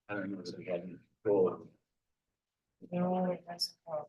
I don't know if we had any control. No, it doesn't work.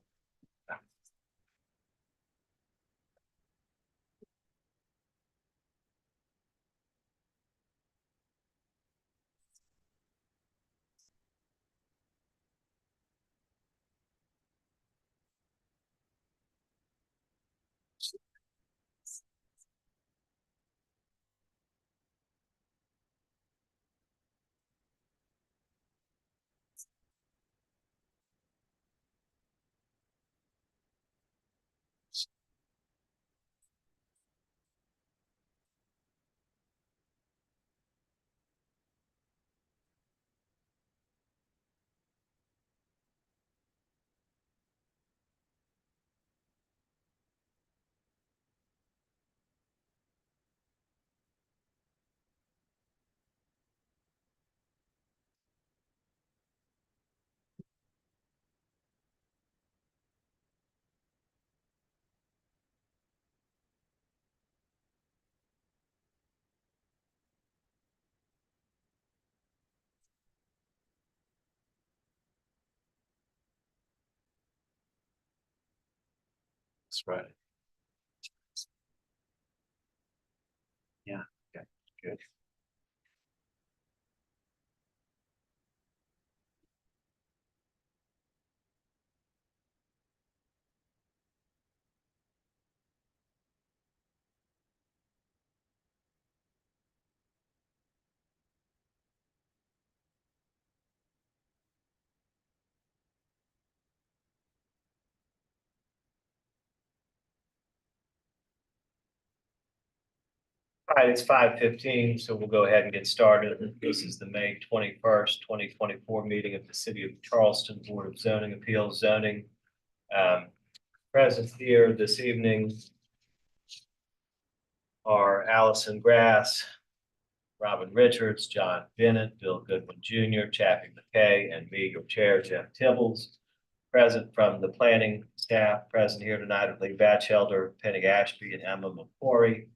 That's right. Yeah, okay, good. All right, it's 5:15, so we'll go ahead and get started. This is the May 21st, 2024 meeting of the City of Charleston Board of Zoning Appeals Zoning. Present here this evening are Allison Grass, Robin Richards, John Bennett, Bill Goodwin Jr., Chappie McKay, and me, your chair, Jeff Tibbles. Present from the planning staff, present here tonight are Lee Batchelder, Penny Ashby, and Emma McCory.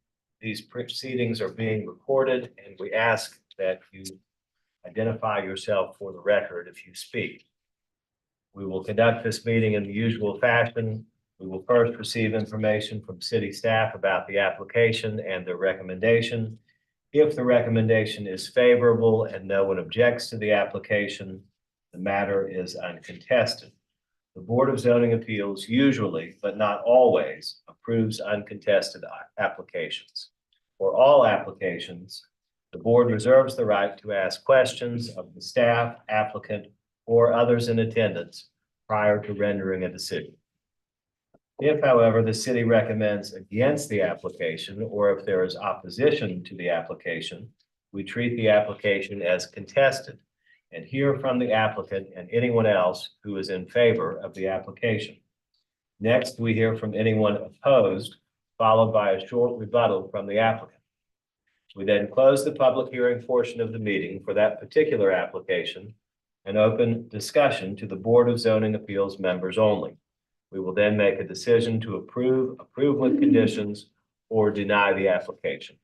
These proceedings are being recorded, and we ask that you identify yourself for the record if you speak. We will conduct this meeting in the usual fashion. We will first receive information from city staff about the application and their recommendation. If the recommendation is favorable and no one objects to the application, the matter is uncontested. The Board of Zoning Appeals usually, but not always, approves uncontested applications. For all applications, the board reserves the right to ask questions of the staff, applicant, or others in attendance prior to rendering a decision. If, however, the city recommends against the application, or if there is opposition to the application, we treat the application as contested and hear from the applicant and anyone else who is in favor of the application. Next, we hear from anyone opposed, followed by a short rebuttal from the applicant. We then close the public hearing portion of the meeting for that particular application and open discussion to the Board of Zoning Appeals members only. We will then make a decision to approve with conditions, or deny the application.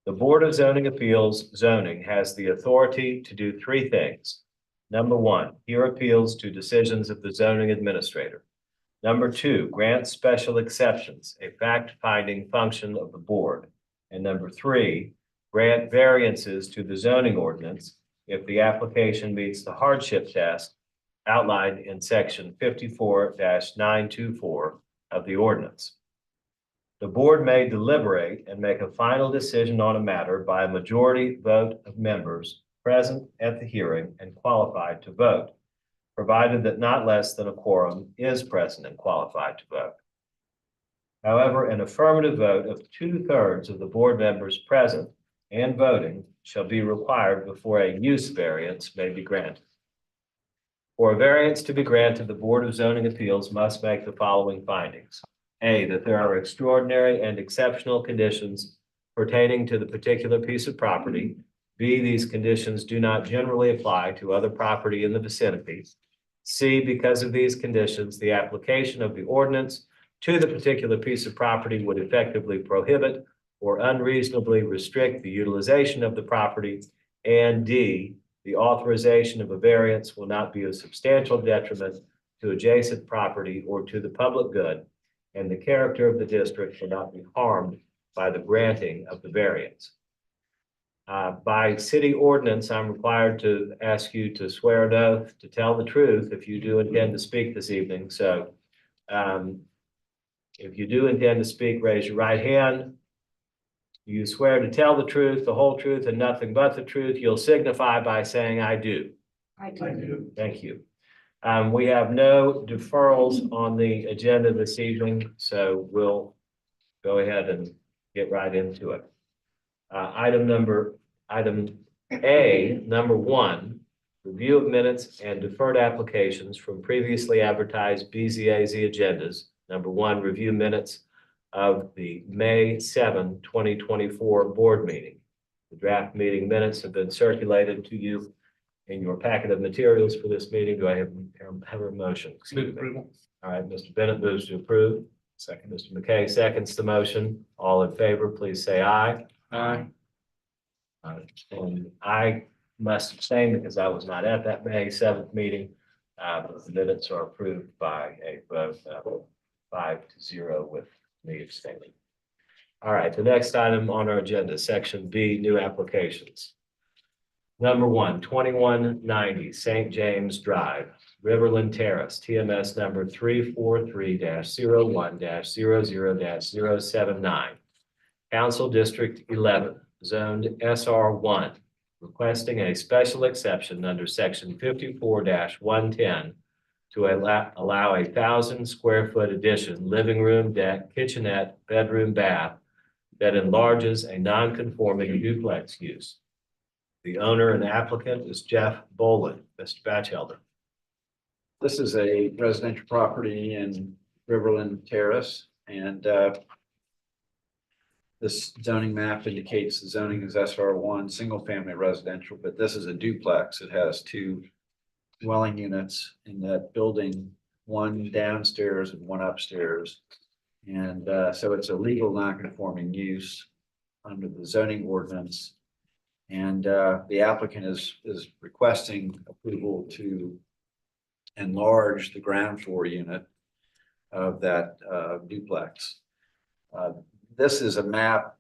The Board of Zoning Appeals zoning has the authority to do three things. Number one, hear appeals to decisions of the zoning administrator. Number two, grant special exceptions, a fact-finding function of the board. And number three, grant variances to the zoning ordinance if the application meets the hardship test outlined in section 54-924 of the ordinance. The board may deliberate and make a final decision on a matter by a majority vote of members present at the hearing and qualified to vote, provided that not less than a quorum is present and qualified to vote. However, an affirmative vote of 2/3 of the board members present and voting shall be required before a use variance may be granted. For a variance to be granted, the Board of Zoning Appeals must make the following findings. A, that there are extraordinary and exceptional conditions pertaining to the particular piece of property. B, these conditions do not generally apply to other property in the vicinity. C, because of these conditions, the application of the ordinance to the particular piece of property would effectively prohibit or unreasonably restrict the utilization of the property. And D, The authorization of a variance will not be a substantial detriment to adjacent property or to the public good, and the character of the district will not be harmed by the granting of the variance. By city ordinance, I'm required to ask you to swear an oath to tell the truth if you do intend to speak this evening. So if you do intend to speak, raise your right hand. You swear to tell the truth, the whole truth, and nothing but the truth. You'll signify by saying, I do. I do. Thank you. We have no deferrals on the agenda this evening, so we'll go ahead and get right into it. Item A, number 1, review of minutes and deferred applications from previously advertised BZA-Z agendas. Number 1, review minutes of the May 7, 2024 board meeting. The draft meeting minutes have been circulated to you in your packet of materials for this meeting. Do I have a motion? Move approval. All right, Mr. Bennett moves to approve. Second. Mr. McKay seconds the motion. All in favor, please say aye. Aye. And I must abstain because I was not at that May 7th meeting. But the minutes are approved by a vote of 5-0 with me abstaining. All right, the next item on our agenda, section B, new applications. Number 1, 2190 St. James Drive, Riverland Terrace, TMS number 343-01-00-079. Council District 11, zoned SR1, requesting a special exception under section 54-110 to allow 1,000 square foot addition, living room, deck, kitchenette, bedroom, bath that enlarges a non-conforming duplex use. The owner and applicant is Jeff Boland. Mr. Batchelder. This is a residential property in Riverland Terrace, and this zoning map indicates the zoning is SR1, single family residential, but this is a duplex. It has 2 dwelling units in that building, 1 downstairs and 1 upstairs. And so it's a legal non-conforming use under the zoning ordinance. And the applicant is requesting approval to enlarge the ground floor unit of that duplex. This is a map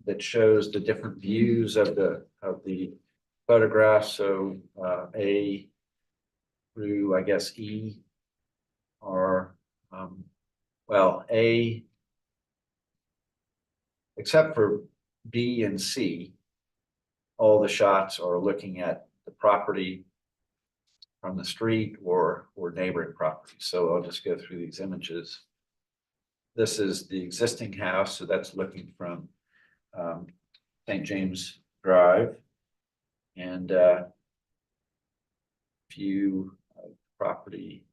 that shows the different views of the photographs. So A through, I guess, E are well, A, except for B and C, all the shots are looking at the property from the street or neighboring property. So I'll just go through these images. This is the existing house, so that's looking from St. James Drive, and view of property,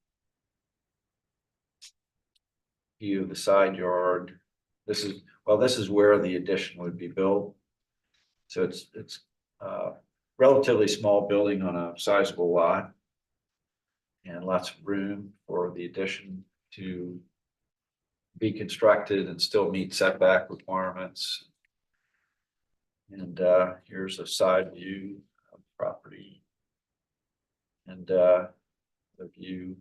view of the side yard. This is where the addition would be built. So it's relatively small building on a sizable lot, and lots of room for the addition to be constructed and still meet setback requirements. And here's a side view of the property, and the view.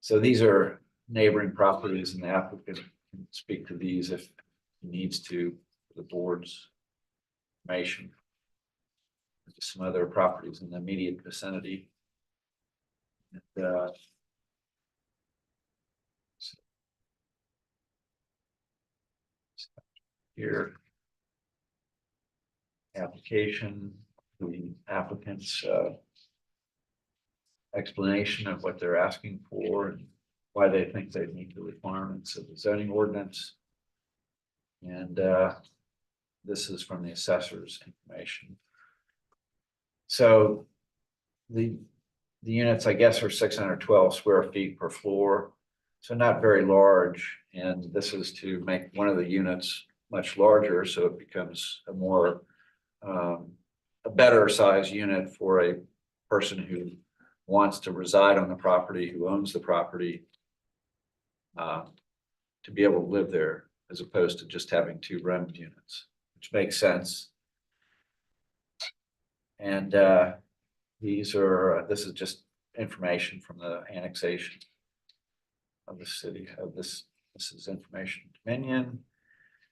So these are neighboring properties, and the applicant can speak to these if he needs to, for the board's information. There's some other properties in the immediate vicinity. And, here, application, the applicant's explanation of what they're asking for and why they think they meet the requirements of the zoning ordinance. And this is from the assessor's information. So the units, I guess, are 612 square feet per floor, so not very large. And this is to make one of the units much larger, so it becomes a more a better size unit for a person who wants to reside on the property, who owns the property, to be able to live there, as opposed to just having 2 rented units, which makes sense. And these are, this is just information from the annexation of the city of this. This is information dominion.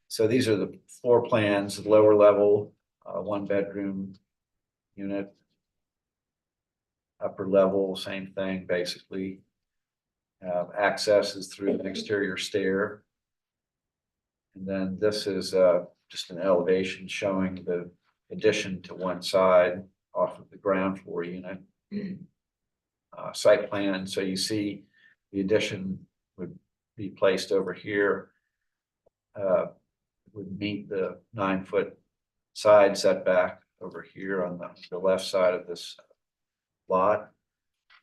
So these are the floor plans, the lower level, 1-bedroom unit. Upper level, same thing, basically. Access is through an exterior stair. And then this is just an elevation showing the addition to one side off of the ground floor unit. Site plan, so you see the addition would be placed over here. Would meet the 9-foot side setback over here on the left side of this lot.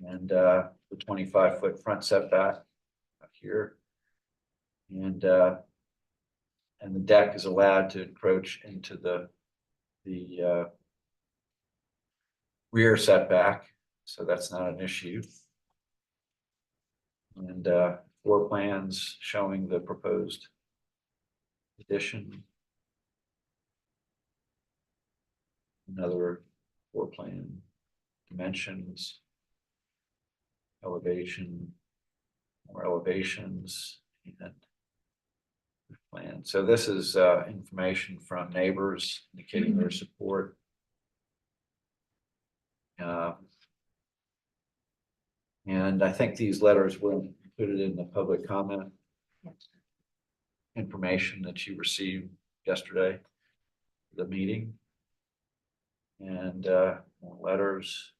And the 25-foot front setback up here. And the deck is allowed to encroach into the rear setback, so that's not an issue. And floor plans showing the proposed addition. Another floor plan, dimensions, elevation, more elevations, and plan. So this is information from neighbors indicating their support. And I think these letters were included in the public comment information that you received yesterday, the meeting. And more letters.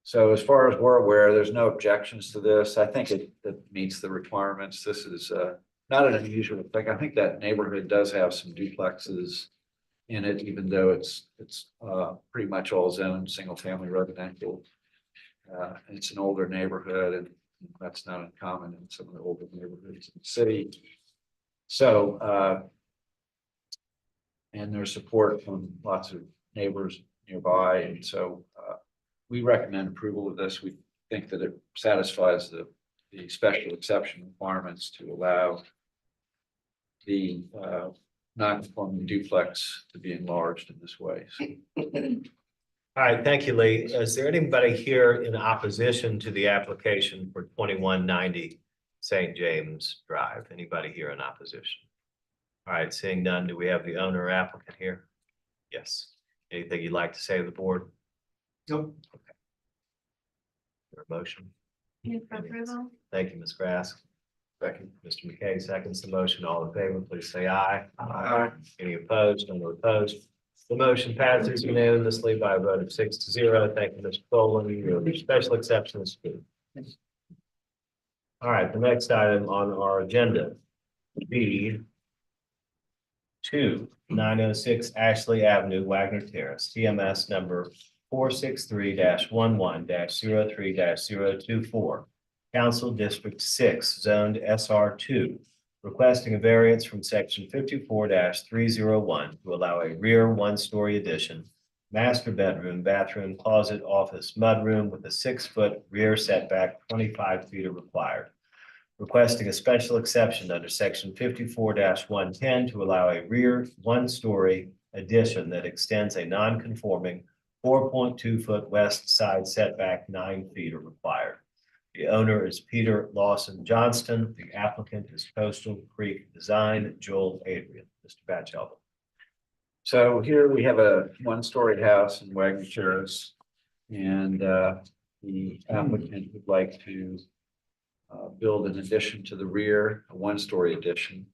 So as far as we're aware, there's no objections to this. I think it meets the requirements. This is not an unusual thing. I think that neighborhood does have some duplexes in it, even though it's pretty much all zoned single family residential. It's an older neighborhood, and that's not uncommon in some of the older neighborhoods in the city. So and there's support from lots of neighbors nearby, and so we recommend approval of this. We think that it satisfies the special exception requirements to allow the non-conforming duplex to be enlarged in this way. So, All right, thank you, Lee. Is there anybody here in opposition to the application for 2190 St. James Drive? Anybody here in opposition? All right, seeing none, do we have the owner applicant here? Yes. Anything you'd like to say to the board? Nope. Okay. Your motion? Move for approval. Thank you, Ms. Grass. Second, Mr. McKay seconds the motion. All in favor, please say aye. Aye. Any opposed? None opposed. The motion passes unanimously by a vote of 6-0. Thank you, Mr. Foley. Your special exception is good. All right, the next item on our agenda, B 2906 Ashley Avenue, Wagner Terrace, TMS number 463-11-03-024. Council District 6, zoned SR2, requesting a variance from section 54-301 to allow a rear one-story addition, master bedroom, bathroom, closet, office, mudroom with a 6-foot rear setback, 25 feet are required. Requesting a special exception under section 54-110 to allow a rear one-story addition that extends a non-conforming 4.2-foot west side setback, 9 feet are required. The owner is Peter Lawson Johnston. The applicant is Coastal Creek Design, Joel Adrian. Mr. Batchelder. so here we have a one-story house in Wagner Terrace, and the applicant would like to build an addition to the rear, a one-story addition.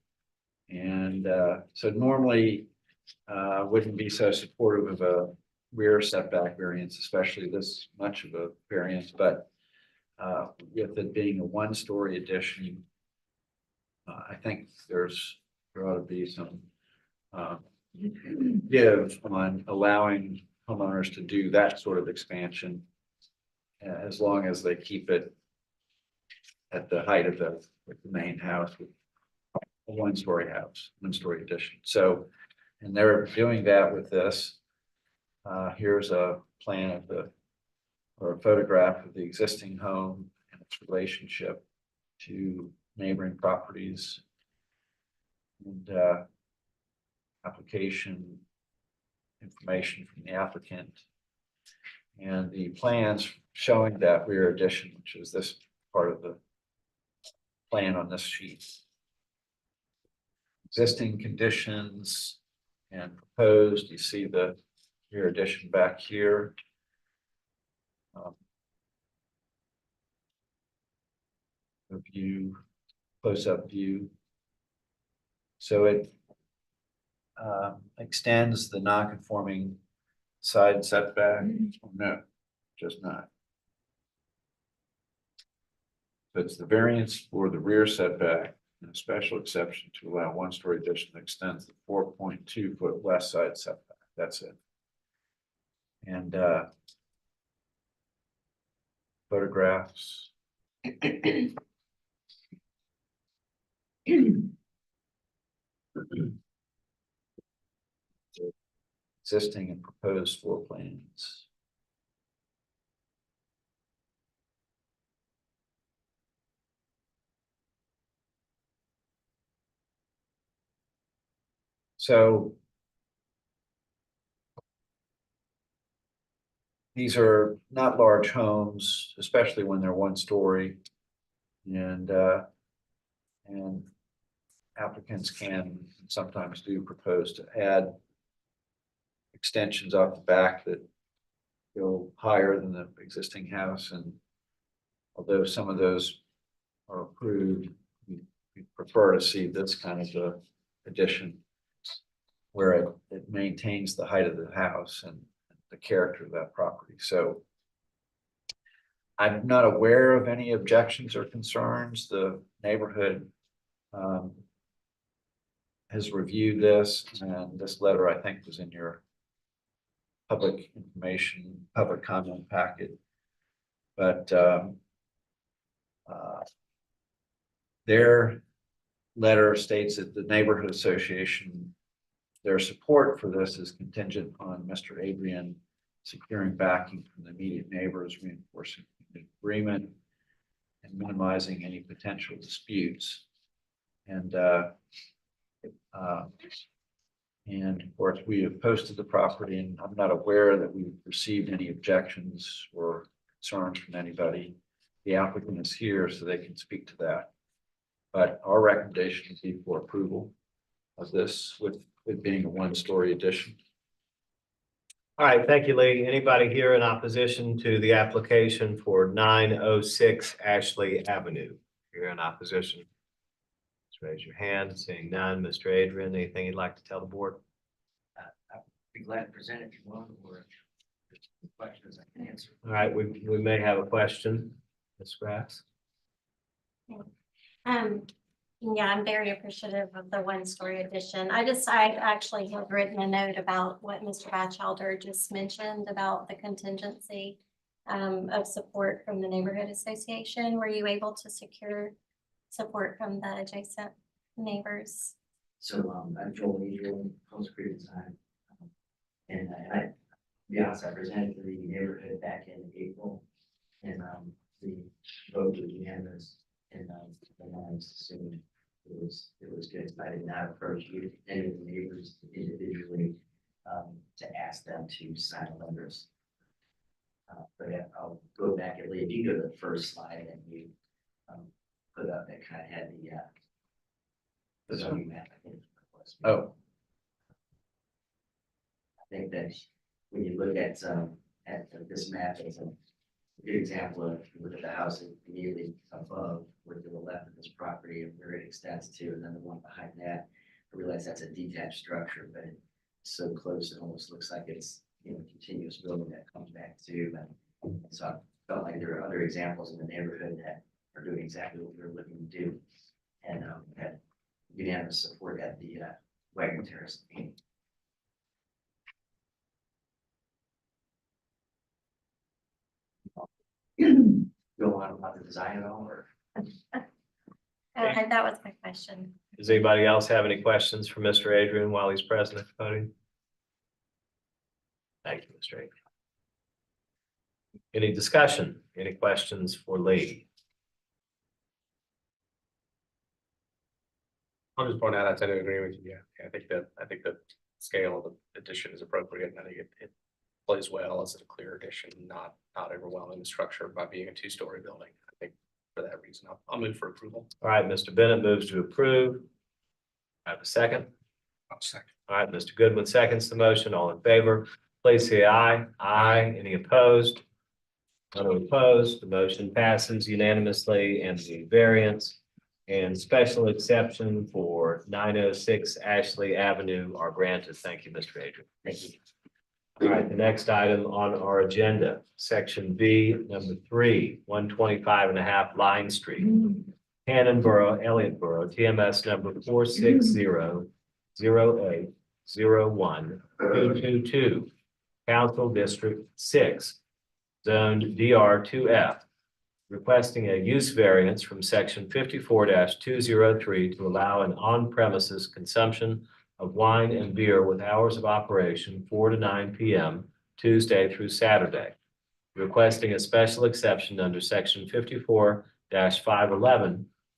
And so normally wouldn't be so supportive of a rear setback variance, especially this much of a variance, but with it being a one-story addition, I think there ought to be some give on allowing homeowners to do that sort of expansion as long as they keep it at the height of the main house with a one-story house, one-story addition. So, and they're doing that with this. Here's a plan of or a photograph of the existing home and its relationship to neighboring properties. And application information from the applicant And the plans showing that rear addition, which is this part of the plan on this sheet. Existing conditions and proposed, you see the rear addition back here. The view, close-up view. So it extends the non-conforming side setback. No, just not. So it's the variance for the rear setback and a special exception to allow one-story addition that extends the 4.2 foot west side setback. That's it. And photographs. Existing and proposed floor plans. So these are not large homes, especially when they're one story. And applicants can sometimes do propose to add extensions off the back that go higher than the existing house. And although some of those are approved, we prefer to see this kind of a addition where it maintains the height of the house and the character of that property. So I'm not aware of any objections or concerns. The neighborhood has reviewed this, and this letter, I think, was in your public information, public comment packet. But their letter states that the neighborhood association, their support for this is contingent on Mr. Adrian securing backing from the immediate neighbors, reinforcing the agreement and minimizing any potential disputes. And of course, we have posted the property, and I'm not aware that we've received any objections or concerns from anybody. The applicant is here, so they can speak to that. But our recommendation would be for approval of this with it being a one-story addition. All right, thank you, Lee. Anybody here in opposition to the application for 906 Ashley Avenue? If you're in opposition, just raise your hand. Seeing none. Mr. Adrian, anything you'd like to tell the board? I'd be glad to present if you want, or questions I can answer. All right, we may have a question. Ms. Grass. Yeah, I'm very appreciative of the one-story addition. I actually have written a note about what Mr. Batchelder just mentioned about the contingency of support from the neighborhood association. Were you able to secure support from the adjacent neighbors? So I'm Joel Adrian, Coast Creek Design. And I, to be honest, I presented to the neighborhood back in April. And the vote was unanimous, and the minds assumed it was good. I did not approach any of the neighbors individually to ask them to sign letters. But yeah, I'll go back and if you go to the first slide and you put up, it kind of had the zoning map. I think it was. Oh, I think that when you look at this map, it's a good example of, you look at the house immediately above, or to the left of this property, and where it extends to, and then the one behind that. I realize that's a detached structure, but it's so close, it almost looks like it's, continuous building that comes back to. And so I felt like there are other examples in the neighborhood that are doing exactly what we were looking to do, and had unanimous support at the Wagner Terrace meeting. Go on about the design at all, or? That was my question. Does anybody else have any questions for Mr. Adrian while he's present at the podium? Thank you, Mr. Adrian. Any discussion? Any questions for Lee? I'll just point out, I tend to agree with you. Yeah, I think the scale of the addition is appropriate. And I think it plays well. Is it a clear addition, not overwhelming the structure by being a 2-story building? I think for that reason, I'll move for approval. All right, Mr. Bennett moves to approve. I have a second. I'll second. All right, Mr. Goodwin seconds the motion. All in favor, please say aye. Aye. Any opposed? None opposed. The motion passes unanimously, and the variance and special exception for 906 Ashley Avenue are granted. Thank you, Mr. Adrian. Thank you. All right, the next item on our agenda, section B, number 3, 125.5 Line Street. Cannonboro, Elliottboro, TMS number 460080122, Council District 6, zoned DR2F, requesting a use variance from section 54-203 to allow an on-premises consumption of wine and beer with hours of operation 4 to 9 p.m. Tuesday through Saturday. Requesting a special exception under section 54-511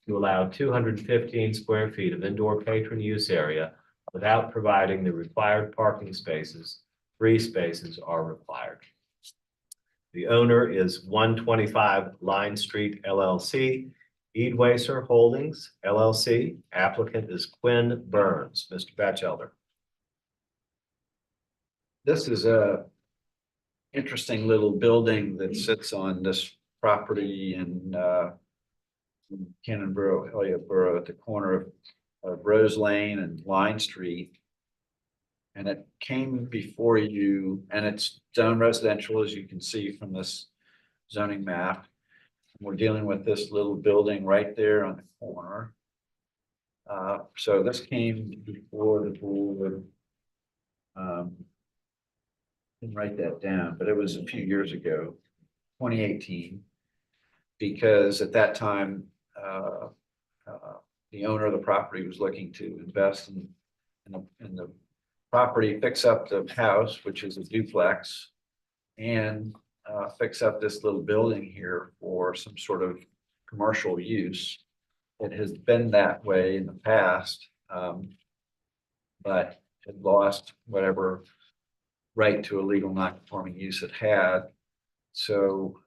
to allow 215 square feet of indoor patron use area without providing the required parking spaces. 3 spaces are required. The owner is 125 Line Street LLC, Eadwaser Holdings LLC. Applicant is Quinn Burns. Mr. Batchelder. This is a interesting little building that sits on this property in Cannonboro, Elliottboro, at the corner of Rose Lane and Line Street. And it came before you, and it's zone residential, as you can see from this zoning map. We're dealing with this little building right there on the corner. So this came before the board. Didn't write that down, but it was a few years ago, 2018. Because at that time, the owner of the property was looking to invest in the property, fix up the house, which is a duplex, and fix up this little building here for some sort of commercial use. It has been that way in the past, but it lost whatever right to a legal non-conforming use it had. So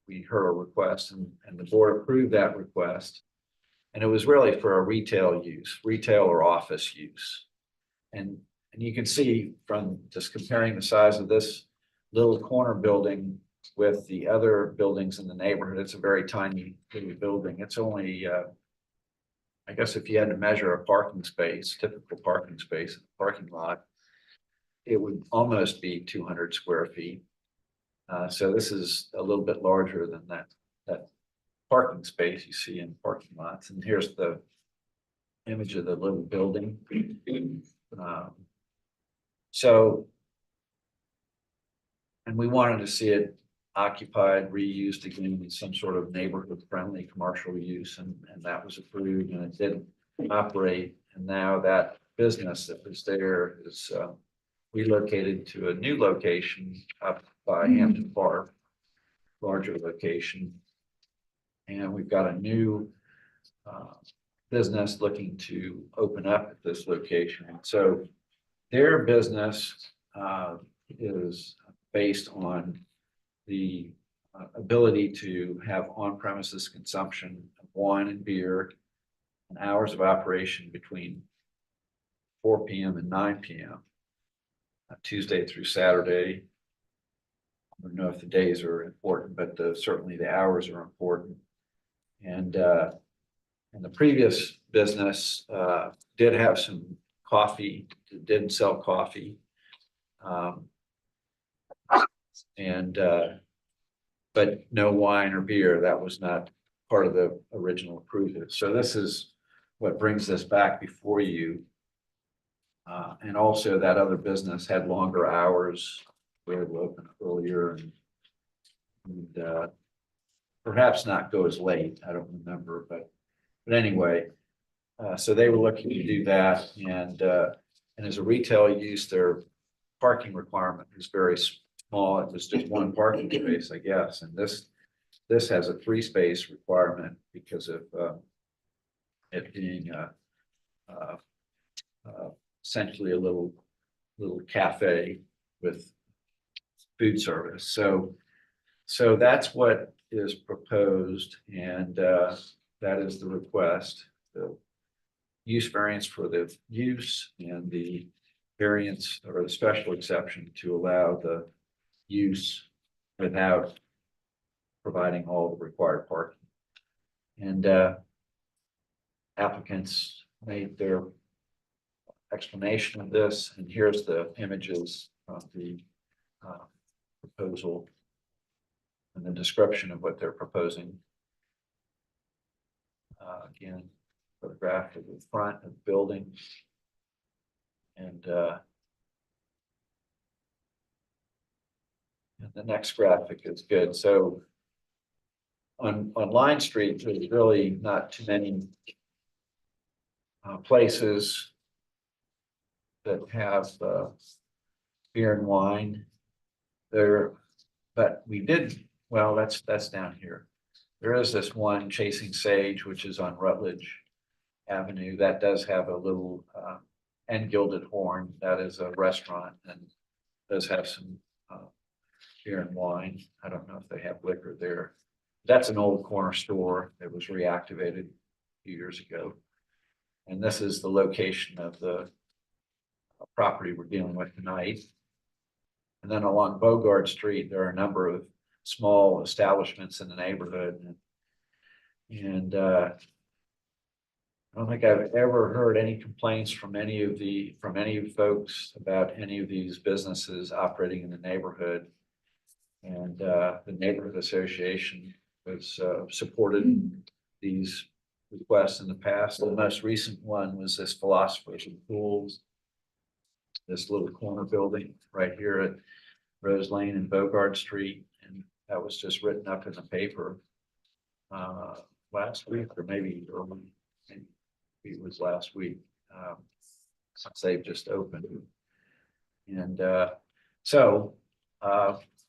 we heard a request, and the board approved that request. And it was really for a retail use, retail or office use. And you can see from just comparing the size of this little corner building with the other buildings in the neighborhood, it's a very tiny little building. It's only, I guess if you had to measure a parking space, typical parking space, parking lot, it would almost be 200 square feet. So this is a little bit larger than that parking space you see in parking lots. And here's the image of the little building. And we wanted to see it occupied, reused again in some sort of neighborhood friendly commercial use, and that was approved, and it did operate. And now that business that was there is relocated to a new location up by Hampton Park, larger location. And we've got a new business looking to open up at this location. And so their business is based on the ability to have on-premises consumption of wine and beer and hours of operation between 4 p.m. and 9 p.m. Tuesday through Saturday. I don't know if the days are important, but certainly the hours are important. And the previous business did have some coffee, did sell coffee. But no wine or beer. That was not part of the original approval. So this is what brings this back before you. And also that other business had longer hours. We had to open earlier and perhaps not go as late. I don't remember, but anyway, so they were looking to do that. And as a retail use, their parking requirement is very small. It was just one parking space, I guess. And this has a 3-space requirement because of it being essentially a little cafe with food service. So that's what is proposed, and that is the request. The use variance for the use and the variance or the special exception to allow the use without providing all the required parking. And applicants made their explanation of this, and here's the images of the proposal and the description of what they're proposing. Again, photograph of the front of the building. And the next graphic is good. So on Line Street, there's really not too many places that have beer and wine there, but we did, well, that's down here. There is this one, Chasing Sage, which is on Rutledge Avenue. That does have a little and Gilded Horn. That is a restaurant and does have some beer and wine. I don't know if they have liquor there. That's an old corner store that was reactivated a few years ago. And this is the location of the property we're dealing with tonight. And then along Bogart Street, there are a number of small establishments in the neighborhood. And I don't think I've ever heard any complaints from any of folks about any of these businesses operating in the neighborhood. And the neighborhood association has supported these requests in the past. The most recent one was this Philosophers and Fools, this little corner building right here at Rose Lane and Bogart Street. And that was just written up in the paper last week, or maybe it was last week, since they've just opened. And so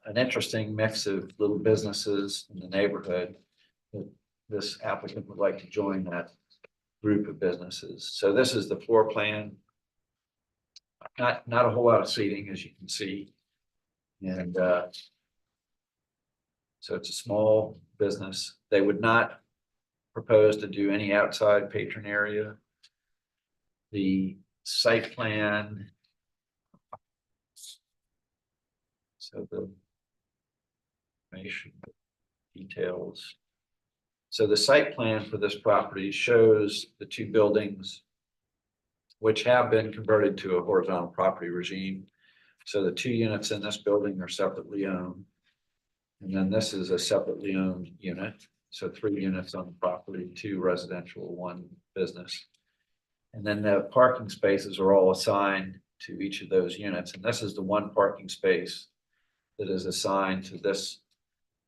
an interesting mix of little businesses in the neighborhood. This applicant would like to join that group of businesses. So this is the floor plan. Not a whole lot of seating, as you can see. And so it's a small business. They would not propose to do any outside patron area. The site plan. So the information details. So the site plan for this property shows the two buildings which have been converted to a horizontal property regime. So the two units in this building are separately owned. And then this is a separately owned unit. So 3 units on the property, 2 residential, 1 business. And then the parking spaces are all assigned to each of those units. And this is the one parking space that is assigned to this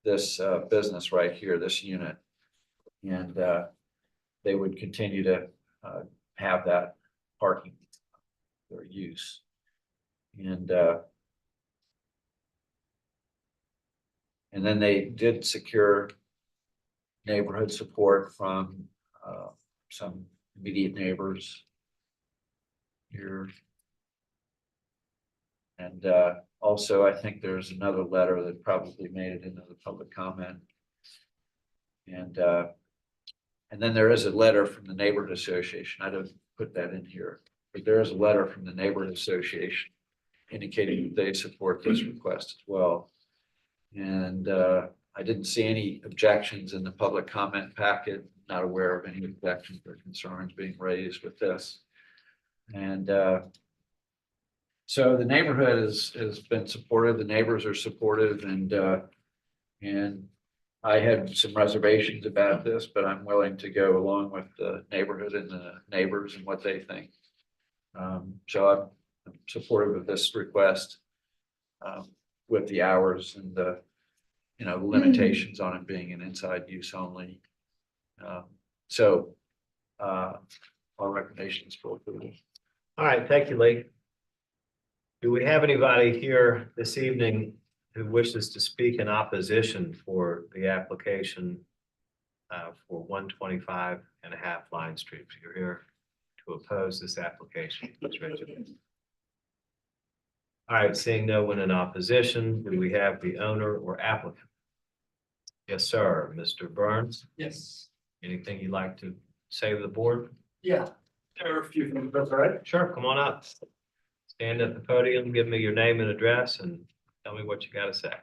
business right here, this unit. And they would continue to have that parking or use. And then they did secure neighborhood support from some immediate neighbors here. And also, I think there's another letter that probably made it into the public comment. And then there is a letter from the neighborhood association. I don't put that in here, but there is a letter from the neighborhood association indicating that they support this request as well. And I didn't see any objections in the public comment packet, not aware of any objections or concerns being raised with this. And so the neighborhood has been supportive, the neighbors are supportive, and I had some reservations about this, but I'm willing to go along with the neighborhood and the neighbors and what they think. So I'm supportive of this request with the hours and the limitations on it being an inside use only. So our recommendations for approval. All right, thank you, Lee. Do we have anybody here this evening who wishes to speak in opposition for the application for 125.5 Line Street? If you're here to oppose this application, please raise your hand. All right, seeing no one in opposition, do we have the owner or applicant? Yes, sir. Mr. Burns, Yes, anything you'd like to say to the board? yeah, there are a few things, that's all right. Sure, come on up. Stand at the podium, give me your name and address, and tell me what you gotta say.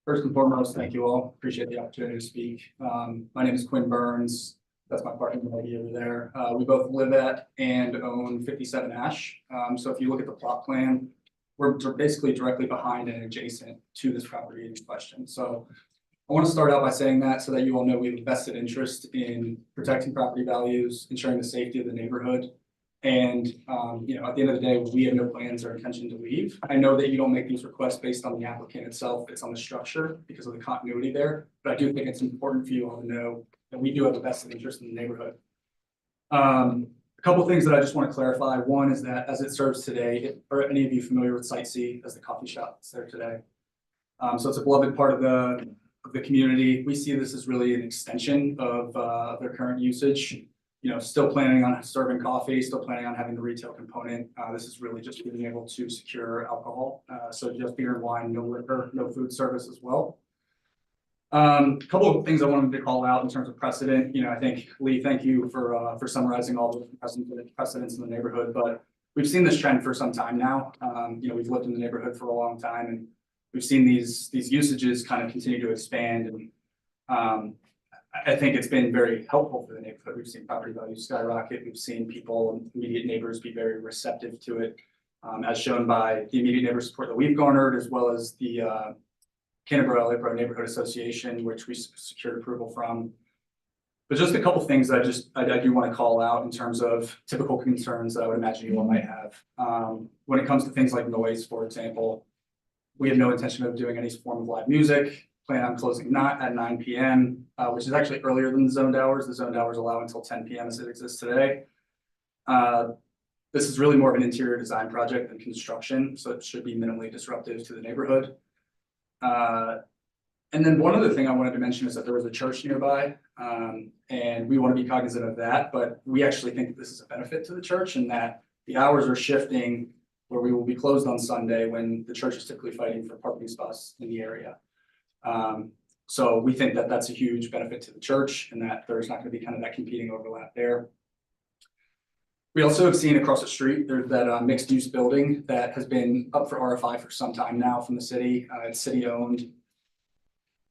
First and foremost, thank you all. Appreciate the opportunity to speak. My name is Quinn Burns. That's my partner Maggie over there. We both live at and own 57 Ash. So if you look at the plot plan, we're basically directly behind and adjacent to this property in question. So I want to start out by saying that so that you all know we have a vested interest in protecting property values, ensuring the safety of the neighborhood. And, at the end of the day, we have no plans or intention to leave. I know that you don't make these requests based on the applicant itself, it's on the structure because of the continuity there. But I do think it's important for you all to know that we do have a vested interest in the neighborhood. A couple of things that I just want to clarify. One is that as it serves today, are any of you familiar with Site C as the coffee shop that's there today? So it's a beloved part of the community. We see this as really an extension of their current usage. Still planning on serving coffee, still planning on having the retail component. This is really just being able to secure alcohol. So just beer and wine, no liquor, no food service as well. A couple of things I wanted to call out in terms of precedent. I think Lee, thank you for summarizing all the precedents in the neighborhood, but we've seen this trend for some time now. We've lived in the neighborhood for a long time and we've seen these usages kind of continue to expand and I think it's been very helpful for the neighborhood. We've seen property values skyrocket. We've seen people, immediate neighbors be very receptive to it, as shown by the immediate neighbor support that we've garnered, as well as the Canterbury Neighborhood Association, which we secured approval from. But just a couple things that I do want to call out in terms of typical concerns that I would imagine you all might have. When it comes to things like noise, for example, we have no intention of doing any form of live music. Plan on closing not at 9 p.m., which is actually earlier than the zoned hours. The zoned hours allow until 10 p.m. as it exists today. This is really more of an interior design project than construction, so it should be minimally disruptive to the neighborhood. And then one other thing I wanted to mention is that there was a church nearby, and we want to be cognizant of that, but we actually think that this is a benefit to the church and that the hours are shifting where we will be closed on Sunday when the church is typically fighting for parking spots in the area. So we think that that's a huge benefit to the church and that there's not going to be kind of that competing overlap there. We also have seen across the street, there's that mixed use building that has been up for RFI for some time now from the city. It's city owned.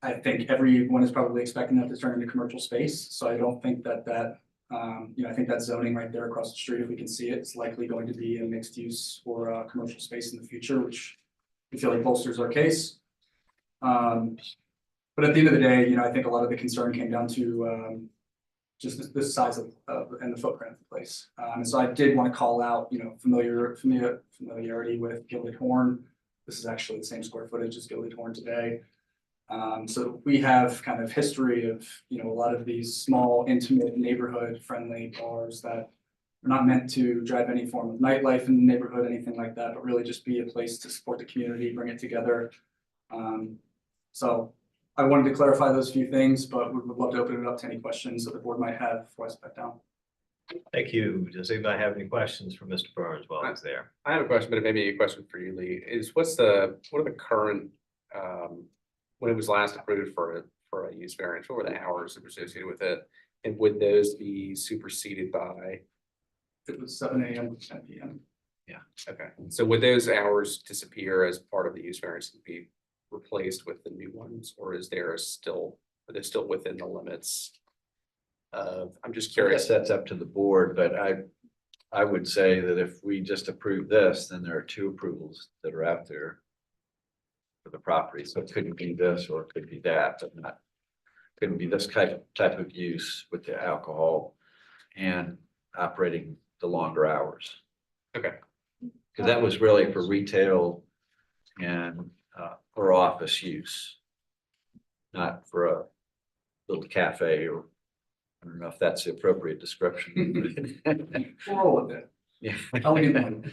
I think everyone is probably expecting that to turn into commercial space. So I don't think that I think that zoning right there across the street, if we can see it, it's likely going to be a mixed use or commercial space in the future, which we feel like bolsters our case. But at the end of the day, I think a lot of the concern came down to just the size of and the footprint of the place. And so I did want to call out, familiarity with Gilded Horn. This is actually the same square footage as Gilded Horn today. So we have kind of history of, a lot of these small, intimate, neighborhood-friendly bars that are not meant to drive any form of nightlife in the neighborhood, anything like that, but really just be a place to support the community, bring it together. So I wanted to clarify those few things, but we would love to open it up to any questions that the board might have before I step down. Thank you. Does anybody have any questions for Mr. Burns while he's there? I have a question, but it may be a question for you, Lee, what are the current, when it was last approved for a use variance, what were the hours that were associated with it? And would those be superseded by? It was 7 a.m. to 10 p.m. Okay, so would those hours disappear as part of the use variance and be replaced with the new ones, or are they still within the limits of, I'm just I guess curious. that's up to the board, but I would say that if we just approve this, then there are two approvals that are out there for the property. So it couldn't be this or it could be that, but couldn't be this type of use with the alcohol and operating the longer hours. Okay. Because that was really for retail and or office use, not for a little cafe, or I don't know if that's the appropriate description. We'll roll with it. Yeah. Elegant one.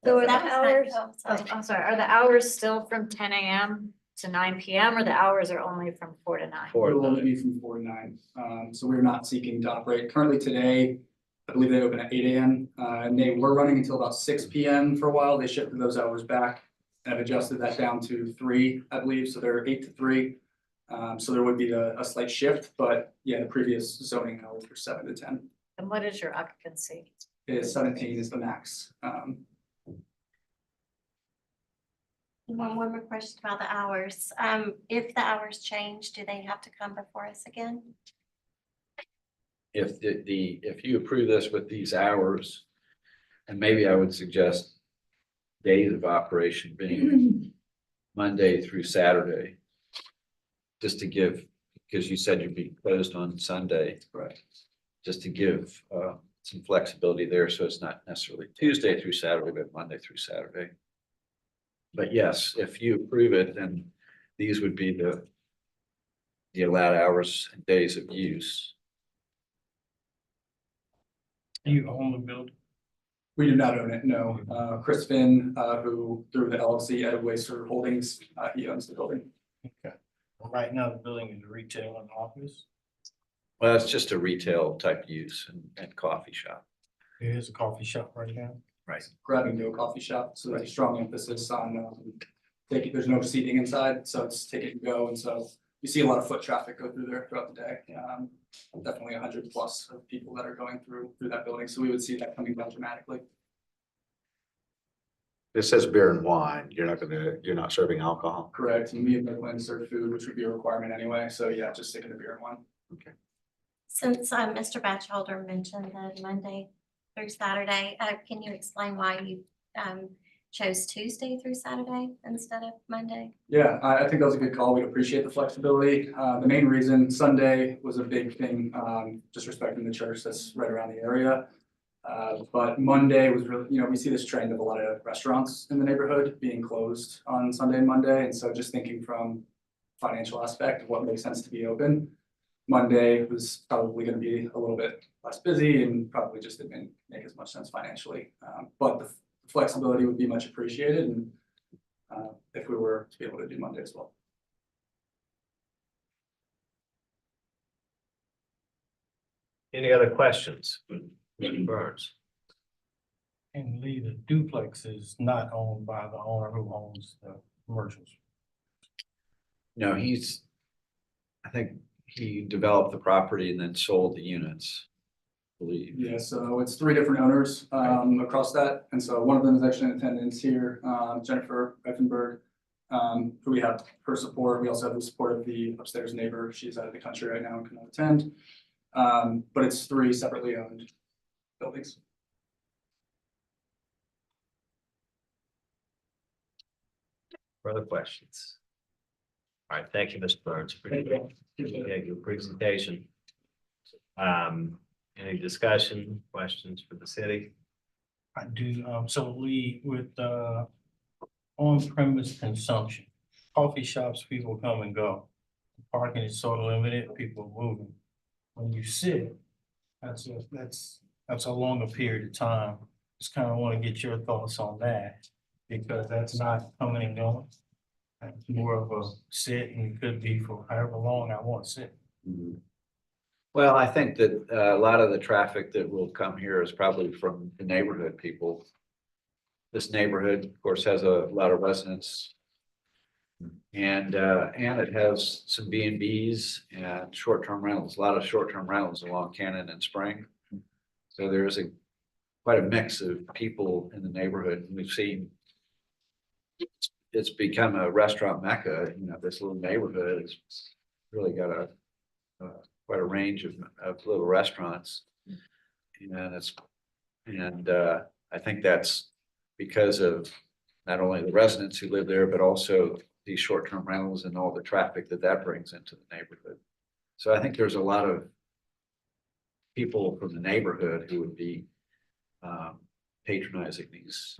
So are the That was hours, fine. Oh, sorry. I'm sorry, are the hours still from 10 a.m. to 9 p.m. or the hours are only from 4 to 9? It will only be from 4 to 9. So we're not seeking to operate. Currently today, I believe they open at 8 AM, and they were running until about 6 PM for a while. They shifted those hours back and have adjusted that down to 3, I believe, so they're 8 to 3. So there would be a slight shift, but yeah, the previous zoning hours were 7 to 10. And what is your occupancy? Is 17 is the max. One more question about the hours. If the hours change, do they have to come before us again? If if you approve this with these hours, and maybe I would suggest days of operation being Monday through Saturday. Just to give, because you said you'd be closed on Sunday. Right. Just to give some flexibility there, so it's not necessarily Tuesday through Saturday, but Monday through Saturday. But yes, if you approve it, then these would be the allowed hours and days of use. You own the building? We do not own it, no. Chris Finn, who through the LLC Ed Waster Holdings, he owns the building. Okay. Right now, the building is retail and office. Well, it's just a retail type use and coffee shop. It is a coffee shop right now. Right. Grabbing to a coffee shop, so there's a strong emphasis on taking, there's no seating inside, so it's take it and go, and so you see a lot of foot traffic go through there throughout the day. Definitely 100 plus of people that are going through that building, so we would see that coming down dramatically. It says beer and wine. You're not serving alcohol. Correct, and we have no plan to serve food, which would be a requirement anyway, so yeah, just sticking to beer and wine. Since Mr. Batchelder mentioned the Monday through Saturday, can you explain why you chose Tuesday through Saturday instead of Monday? Yeah, I think that was a good call. We'd appreciate the flexibility. The main reason Sunday was a big thing, just respecting the church that's right around the area. But Monday was really, we see this trend of a lot of restaurants in the neighborhood being closed on Sunday and Monday. And so just thinking from financial aspect of what makes sense to be open, Monday was probably going to be a little bit less busy and probably just didn't make as much sense financially. But the flexibility would be much appreciated, and if we were to be able to do Monday as well. Any other questions? Mr. Burns? And Lee, the duplex is not owned by the owner who owns the commercials. No, I think he developed the property and then sold the units, I believe. Yeah, so it's 3 different owners across that, and so one of them is actually in attendance here, Jennifer Effenberg. Who we have her support. We also have the support of the upstairs neighbor. She's out of the country right now and cannot attend. But it's 3 separately owned buildings. Further questions? All right, thank you, Mr. Burns. Appreciate your presentation. Any discussion, questions for the city? I do, so Lee, with on-premise consumption, coffee shops, people come and go. Parking is sort of limited, people are moving. When you sit, that's a longer period of time. Just kind of want to get your thoughts on that, because that's not coming and going. It's more of a sit, and it could be for however long I want to sit. Mhm. Well, I think that a lot of the traffic that will come here is probably from the neighborhood people. This neighborhood, of course, has a lot of residents. And it has some B&Bs and short-term rentals, a lot of short-term rentals along Cannon and Spring. So there's quite a mix of people in the neighborhood. And we've seen it's become a restaurant mecca. This little neighborhood has really got quite a range of little restaurants. And I think that's because of not only the residents who live there, but also these short-term rentals and all the traffic that brings into the neighborhood. So I think there's a lot of people from the neighborhood who would be patronizing these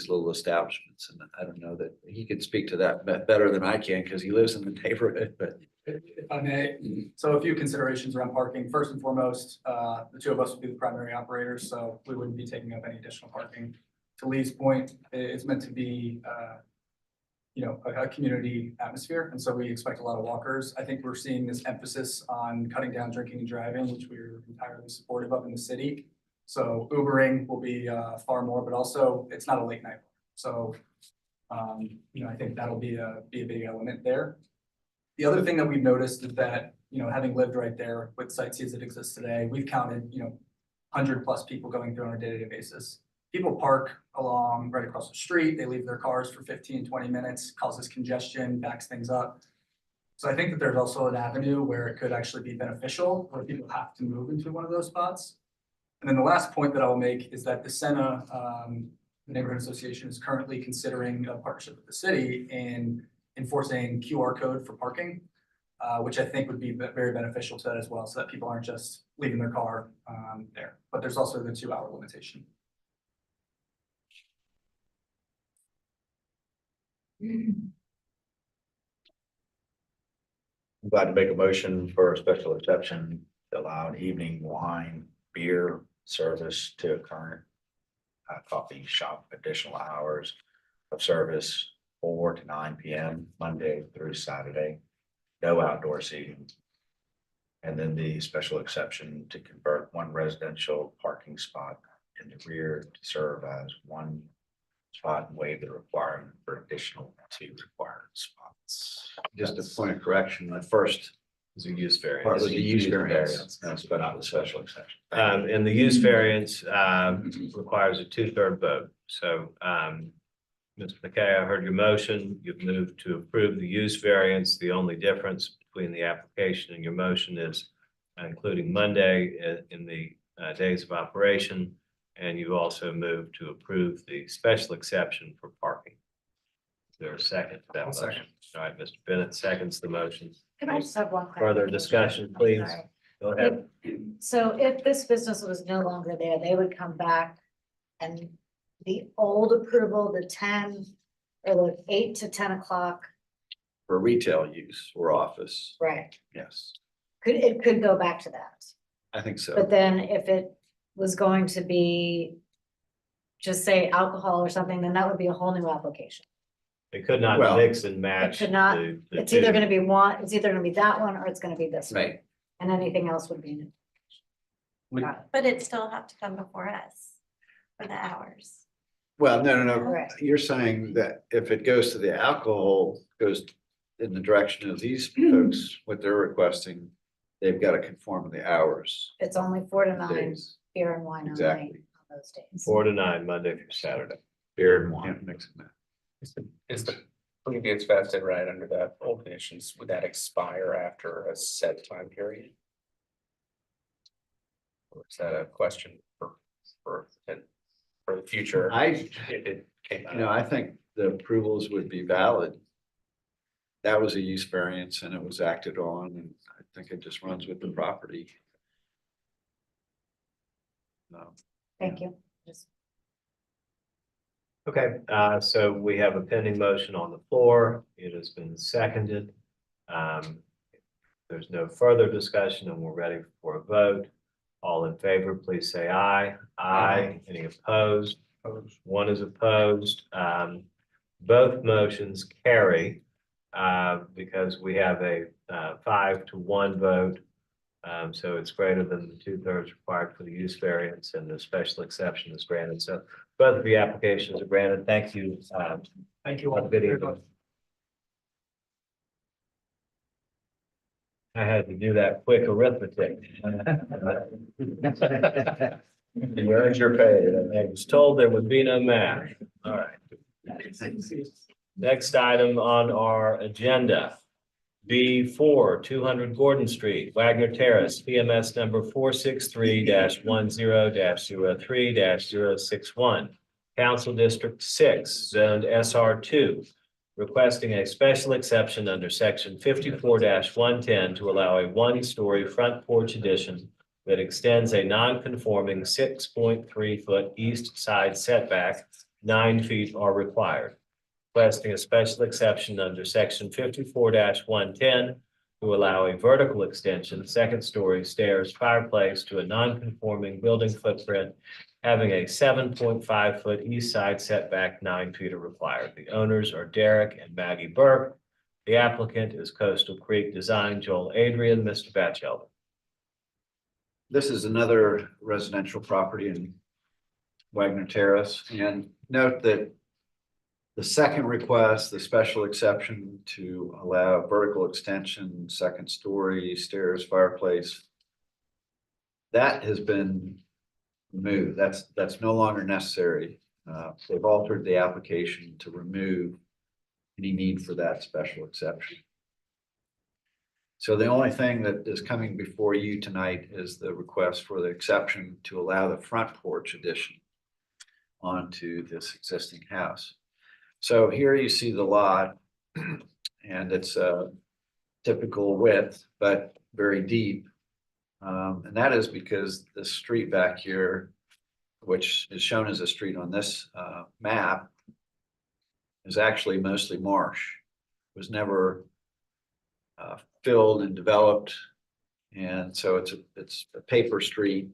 little establishments. And I don't know that he could speak to that better than I can, because he lives in the neighborhood, but. If I may, so a few considerations around parking. First and foremost, the 2 of us would be the primary operators, so we wouldn't be taking up any additional parking. To Lee's point, it's meant to be, a community atmosphere. And so we expect a lot of walkers. I think we're seeing this emphasis on cutting down drinking and driving, which we're entirely supportive of in the city. So Ubering will be far more, but also it's not a late night. So, I think that'll be a big element there. The other thing that we've noticed is that, having lived right there with Sightsee as it exists today, we've counted, 100+ people going through on a day-to-day basis. People park along right across the street, they leave their cars for 15, 20 minutes, causes congestion, backs things up. So I think that there's also an avenue where it could actually be beneficial, where people have to move into one of those spots. And then the last point that I will make is that the Senna Neighborhood Association is currently considering a partnership with the city in enforcing QR code for parking, which I think would be very beneficial to that as well, so that people aren't just leaving their car there. But there's also the 2-hour limitation. I'm glad to make a motion for a special exception to allow an evening wine, beer service to a current coffee shop, additional hours of service 4 to 9 p.m. Monday through Saturday. No outdoor seating. And then the special exception to convert one residential parking spot in the rear to serve as one spot and waive the requirement for additional 2 required spots. Just a point of correction, the first It's a use variance. part was the use variance, but not the special exception. And the use variance requires a 2/3 vote. So, Mr. McKay, I heard your motion. You've moved to approve the use variance. The only difference between the application and your motion is including Monday in the days of operation. And you've also moved to approve the special exception for parking. Is there a second to that I'll motion? second. All right, Mr. Bennett seconds the motion. Can I just have one? Further clarification? discussion, please. Sorry. Go ahead. So if this business was no longer there, they would come back and the old approval, the 10 or the 8 to 10 o'clock, For retail use or office, right? yes, It could go back to that. I think so. But then if it was going to be just say alcohol or something, then that would be a whole new application. It could not Well, mix and match. could not- the It's either two. gonna be one, it's either gonna be that one or it's gonna be this one. Right. And anything else would be new. We- Got it. But it still have to come before us for the hours. Well, no. Correct. You're saying that if it goes to the alcohol, goes in the direction of these folks, what they're requesting, they've got to conform to the hours. It's only 4 to 9, days. beer and wine only Exactly. on those days. 4 to 9, Monday through Saturday. Beer and Can't wine. mix and match. Is the previous vested right under the old conditions, would that expire after a set time period? Or is that a question for the future? I, If it came out. I think the approvals would be valid. That was a use variance and it was acted on, and I think it just runs with the property. No. Thank you. Just Okay, so we have a pending motion on the floor. It has been seconded. There's no further discussion and we're ready for a vote. All in favor, please say aye. Aye. Any opposed? One is opposed. Both motions carry because we have a 5 to 1 vote. So it's greater than the 2/3 required for the use variance and the special exception is granted. So both of the applications are granted. Thank you. Thank you Have all. a good evening. I had to do that quick arithmetic. You earned your pay. I was told there would be no math. All right. Next item on our agenda. B4, 200 Gordon Street, Wagner Terrace, PMS number 463-10-03-061. Council District 6, zoned SR2, requesting a special exception under section 54-110 to allow a 1-story front porch addition that extends a non-conforming 6.3-foot east side setback. 9 feet are required. Requesting a special exception under section 54-110 to allow a vertical extension, 2nd story stairs, fireplace to a non-conforming building footprint having a 7.5 foot east side setback, 9 feet are required. The owners are Derek and Maggie Burke. The applicant is Coastal Creek Design, Joel Adrian, Mr. Batchelder. This is another residential property in Wagner Terrace, and note that the second request, the special exception to allow vertical extension, second story, stairs, fireplace, that has been removed. That's no longer necessary. They've altered the application to remove any need for that special exception. So the only thing that is coming before you tonight is the request for the exception to allow the front porch addition onto this existing house. So here you see the lot, and it's a typical width, but very deep. And that is because the street back here, which is shown as a street on this map, is actually mostly marsh. It was never filled and developed, and so it's a paper street.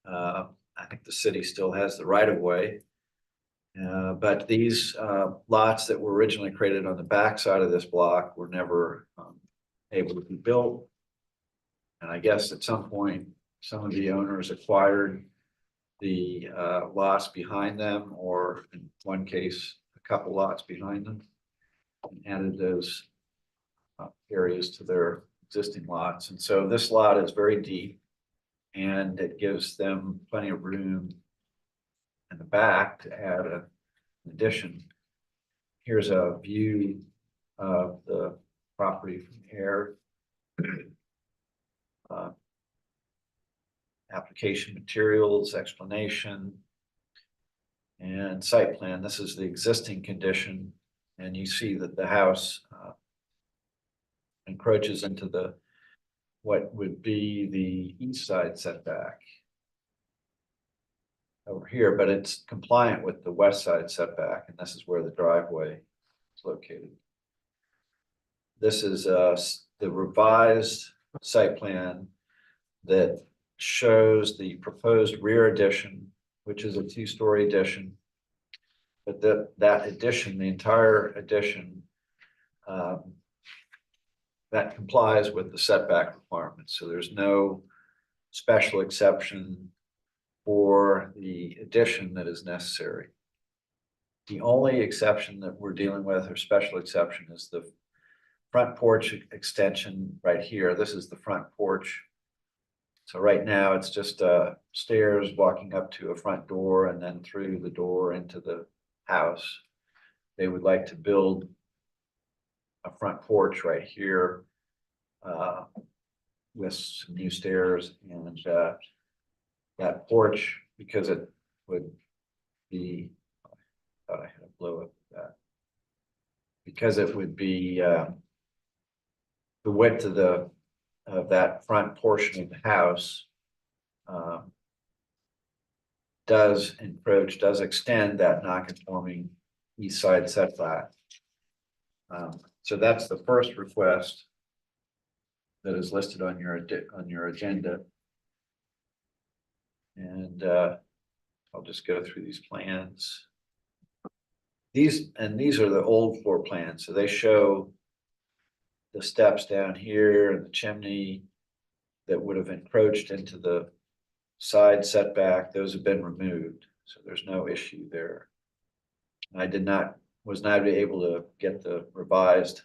I think the city still has the right of way. But these lots that were originally created on the back side of this block were never able to be built. And I guess at some point, some of the owners acquired the lots behind them, or in one case, a couple lots behind them, and added those areas to their existing lots. And so this lot is very deep, and it gives them plenty of room in the back to add an addition. Here's a view of the property from here. Application materials, explanation, and site plan. This is the existing condition, and you see that the house encroaches into the what would be the east side setback over here, but it's compliant with the west side setback, and this is where the driveway is located. This is the revised site plan that shows the proposed rear addition, which is a two-story addition. But that addition, the entire addition, that complies with the setback requirements. So there's no special exception for the addition that is necessary. The only exception that we're dealing with, or special exception, is the front porch extension right here. This is the front porch. So right now it's just stairs walking up to a front door and then through the door into the house. They would like to build a front porch right here with some new stairs, and that porch, because it would be, I thought I had a blow up that, because it would be the width of that front portion of the house does encroach, does extend that non-conforming east side setback. So that's the first request that is listed on your agenda. And I'll just go through these plans. These are the old floor plans, so they show the steps down here and the chimney that would have encroached into the side setback. Those have been removed, so there's no issue there. I was not able to get the revised,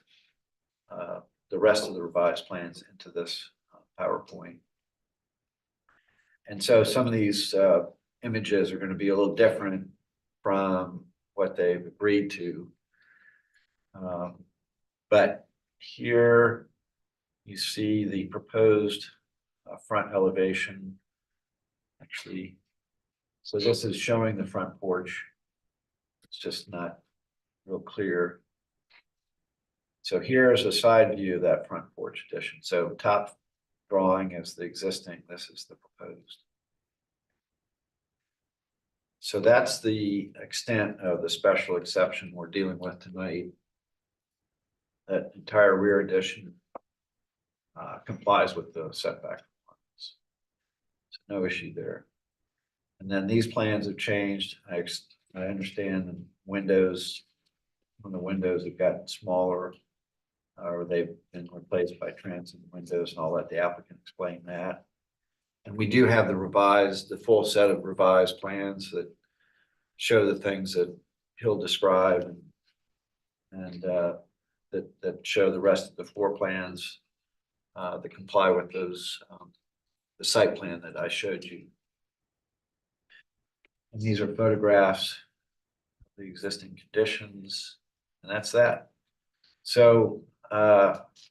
the rest of the revised plans into this PowerPoint. And so some of these images are going to be a little different from what they've agreed to. But here you see the proposed front elevation. Actually, so this is showing the front porch. It's just not real clear. So here's a side view of that front porch addition. So top drawing is the existing, this is the proposed. So that's the extent of the special exception we're dealing with tonight. That entire rear addition complies with the setback requirements. So no issue there. And then these plans have changed. I understand the windows, when the windows have gotten smaller, or they've been replaced by transom windows, and I'll let the applicant explain that. And we do have the full set of revised plans that show the things that he'll describe and that show the rest of the floor plans that comply with those, the site plan that I showed you. And these are photographs of the existing conditions, and that's that. So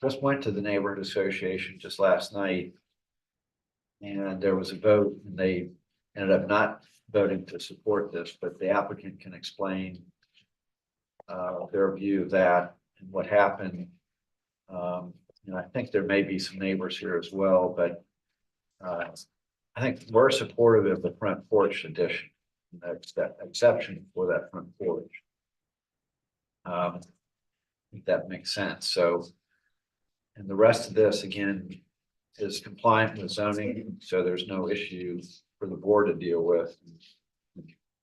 just went to the neighborhood association just last night. And there was a vote, and they ended up not voting to support this, but the applicant can explain their view of that and what happened. And I think there may be some neighbors here as well, but I think we're supportive of the front porch addition. That's that exception for that front porch. I think that makes sense. So, and the rest of this, again, is compliant with zoning, so there's no issue for the board to deal with.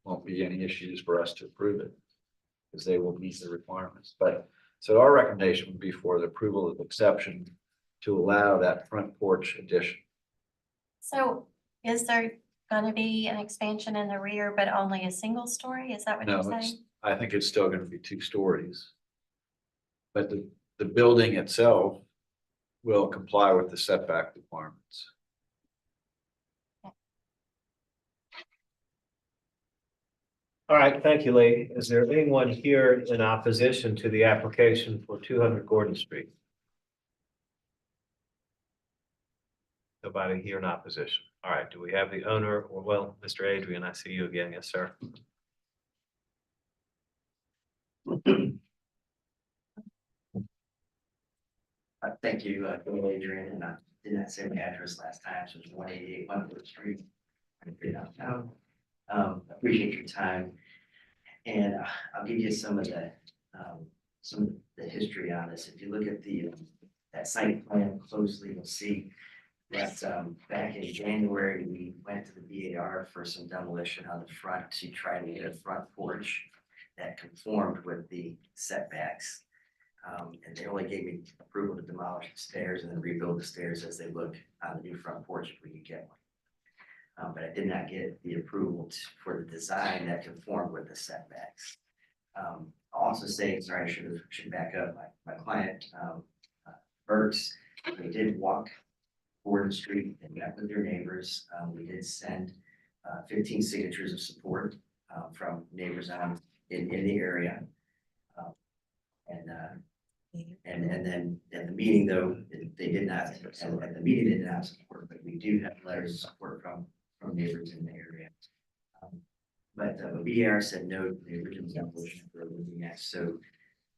Won't be any issues for us to approve it, because they will meet the requirements. But, so our recommendation would be for the approval of exception to allow that front porch addition. So is there gonna be an expansion in the rear, but only a single story? Is that what No, you're it's, saying? I think it's still gonna be 2 stories. But the building itself will comply with the setback requirements. All right, thank you, Lee. Is there anyone here in opposition to the application for 200 Gordon Street? Nobody here in opposition. All right, do we have the owner, or well, Mr. Adrian, I see you again. Yes, sir. Thank you, Bill Adrian, and I did not say my address last time, so it's 188 Wentworth Street. Downtown. Appreciate your time, and I'll give you some of the history on this. If you look at that site plan closely, you'll see that back in January, we went to the BAR for some demolition on the front to try to get a front porch that conformed with the setbacks. And they only gave me approval to demolish the stairs and then rebuild the stairs as they look on the new front porch if we could get one. But I did not get the approval for the design that conformed with the setbacks. I'll also say, sorry, I should back up. My client, Burks, they did walk Gordon Street and met with their neighbors. We did send 15 signatures of support from neighbors in the area. And then at the meeting, though, they did not, at the meeting, they did not support, but we do have letters of support from neighbors in the area. But BR said no to the original demolition for Living Act. So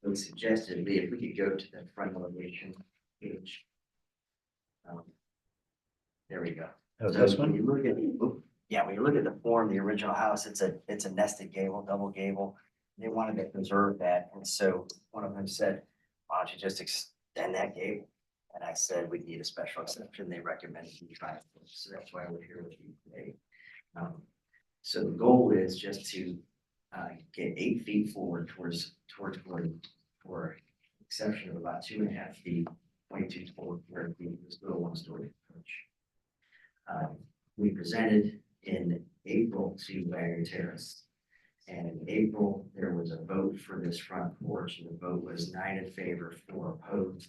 we suggested, Lee, if we could go to the front elevation page. There we go. Oh, So this when one? you look at, when you look at the form, the original house, it's a nested gable, double gable. They wanted to preserve that, and so one of them said, why don't you just extend that gable? And I said, we need a special exception. They recommended we try it. So that's why we're here with you today. So the goal is just to get 8 feet forward towards Gordon for exception of about 2.5 feet, 22 square feet, this little 1-story approach. We presented in April to Wagner Terrace. And in April, there was a vote for this front porch, and the vote was 9 in favor, 4 opposed.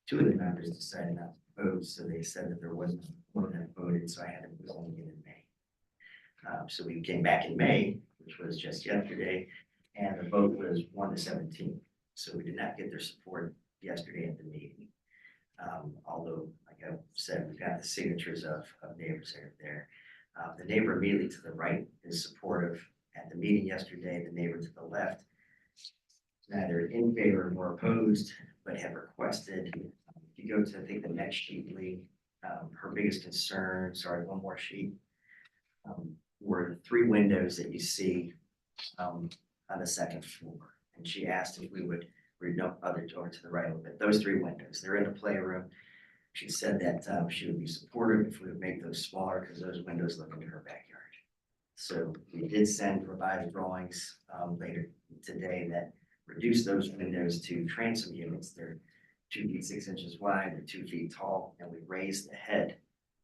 2 of the members decided not to oppose, so they said that there wasn't more than voted, so I had to put it in May. So we came back in May, which was just yesterday, and the vote was 1-17. So we did not get their support yesterday at the meeting. Although, like I said, we've got the signatures of neighbors there. The neighbor immediately to the right is supportive. At the meeting yesterday, the neighbor to the left, neither in favor nor opposed, but have requested, if you go to, I think, the next sheet, Lee, her biggest concern, sorry, one more sheet, were the 3 windows that you see on the 2nd floor. And she asked if we would read no other door to the right a little bit. Those 3 windows, they're in the playroom. She said that she would be supportive if we would make those smaller because those windows look into her backyard. So we did send revised drawings later today that reduce those windows to transom units. They're 2 feet 6 inches wide, they're 2 feet tall, and we raised the head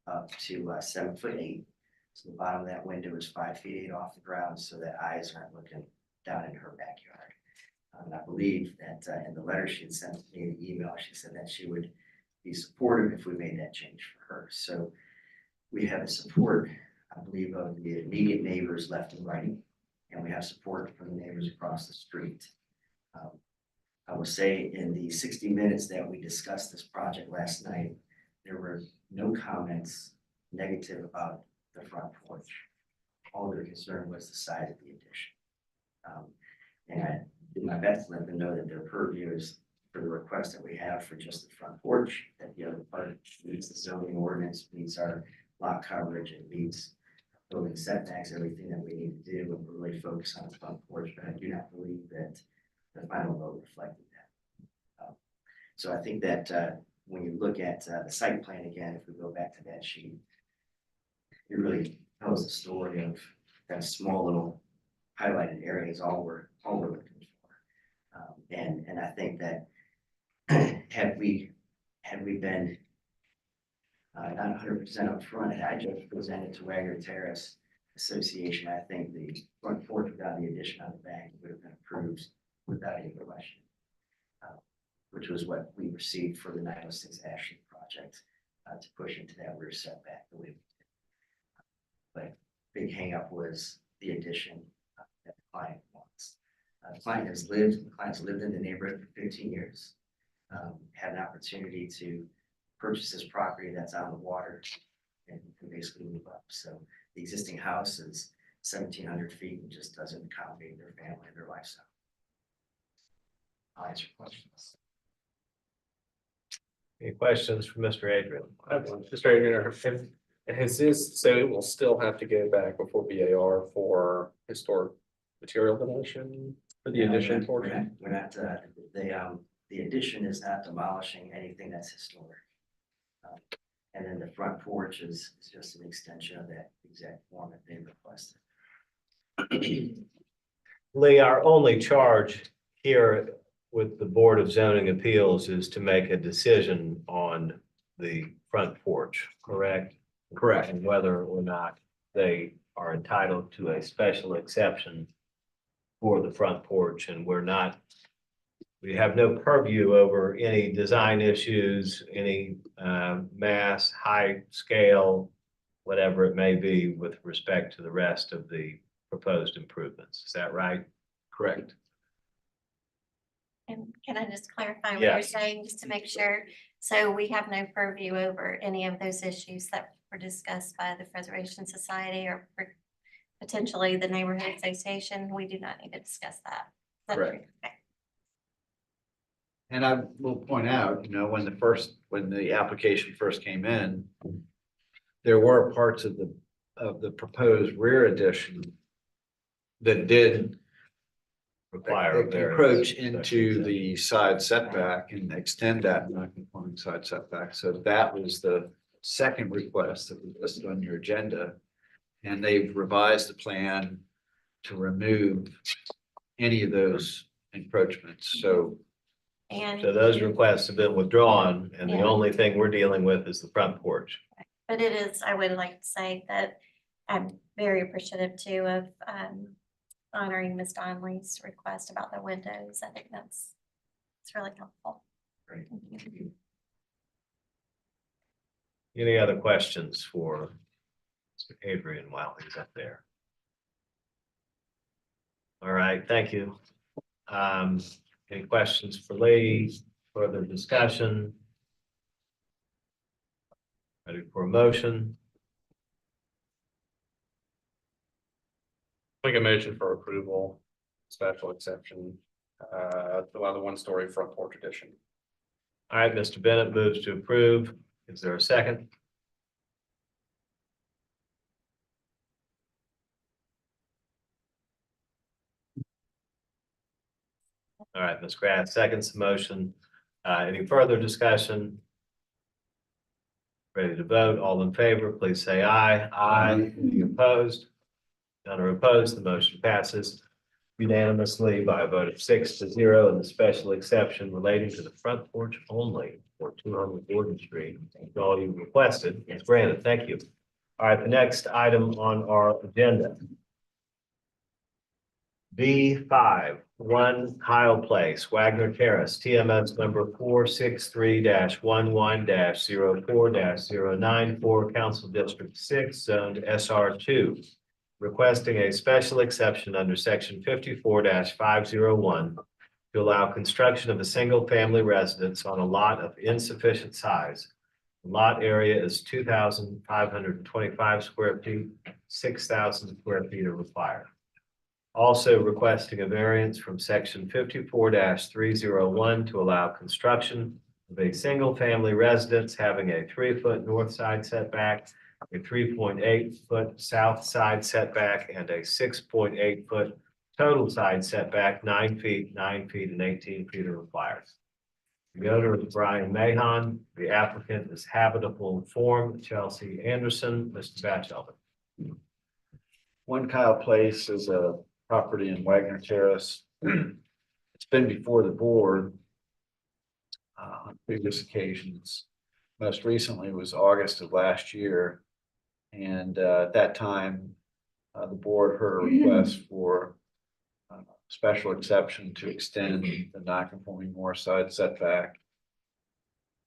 up to 7 foot 8. So the bottom of that window is 5 feet 8 off the ground, so that eyes aren't looking down in her backyard. And I believe that in the letter she had sent me, the email, she said that she would be supportive if we made that change for her. So we have the support, I believe, of the immediate neighbors left and right, and we have support from the neighbors across the street. I will say in the 60 minutes that we discussed this project last night, there were no comments negative about the front porch. All their concern was the size of the addition. And I did my best to let them know that their purview is for the request that we have for just the front porch, that the other part meets the zoning ordinance, meets our lot coverage, it meets building setbacks, everything that we need to do, and we're really focused on the front porch, but I do not believe that the final vote reflected that. So I think that when you look at the site plan again, if we go back to that sheet, it really tells the story of that small little highlighted area is all we're looking for. And I think that had we been not 100% upfront, and I just presented to Wagner Terrace Association, I think the front porch without the addition on the back would have been approved without any question, which was what we received for the 906 Ashley project to push into that rear setback the way we did. But big hangup was the addition that the client wants. The client's lived in the neighborhood for 15 years, had an opportunity to purchase this property that's on the water and basically move up. So the existing house is 1,700 feet and just doesn't accommodate their family and their lifestyle. I'll answer questions. Any questions for Mr. Adrian? Mr. Adrian, has this, so it will still have to go back before BAR for historic material demolition for the addition portion? We're not, the addition is not demolishing anything that's historic. And then the front porch is just an extension of that exact form that they requested. Lee, our only charge here with the Board of Zoning Appeals is to make a decision on the front porch, correct? Correct. And whether or not they are entitled to a special exception for the front porch, and we have no purview over any design issues, any mass, high scale, whatever it may be with respect to the rest of the proposed improvements. Is that right? Correct. And can I just clarify what you're Yes. saying, just to make sure? So we have no purview over any of those issues that were discussed by the Preservation Society or potentially the Neighborhood Association. We do not need to discuss that. Is that Correct. true? Okay. And I will point out, when the application first came in, there were parts of the proposed rear addition that did Require a encroach variance. into the side setback and extend that non-conforming side setback. So that was the second request that was listed on your agenda. And they've revised the plan to remove any of those encroachments. So And. So those requests have been withdrawn, and the Yeah. only thing we're dealing with is the front porch. But it is, I would like to say that I'm very appreciative too of honoring Ms. Donnelly's request about the windows. I think it's really helpful. Great. Thank you. Any other questions for Mr. Adrian while he's up there? All right, thank you. Any questions for Lee? Further discussion? Ready for a motion? Make a motion for approval, special exception, to allow the one-story front porch addition. All right, Mr. Bennett moves to approve. Is there a second? All right, Ms. Graff seconds the motion. Any further discussion? Ready to vote? All in favor, please say aye. Aye. Any opposed? None are opposed. The motion passes unanimously by a vote of 6-0, and the special exception relating to the front porch only for 200 Gordon Street. All you requested is granted. Thank you. All right, the next item on our agenda. B5, 1 Kyle Place, Wagner Terrace, TMS number 463-11-04-094, Council District 6, zoned SR2. Requesting a special exception under section 54-501 to allow construction of a single-family residence on a lot of insufficient size. The lot area is 2,525 square feet, 6,000 square feet are required. Also requesting a variance from section 54-301 to allow construction of a single-family residence having a 3-foot north side setback, a 3.8-foot south side setback, and a 6.8-foot total side setback. 9 feet, 9 feet, and 18 feet are required. The owner is Brian Mahon. The applicant is Habitable Form, Chelsea Anderson. Mr. Batchelder. 1 Kyle Place is a property in Wagner Terrace. It's been before the board on previous occasions. Most recently was August of last year. And at that time, the board heard a request for special exception to extend the non-conforming north side setback.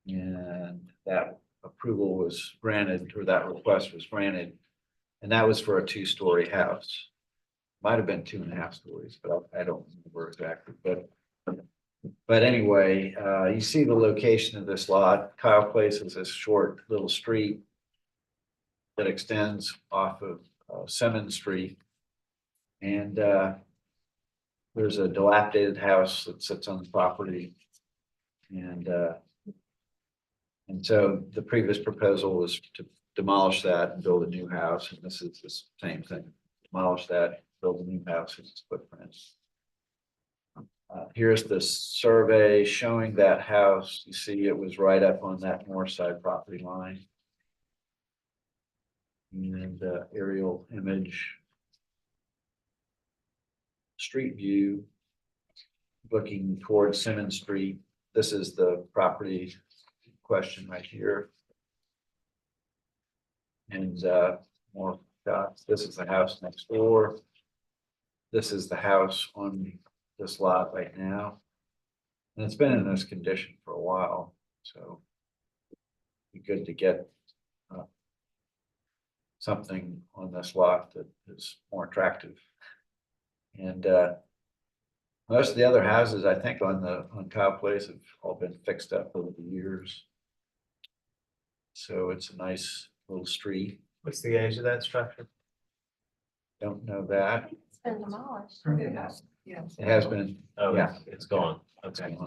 And that approval was granted, or that request was granted. And that was for a 2-story house. Might have been 2.5 stories, but I don't remember exactly. But anyway, you see the location of this lot. Kyle Place is a short little street that extends off of Simmons Street. And there's a dilapidated house that sits on the property. And so the previous proposal was to demolish that and build a new house. And this is the same thing. Demolish that, build a new house in its footprint. Here's the survey showing that house. You see it was right up on that north side property line. And aerial image. Street view. Looking towards Simmons Street. This is the property question right here. And more shots. This is the house next door. This is the house on this lot right now. And it's been in this condition for a while, so it'd be good to get something on this lot that is more attractive. And most of the other houses, I think, on Kyle Place have all been fixed up over the years. So it's a nice little street. What's the age of that structure? Don't know that. It's been demolished. It has been. Oh, Yeah. it's gone. Okay.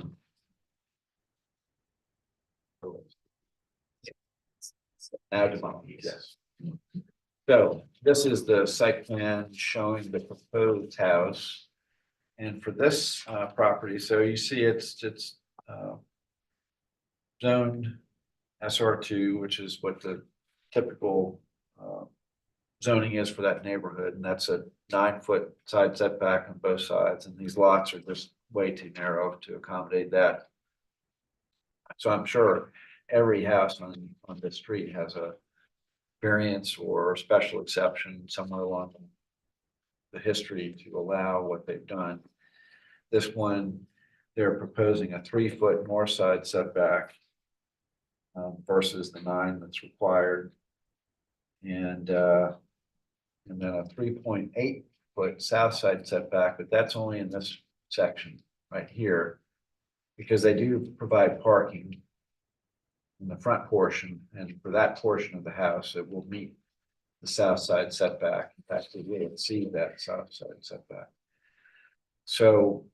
Now demolished, yes. So this is the site plan showing the proposed house. And for this property, so you see it's zoned SR2, which is what the typical zoning is for that neighborhood. And that's a 9-foot side setback on both sides. And these lots are just way too narrow to accommodate that. So I'm sure every house on this street has a variance or special exception somewhere along the history to allow what they've done. This one, they're proposing a 3-foot north side setback versus the 9 that's required. And then a 3.8-foot south side setback, but that's only in this section right here, because they do provide parking in the front portion, and for that portion of the house, it will meet the south side setback. In fact, it will exceed that south side setback. So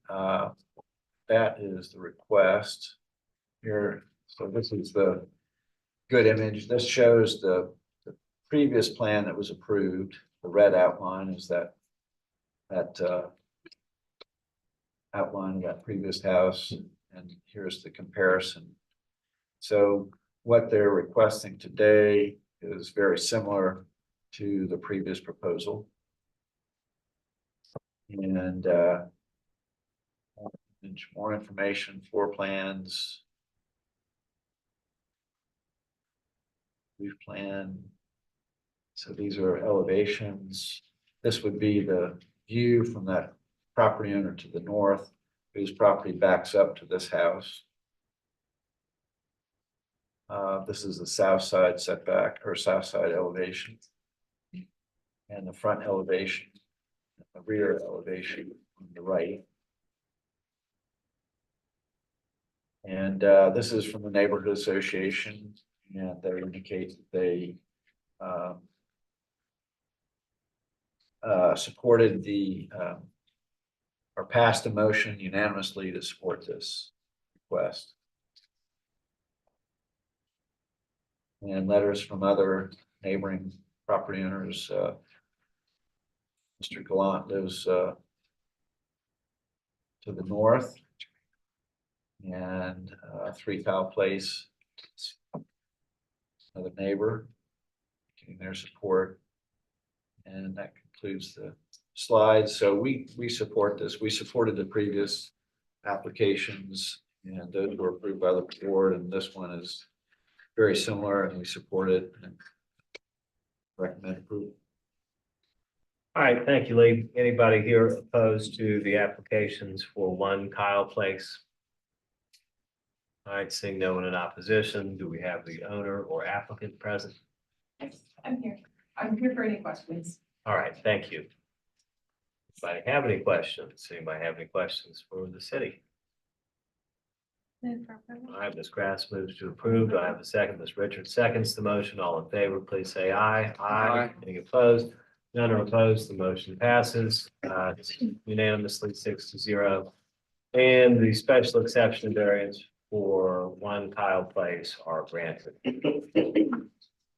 that is the request here. So this is the good image. This shows the previous plan that was approved. The red outline is that outline of that previous house, and here's the comparison. So what they're requesting today is very similar to the previous proposal. And more information, floor plans. Roof plan. So these are elevations. This would be the view from that property owner to the north, whose property backs up to this house. This is the south side setback or south side elevation. And the front elevation, the rear elevation on the right. And this is from the neighborhood association, and they indicate that they supported the or passed a motion unanimously to support this request. And letters from other neighboring property owners. Mr. Gallant lives to the north. And 3 Kyle Place, another neighbor, giving their support. And that concludes the slides. So we support this. We supported the previous applications, and those were approved by the board, and this one is very similar, and we support it and recommend approval. All right, thank you, Lee. Anybody here opposed to the applications for 1 Kyle Place? All right, seeing no one in opposition, do we have the owner or applicant present? Yes, I'm here. I'm here for any questions. All right, thank you. Anybody have any questions? Anybody have any questions for the city? Move for approval. All right, Ms. Grass moves to approve. Do I have a second? Ms. Richards seconds the motion. All in favor, please say aye. Aye. Any opposed? None are opposed. The motion passes unanimously 6-0. And the special exception variance for 1 Kyle Place are granted.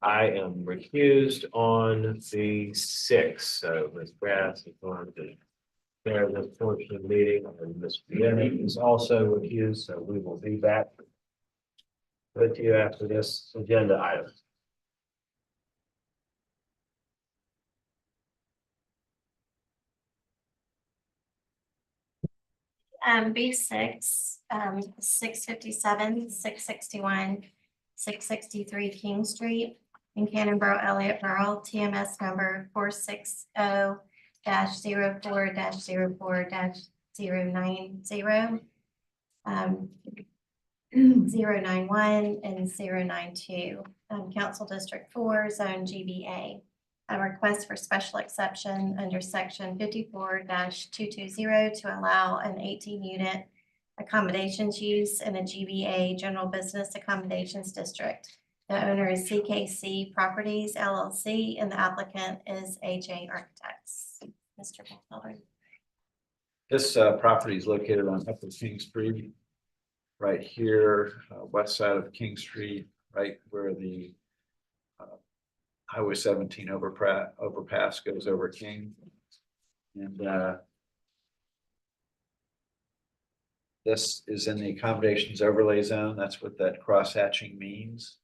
I am recused on the 6th, so Ms. Grass is going to chair this portion of the meeting, and Ms. Vienna is also recused, so we will be back with you after this agenda item. B6, 657, 661, 663 King Street in Cannonboro, Elliott Borough, TMS number 460-04-04-090, 091 and 092, Council District 4, Zone GBA. A request for special exception under section 54-220 to allow an 18-unit accommodations use in a GBA General Business Accommodations District. The owner is CKC Properties LLC and the applicant is AJ Architects. Mr. Batchelder. This property is located on Upper King Street, right here, west side of King Street, right where the Highway 17 overpass goes over King. And this is in the accommodations overlay zone. That's what that cross hatching means.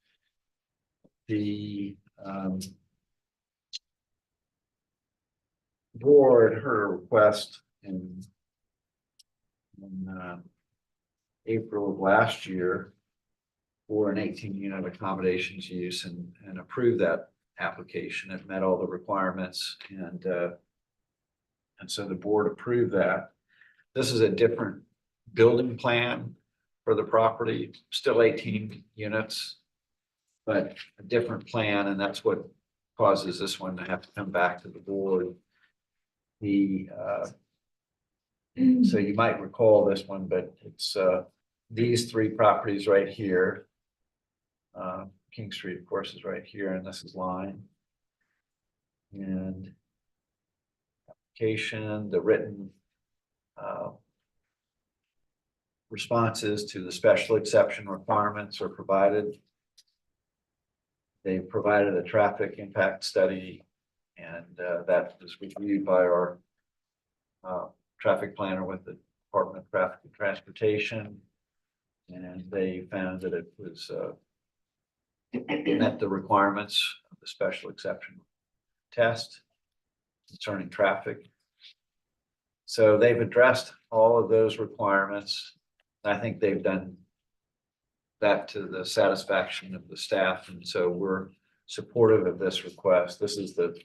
The board heard a request in April of last year for an 18-unit accommodations use and approved that application. It met all the requirements, and so the board approved that. This is a different building plan for the property, still 18 units, but a different plan, and that's what causes this one to have to come back to the board. The so you might recall this one, but it's these 3 properties right here. King Street, of course, is right here, and this is Line. And application, the written responses to the special exception requirements are provided. They provided a traffic impact study, and that was reviewed by our traffic planner with the Department of Traffic and Transportation. And they found that it was met the requirements of the special exception test concerning traffic. So they've addressed all of those requirements. I think they've done that to the satisfaction of the staff, and so we're supportive of this request. This is the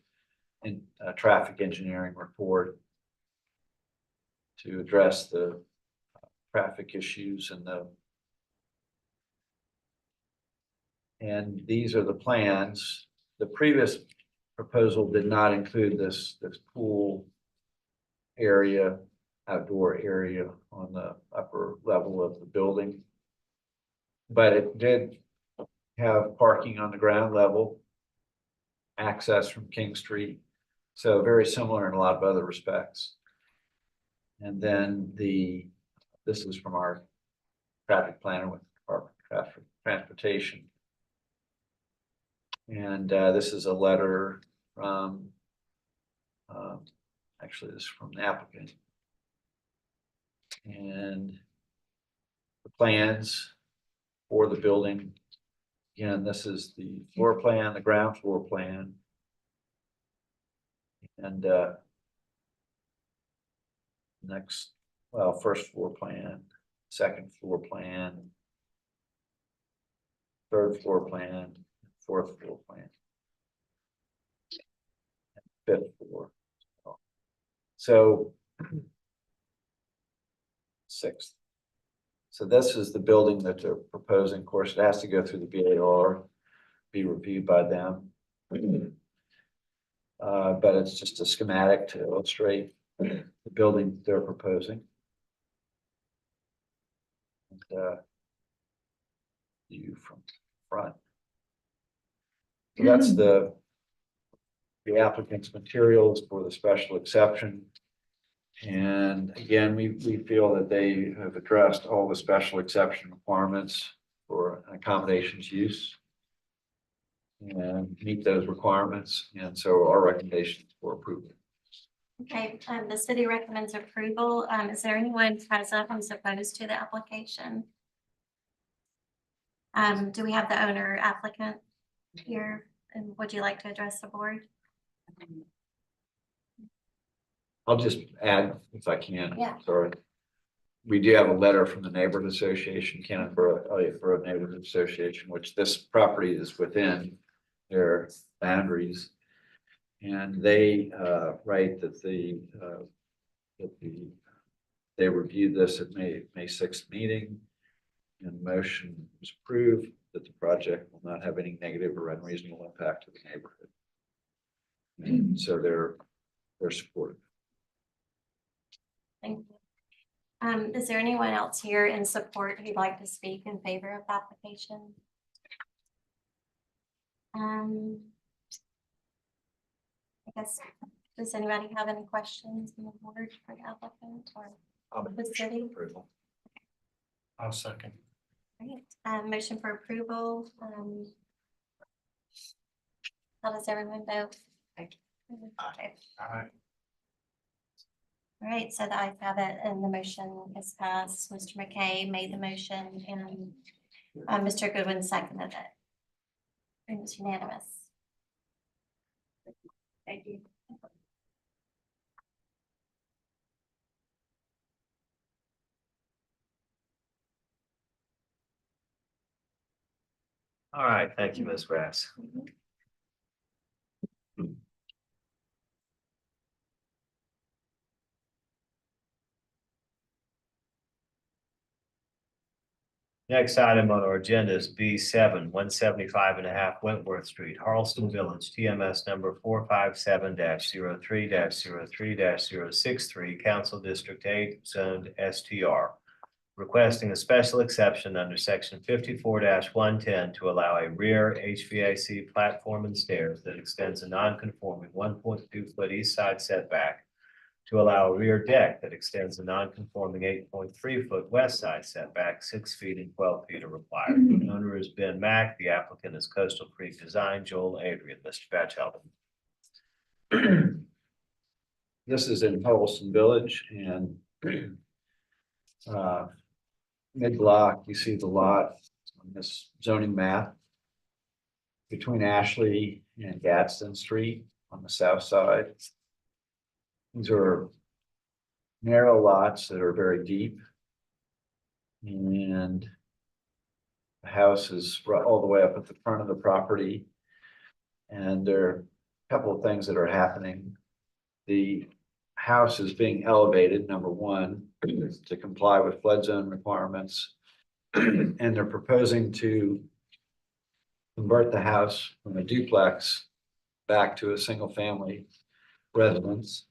traffic engineering report to address the traffic issues and these are the plans. The previous proposal did not include this pool area, outdoor area on the upper level of the building. But it did have parking on the ground level, access from King Street. So very similar in a lot of other respects. And then this is from our traffic planner with the Department of Traffic Transportation. And this is a letter from, actually this is from the applicant. And the plans for the building. Again, this is the floor plan, the ground floor plan. And next, well, first floor plan, second floor plan, third floor plan, fourth floor plan, fifth floor. So sixth. So this is the building that they're proposing. Of course, it has to go through the BAR, be reviewed by them. But it's just a schematic to illustrate the building they're proposing. And, view from front. So that's the applicant's materials for the special exception. And again, we feel that they have addressed all the special exception requirements for an accommodations use and meet those requirements. And so our recommendation is for approval. Okay, the city recommends approval. Is there anyone present who's opposed to the application? Do we have the owner applicant here? And would you like to address the board? I'll just add if I can. Yeah. Sorry. We do have a letter from the neighborhood association, Cannon for a neighborhood association, which this property is within their boundaries. And they write that they reviewed this at May 6th meeting, and motion was approved that the project will not have any negative or unreasonable impact to the neighborhood. And so they're supportive. Thank you. Is there anyone else here in support who'd like to speak in favor of the application? I guess, does anybody have any questions in the board for the applicant or the city? Approval. I'll second. Great. Motion for approval. How does everyone vote? Okay. All right. All right, so the ayes have it and the motion is passed. Mr. McKay made the motion and Mr. Goodwin seconded it. And it's unanimous. Thank you. All right, thank you, Ms. Grass. Next item on our agenda is B7, 175.5 Wentworth Street, Charleston Village, TMS number 457-03-03-063, Council District 8, zoned STR. Requesting a special exception under section 54-110 to allow a rear HVAC platform and stairs that extends a non-conforming 1.2 foot east side setback to allow a rear deck that extends a non-conforming 8.3 foot west side setback. 6 feet and 12 feet are required. The owner is Ben Mack. The applicant is Coastal Creek Design, Joel Adrian. Mr. Batchelder. This is in Charleston Village, and mid-block, you see the lot on this zoning map between Ashley and Gadsden Street on the south side. These are narrow lots that are very deep. And the house is all the way up at the front of the property. And there are a couple of things that are happening. The house is being elevated, number one, to comply with flood zone requirements. And they're proposing to convert the house from a duplex back to a single family residence.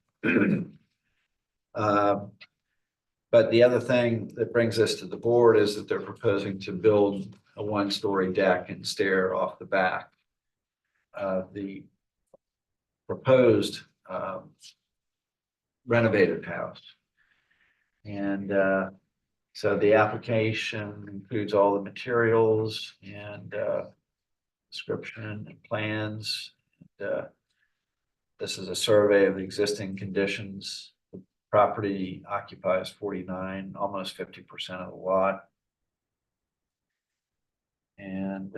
But the other thing that brings us to the board is that they're proposing to build a one-story deck and stair off the back of the proposed renovated house. And so the application includes all the materials and description and plans. And, this is a survey of the existing conditions. The property occupies 49, almost 50% of the lot. And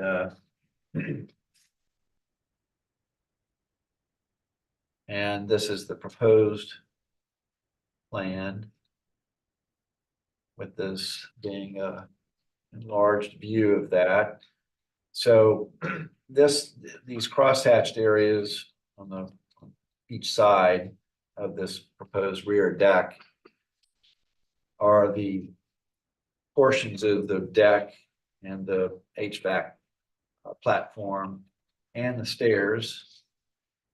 and this is the proposed plan, with this being a enlarged view of that. So these crosshatched areas on each side of this proposed rear deck are the portions of the deck and the HVAC platform and the stairs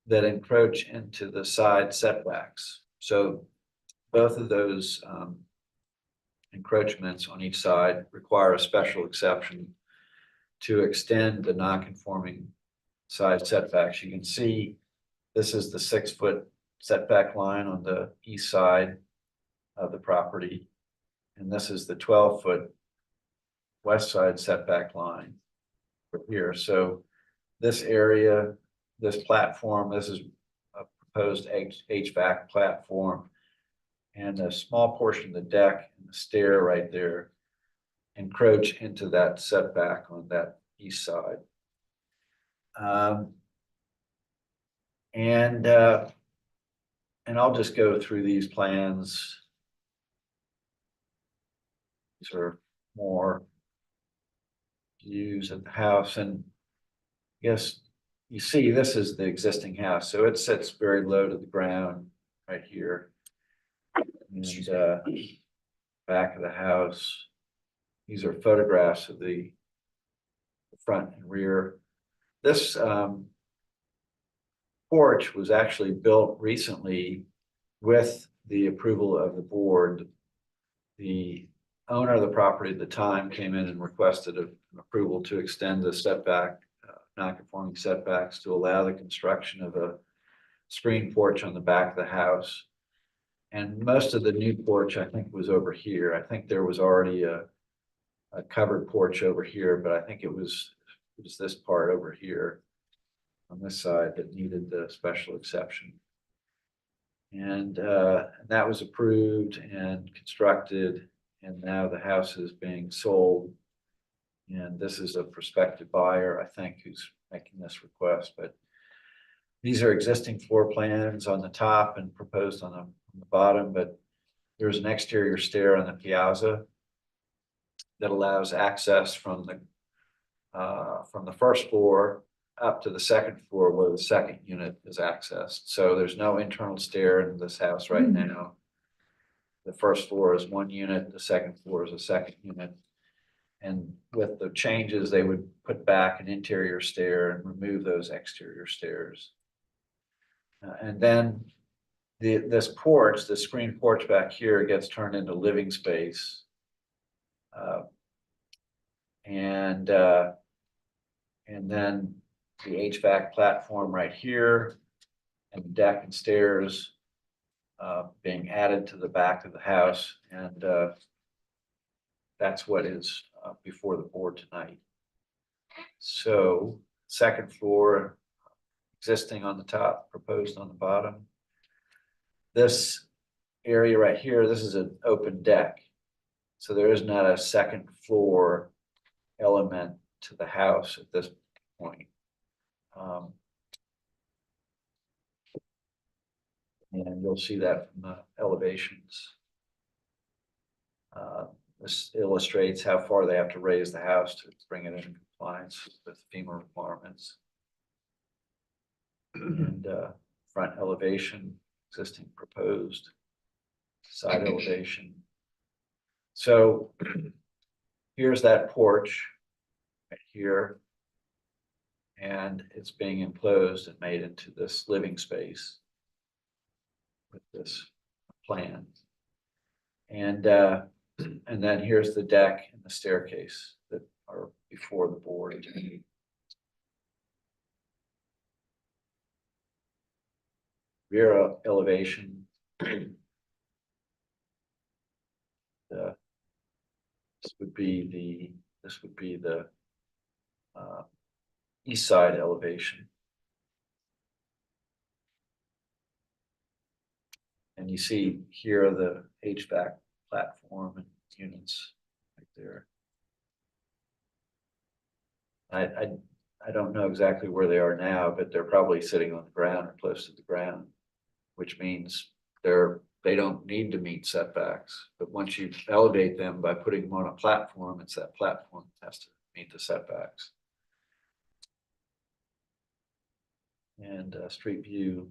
that encroach into the side setbacks. So both of those encroachments on each side require a special exception to extend the non-conforming side setbacks. You can see this is the 6-foot setback line on the east side of the property. And this is the 12-foot west side setback line here. So this area, this platform, this is a proposed HVAC platform. And a small portion of the deck and the stair right there encroach into that setback on that east side. And I'll just go through these plans. These are more views of the house, and I guess you see this is the existing house, so it sits very low to the ground right here. And back of the house. These are photographs of the front and rear. This porch was actually built recently with the approval of the board. The owner of the property at the time came in and requested an approval to extend the setback, non-conforming setbacks, to allow the construction of a screen porch on the back of the house. And most of the new porch, I think, was over here. I think there was already a covered porch over here, but I think it was this part over here on this side that needed the special exception. And that was approved and constructed, and now the house is being sold. And this is a prospective buyer, I think, who's making this request. But these are existing floor plans on the top and proposed on the bottom, but there's an exterior stair on the piazza that allows access from the first floor up to the second floor, where the second unit is accessed. So there's no internal stair in this house right now. The first floor is one unit, the second floor is a second unit. And with the changes, they would put back an interior stair and remove those exterior stairs. And then this porch, the screen porch back here, gets turned into living space. And then the HVAC platform right here and the deck and stairs being added to the back of the house. And that's what is before the board tonight. So second floor existing on the top, proposed on the bottom. This area right here, this is an open deck. So there is not a second floor element to the house at this point. And you'll see that from the elevations. This illustrates how far they have to raise the house to bring it in compliance with FEMA requirements. And front elevation, existing proposed, side elevation. So here's that porch right here. And it's being enclosed and made into this living space with this plan. And then here's the deck and the staircase that are before the board. Rear elevation. This would be the east side elevation. And you see here the HVAC platform and units right there. I don't know exactly where they are now, but they're probably sitting on the ground or close to the ground, which means they don't need to meet setbacks. But once you elevate them by putting them on a platform, it's that platform that has to meet the setbacks. And street view.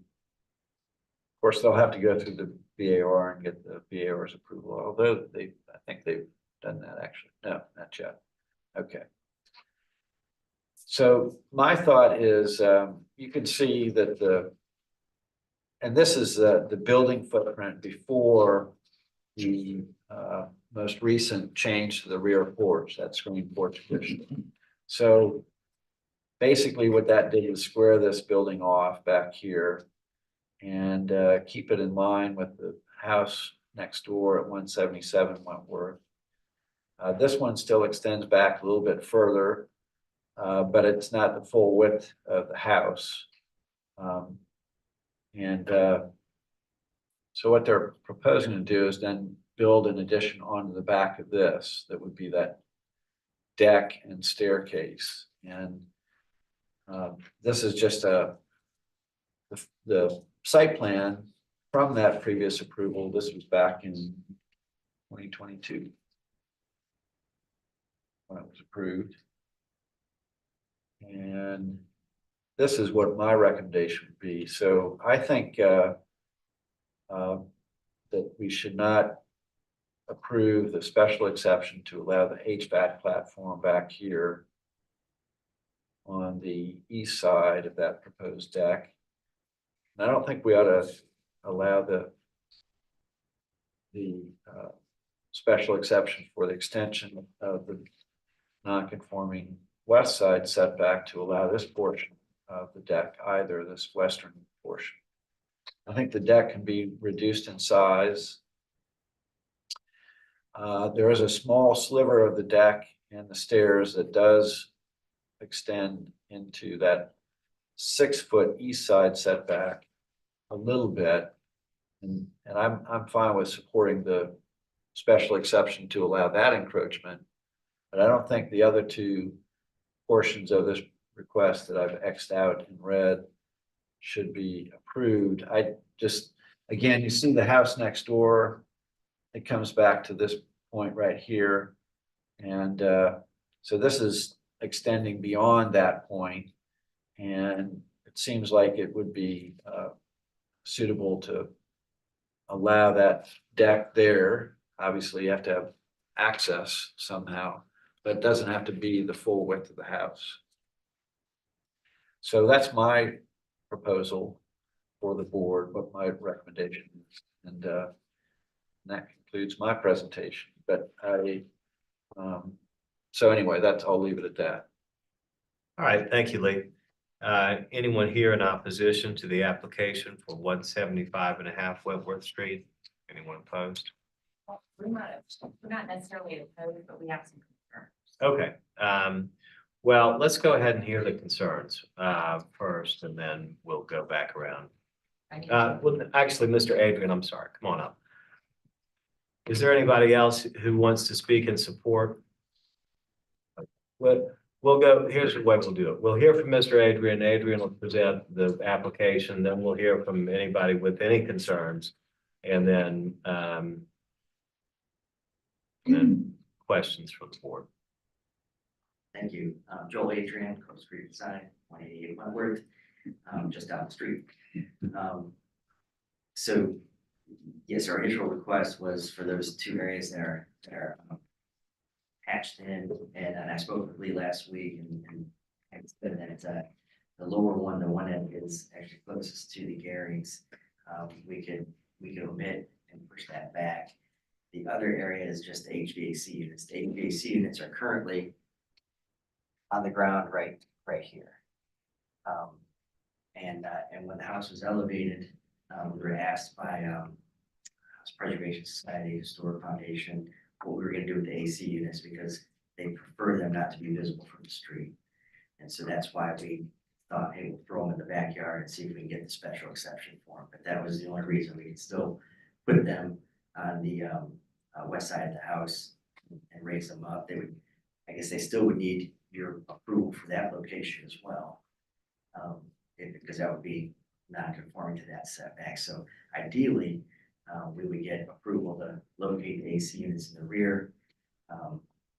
Of course, they'll have to go through the VAR and get the VAR's approval, although I think they've done that actually. No, not yet. Okay. So my thought is you can see that and this is the building footprint before the most recent change to the rear porch, that screen porch addition. So basically what that did was square this building off back here and keep it in line with the house next door at 177 Wentworth. This one still extends back a little bit further, but it's not the full width of the house. So what they're proposing to do is then build an addition onto the back of this that would be that deck and staircase. And this is just the site plan from that previous approval. This was back in 2022 when it was approved. And this is what my recommendation would be. So I think that we should not approve the special exception to allow the HVAC platform back here on the east side of that proposed deck. And I don't think we ought to allow the special exception for the extension of the non-conforming west side setback to allow this portion of the deck either, this western portion. I think the deck can be reduced in size. There is a small sliver of the deck and the stairs that does extend into that 6-foot east side setback a little bit. And I'm fine with supporting the special exception to allow that encroachment. But I don't think the other two portions of this request that I've X'd out in red should be approved. I just, again, you see the house next door. It comes back to this point right here. And so this is extending beyond that point. And it seems like it would be suitable to allow that deck there. Obviously, you have to have access somehow, but it doesn't have to be the full width of the house. So that's my proposal for the board, what my recommendation is. And that concludes my presentation. But so anyway, I'll leave it at that. All right, thank you, Lee. Anyone here in opposition to the application for 175.5 Wentworth Street? Anyone opposed? Well, we're not necessarily opposed, but we have some concerns. Okay. Well, let's go ahead and hear the concerns first, and then we'll go back around. Well, actually, Mr. Adrian, I'm sorry. Come on up. Is there anybody else who wants to speak in support? We'll go, here's the way we'll do it. We'll hear from Mr. Adrian. Adrian will present the application, then we'll hear from anybody with any concerns. And then And then questions from the board. Thank you. Joel Adrian, Coast Creek Design, 188 Wentworth, just down the street. So, yes, our initial request was for those two areas that are hatched in, and I spoke with Lee last week, and I said that the lower one, the one that is actually closest to the Garings, we could omit and push that back. The other area is just the HVAC units. The HVAC units are currently on the ground right here. And when the house was elevated, we were asked by House Preservation Society, Historic Foundation, what we were gonna do with the AC units, because they prefer them not to be visible from the street. And so that's why we thought, hey, we'll throw them in the backyard and see if we can get the special exception for them. But that was the only reason we could still put them on the west side of the house and raise them up. They would, I guess they still would need your approval for that location as well. Because that would be non-conforming to that setback. So ideally, we would get approval to locate the AC units in the rear,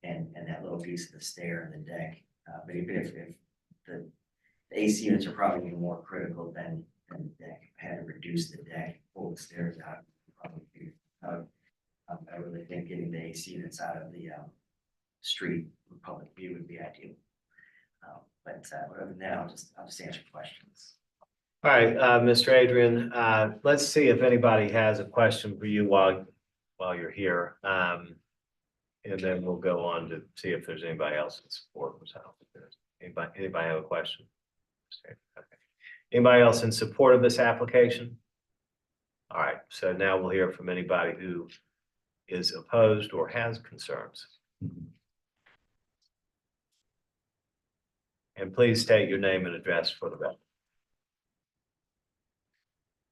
and that little piece of the stair and the deck. But even if the AC units are probably even more critical than the deck, had to reduce the deck, pull the stairs out, probably be, I really think getting the AC units out of the street in public view would be ideal. But other than that, I'll just answer questions. All right, Mr. Adrian, let's see if anybody has a question for you while you're here. And then we'll go on to see if there's anybody else in support. Anybody have a question? Okay. Anybody else in support of this application? All right, so now we'll hear from anybody who is opposed or has concerns. And please state your name and address for the record.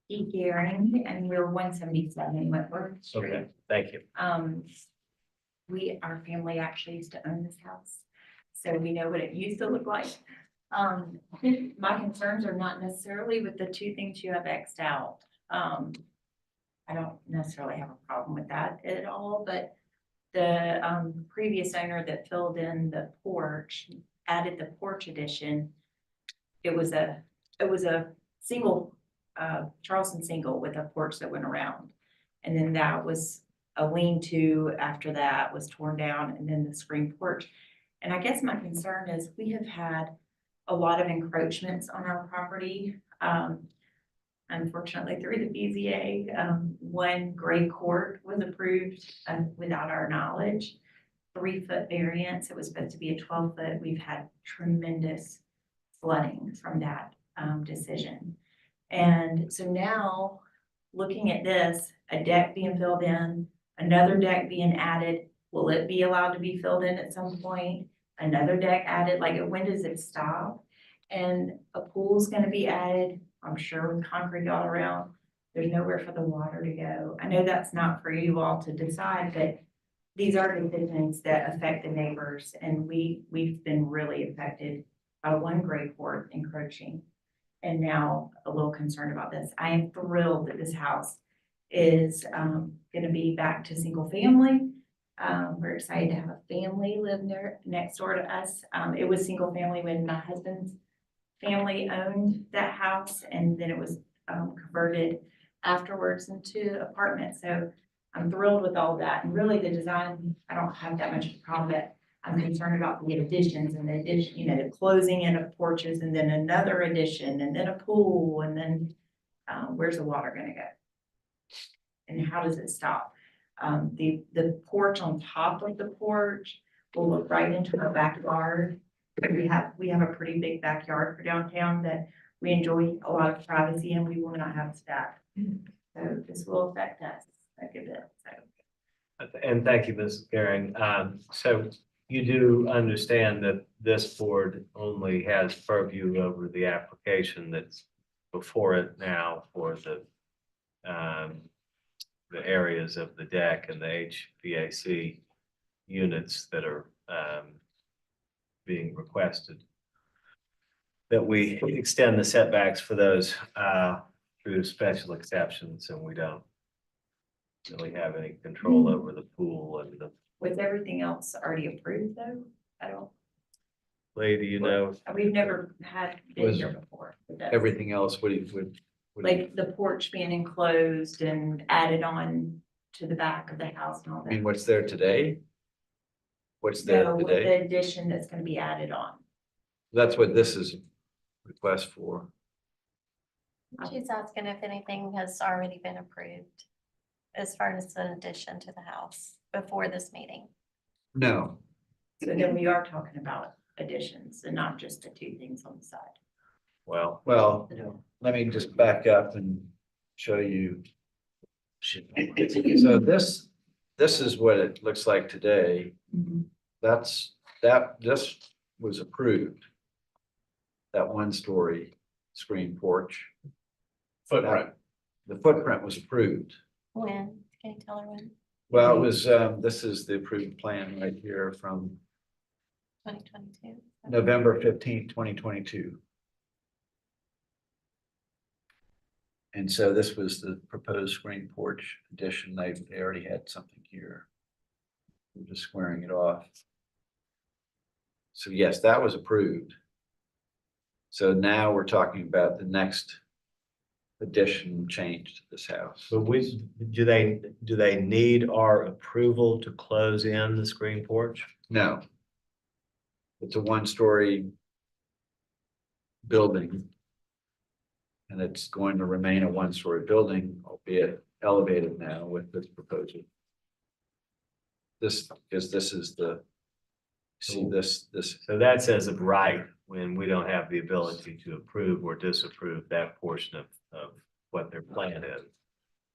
E. Garing, and we're 177 Wentworth Street. Okay, thank you. Our family actually used to own this house, so we know what it used to look like. My concerns are not necessarily with the two things you have X'd out. I don't necessarily have a problem with that at all, but the previous owner that filled in the porch, added the porch addition. It was a single, Charleston single with a porch that went around. And then that was a lean-to after that was torn down, and then the screen porch. And I guess my concern is we have had a lot of encroachments on our property. Unfortunately, through the BZA, one gray court was approved without our knowledge. 3-foot variance. It was supposed to be a 12-foot. We've had tremendous flooding from that decision. And so now, looking at this, a deck being filled in, another deck being added, will it be allowed to be filled in at some point? Another deck added, like when does it stop? And a pool's gonna be added, I'm sure, with concrete all around. There's nowhere for the water to go. I know that's not for you all to decide, but these are decisions that affect the neighbors, and we've been really affected by one gray court encroaching. And now a little concerned about this. I am thrilled that this house is gonna be back to single family. We're excited to have a family live next door to us. It was single family when my husband's family owned that house, and then it was converted afterwards into apartments. So I'm thrilled with all that. And really the design, I don't have that much of a problem, but I'm concerned about the additions and the addition, you know, the closing in of porches and then another addition and then a pool and then where's the water gonna go? And how does it stop? The porch on top of the porch will look right into our backyard. We have a pretty big backyard for downtown that we enjoy a lot of privacy, and we will not have staff. So this will affect us a good bit, so. And thank you, Ms. Garing. So you do understand that this board only has purview over the application that's before it now for the areas of the deck and the HVAC units that are being requested, that we extend the setbacks for those through special exceptions, and we don't really have any control over the pool and the Was everything else already approved though? I don't, Lee, do you know? we've never had been Was here before. with that. Everything else, what do you, what do you- Like the porch being enclosed and added on to the back of the house and all I mean, that. what's there today? What's there No, today? the addition that's gonna be added on. That's what this is request for. She's asking if anything has already been approved as far as an addition to the house before this meeting. No, So then we are talking about additions and not just the two things on the side. Well, well, let me just back up and show you. So this is what it looks like today. This was approved. That one-story screen porch. Footprint. The footprint was approved. When? Can you tell her when? Well, it was, this is the approved plan right here from 2022? November 15, 2022. And so this was the proposed screen porch addition. They already had something here. We're just squaring it off. So yes, that was approved. So now we're talking about the next addition change to this house. but do they need our approval to close in the screen porch? No. It's a one-story building. And it's going to remain a one-story building, albeit elevated now with this proposal. This, because this is the, see this, So that says of right, when we don't have the ability to approve or disapprove that portion of what their plan is.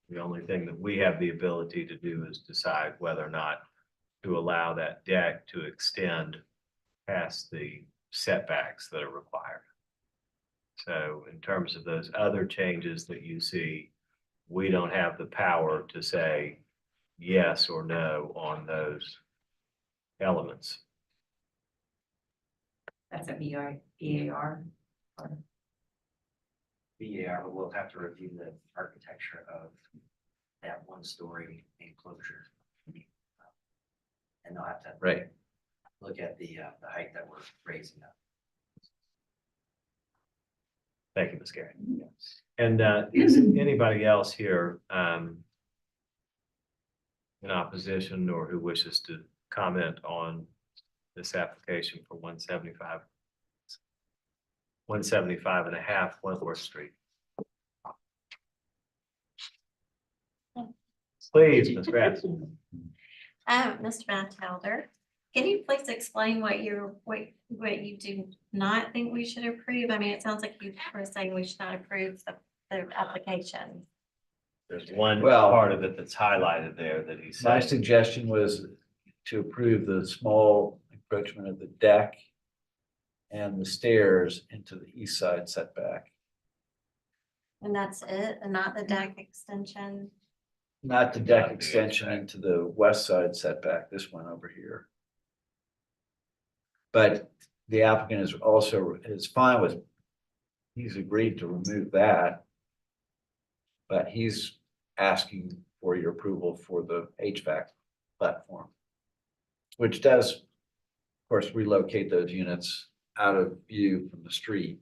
The only thing that we have the ability to do is decide whether or not to allow that deck to extend past the setbacks that are required. So in terms of those other changes that you see, we don't have the power to say yes or no on those elements. That's a BAR. VAR, we'll have to review the architecture of that one-story enclosure. And they'll have to right. look at the height that we're raising up. Thank you, Ms. Gary. And is anybody else here in opposition or who wishes to comment on this application for 175 and a half Wentworth Street? Please, Ms. Grass. Mr. Batchelder, can you please explain what you do not think we should approve? I mean, it sounds like you were saying we should not approve the application. There's one Well- part of it that's highlighted there that he My said. suggestion was to approve the small encroachment of the deck and the stairs into the east side setback. And that's it, and not the deck extension? Not the deck extension into the west side setback, this one over here. But the applicant is fine with, he's agreed to remove that. But he's asking for your approval for the HVAC platform. Which does, of course, relocate those units out of view from the street.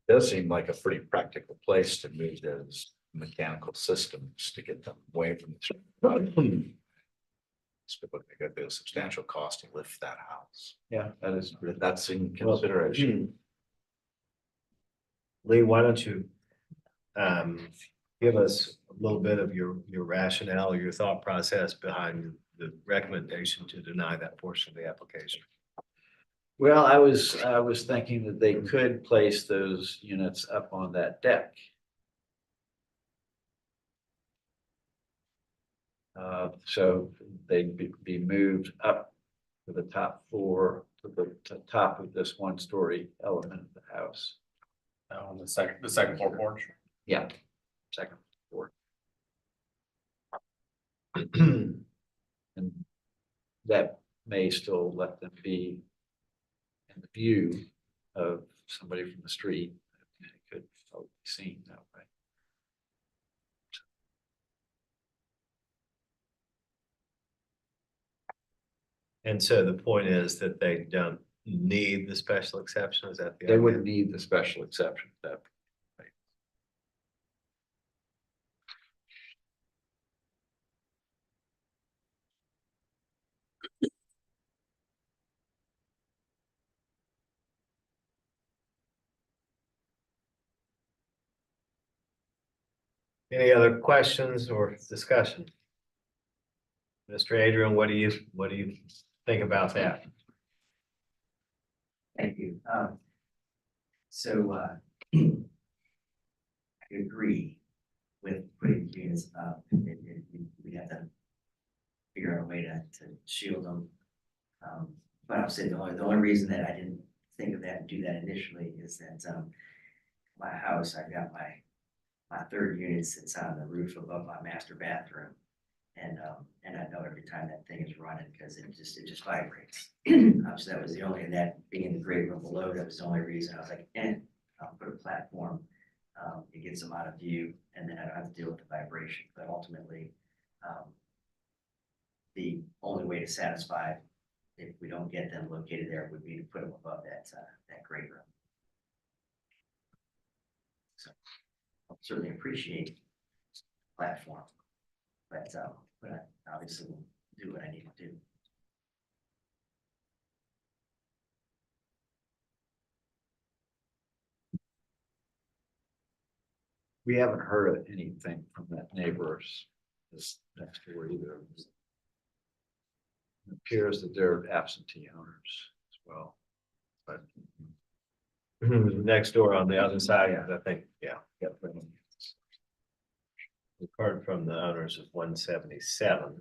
Does seem like a pretty practical place to move those mechanical systems to get them away from the. It's going to be a substantial cost to lift that house. Yeah, that is. That's in consideration. Lee, why don't you give us a little bit of your rationale or your thought process behind the recommendation to deny that portion of the application? Well, I was thinking that they could place those units up on that deck. So they'd be moved up to the top floor, to the top of this one-story element of the house. On the second floor porch. Yeah, second floor. And that may still let them be in the view of somebody from the street. It could be seen that way. And so the point is that they don't need the special exception, is that the They idea? wouldn't need the special exception at that. Any other questions or discussion? Mr. Adrian, what do you think about that? Thank you. I agree with putting units up. We have to figure out a way to shield them. But I'll say the only reason that I didn't think of that and do that initially is that, my house, I've got my third unit sits on the roof above my master bathroom. And I know every time that thing is running, because it just vibrates. So that was the only, that being in the great room below, that was the only reason I was like, I'll put a platform. It gets them out of view, and then I don't have to deal with the vibration, but ultimately, the only way to satisfy, if we don't get them located there, would be to put them above that great room. So I'll certainly appreciate platform. But I obviously will do what I need to do. We haven't heard anything from that neighbors this next door either. It appears that they're absentee owners as well. But Next door on the other side, I think, yeah. Yep. We've heard from the owners of 177,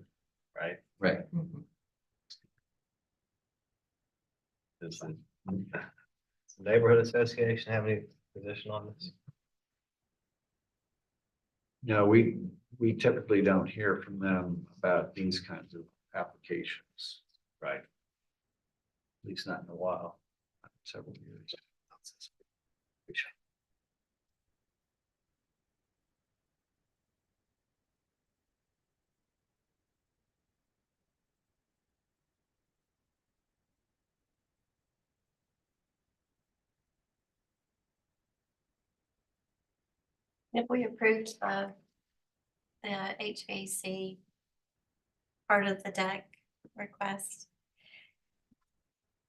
right? Right. Does the neighborhood association have any position on this? No, we typically don't hear from them about these kinds of applications. Right. At least not in a while, several years. If we approved the HVAC part of the deck request,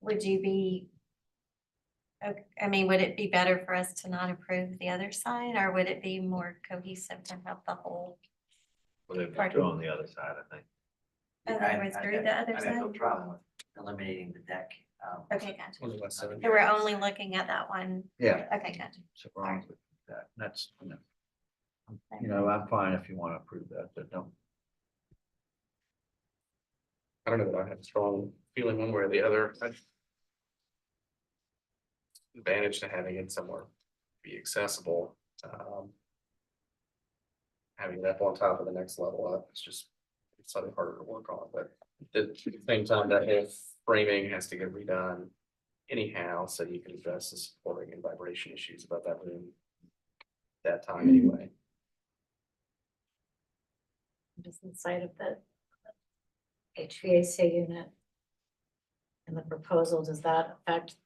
would you be, I mean, would it be better for us to not approve the other side, or would it be more cohesive to have the whole? Well, they've withdrawn the other side, I think. Oh, they withdrew the other I have no side? problem with eliminating the deck. Okay, gotcha. On the west side. So we're only looking at that one. Yeah. Okay, gotcha. So wrong with that. That's, I'm fine if you want to approve that, but don't. I don't know that I have a strong feeling one way or the other. Advantage to having it somewhere be accessible. Having it up on top of the next level up, it's slightly harder to work on, but at the same time, that whole framing has to get redone anyhow, so you can address the supporting and vibration issues about that room that time anyway. Just inside of the HVAC unit. And the proposal, does that affect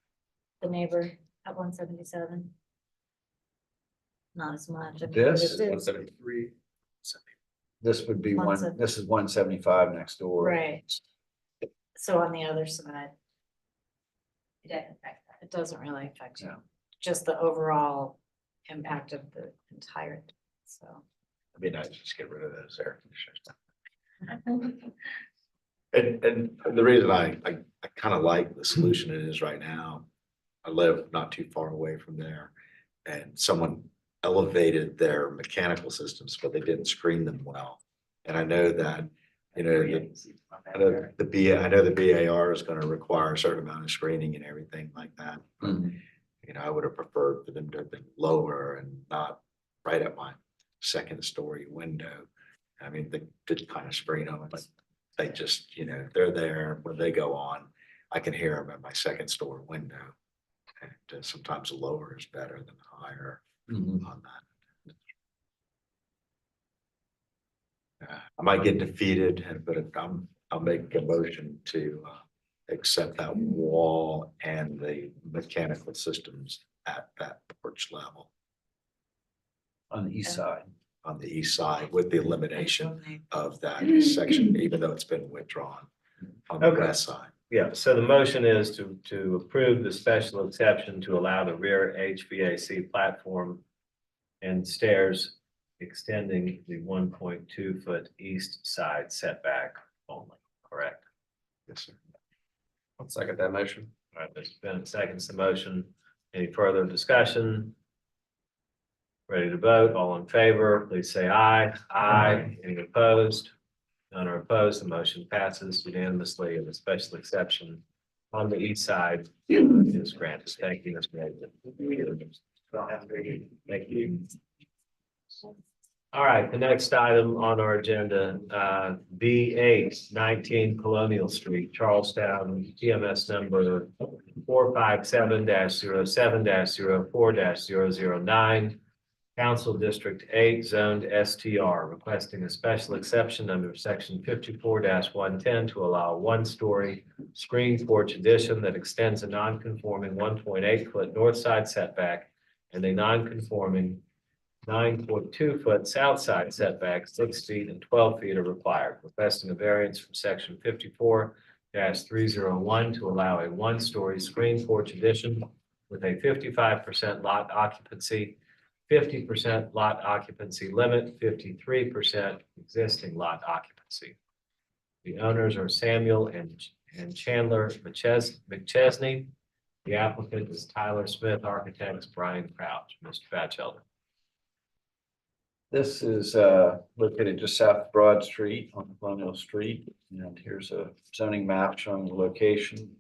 the neighbor at 177? Not as much. I mean, This? 173. This would be this is 175 next door. Right. So on the other side, It doesn't affect that. it doesn't really affect you, No. just the overall impact of the entire, so. It'd be nice to just get rid of those air conditioners. And the reason I kind of like the solution it is right now, I live not too far away from there. And someone elevated their mechanical systems, but they didn't screen them well. And I know that, I know the BAR is going to require a certain amount of screening and everything like that. But, I would have preferred for them to have been lower and not right at my second story window. I mean, they did kind of screen them, but they just, they're there when they go on. I can hear them at my second story window. And sometimes the lower is better than the higher on that. I might get defeated, but I'll make a motion to accept that wall and the mechanical systems at that porch level On the east side. on the east side with the elimination of that section, even though it's been withdrawn on the Okay. west side. Yeah, so the motion is to approve the special exception to allow the rear HVAC platform and stairs extending the 1.2 foot east side setback only, correct? Yes, sir. I'll second that motion. All right, Mr. Bennett seconds the motion. Any further discussion? Ready to vote? All in favor, please say aye. Aye. Any opposed? None are opposed. The motion passes unanimously, and the special exception on the east side is granted. Thank you, Mr. Hayden. Thank you. All right, the next item on our agenda, B8, 19 Colonial Street, Charlestown, TMS number 457-07-04-009. Council District 8 zoned STR, requesting a special exception under section 54-110 to allow a one-story screen porch addition that extends a non-conforming 1.8 foot north side setback and a non-conforming 9.2 foot south side setback. 6 feet and 12 feet are required. Requesting a variance from section 54-301 to allow a one-story screen porch addition with a 55% lot occupancy, 50% lot occupancy limit, 53% existing lot occupancy. The owners are Samuel and Chandler McChesney. The applicant is Tyler Smith Architects, Brian Crouch. Mr. Batchelder. This is located just south of Broad Street on Colonial Street, and here's a zoning map showing the location.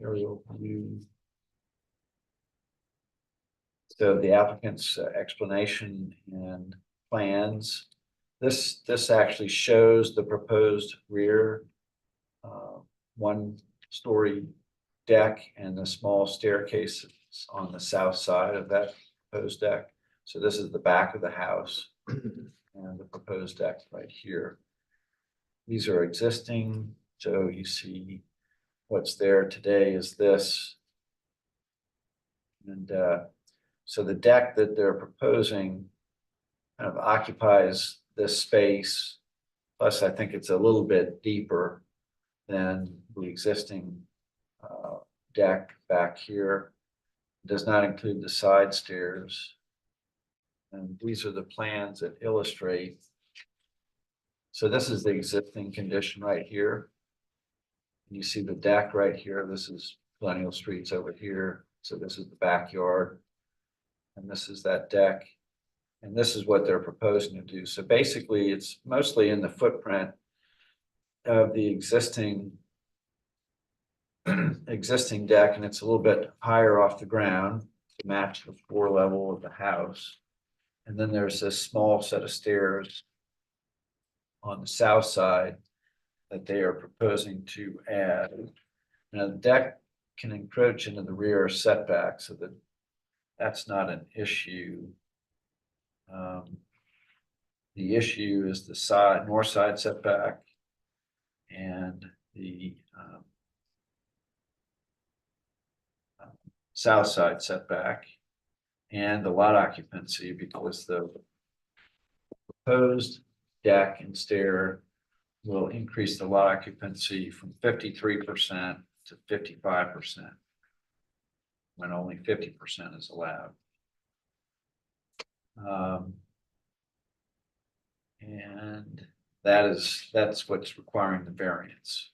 Aerial view. So the applicant's explanation and plans. This actually shows the proposed rear one-story deck and the small staircase on the south side of that proposed deck. So this is the back of the house and the proposed deck right here. These are existing, so you see what's there today is this. And so the deck that they're proposing kind of occupies this space. Plus, I think it's a little bit deeper than the existing deck back here. Does not include the side stairs. And these are the plans that illustrate. So this is the existing condition right here. You see the deck right here. This is Colonial Streets over here. So this is the backyard. And this is that deck. And this is what they're proposing to do. So basically, it's mostly in the footprint of the existing deck, and it's a little bit higher off the ground to match the floor level of the house. And then there's this small set of stairs on the south side that they are proposing to add. Now, the deck can encroach into the rear setback, so that's not an issue. The issue is the north side setback and the south side setback and the lot occupancy, because the proposed deck and stair will increase the lot occupancy from 53% to 55% when only 50% is allowed. And that's what's requiring the variance.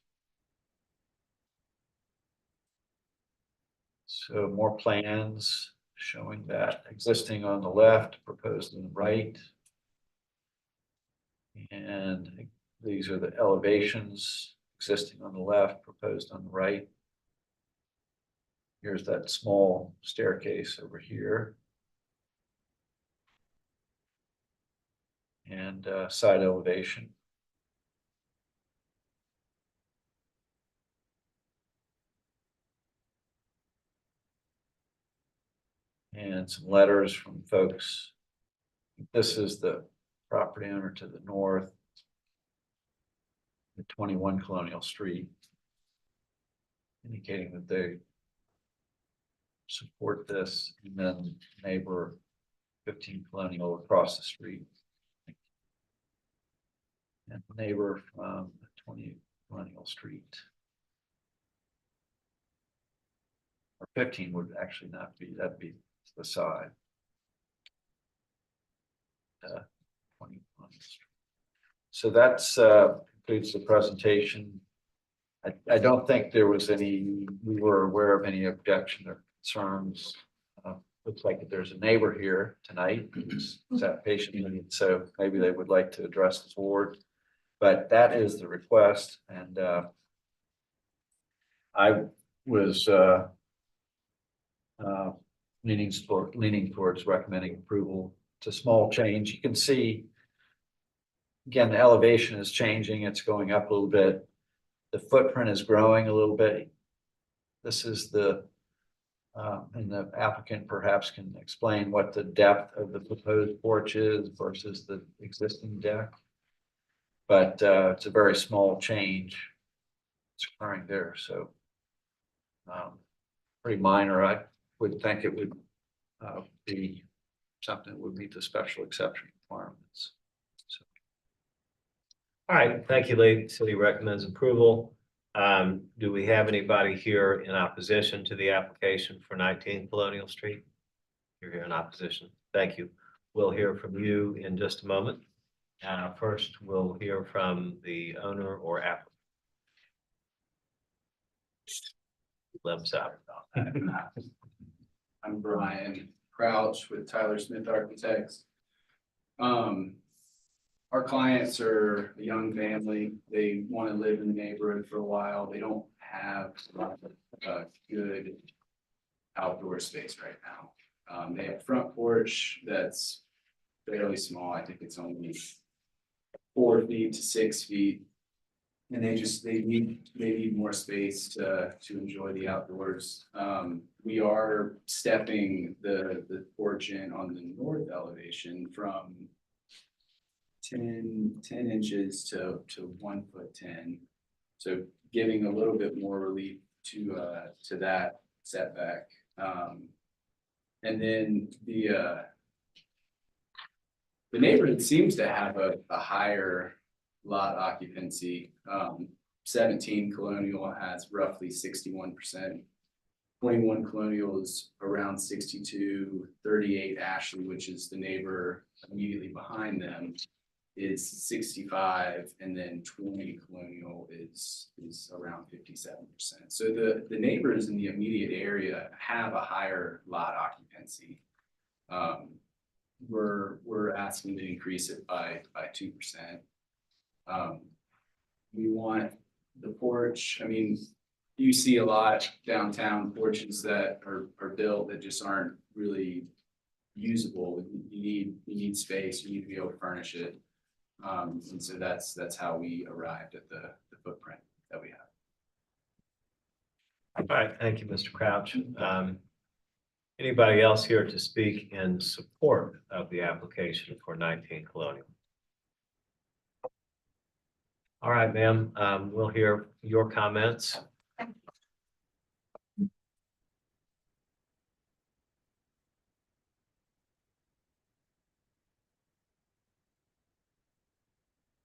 So more plans showing that existing on the left, proposed on the right. And these are the elevations, existing on the left, proposed on the right. Here's that small staircase over here. and side elevation. And some letters from folks. This is the property owner to the north. The 21 Colonial Street. Indicating that they support this, and then neighbor 15 Colonial across the street. And neighbor from 20 Colonial Street. Or 15 would actually not be, that'd be the side. 20 Colonial Street. So that's concludes the presentation. I don't think there was any, we were aware of any objection or concerns. Looks like there's a neighbor here tonight who's sat patiently, so maybe they would like to address the board. But that is the request, and I was leaning towards recommending approval. It's a small change. You can see, again, the elevation is changing. It's going up a little bit. The footprint is growing a little bit. This is the, and the applicant perhaps can explain what the depth of the proposed porch is versus the existing deck. But it's a very small change. It's occurring there, so pretty minor. I would think it would be something that would meet the special exception requirements. So. All right, thank you, Lee. City recommends approval. Do we have anybody here in opposition to the application for 19 Colonial Street? You're here in opposition. Thank you. We'll hear from you in just a moment. First, we'll hear from the owner or applicant. Limbs out. I'm Brian Crouch with Tyler Smith Architects. Our clients are a young family. They want to live in the neighborhood for a while. They don't have a good outdoor space right now. They have a front porch that's fairly small. I think it's only 4 feet to 6 feet. And they need more space to enjoy the outdoors. We are stepping the porch in on the north elevation from 10 inches to 1 foot 10. So giving a little bit more relief to that setback. And then the neighborhood seems to have a higher lot occupancy. 17 Colonial has roughly 61%. 21 Colonial is around 62, 38 Ashley, which is the neighbor immediately behind them, is 65, and then 20 Colonial is around 57%. So the neighbors in the immediate area have a higher lot occupancy. We're asking to increase it by 2%. We want the porch. I mean, you see a lot downtown porches that are built that just aren't really usable. You need space. You need to be able to furnish it. And so that's how we arrived at the footprint that we have. All right, thank you, Mr. Crouch. Anybody else here to speak in support of the application for 19 Colonial? All right, ma'am, we'll hear your comments.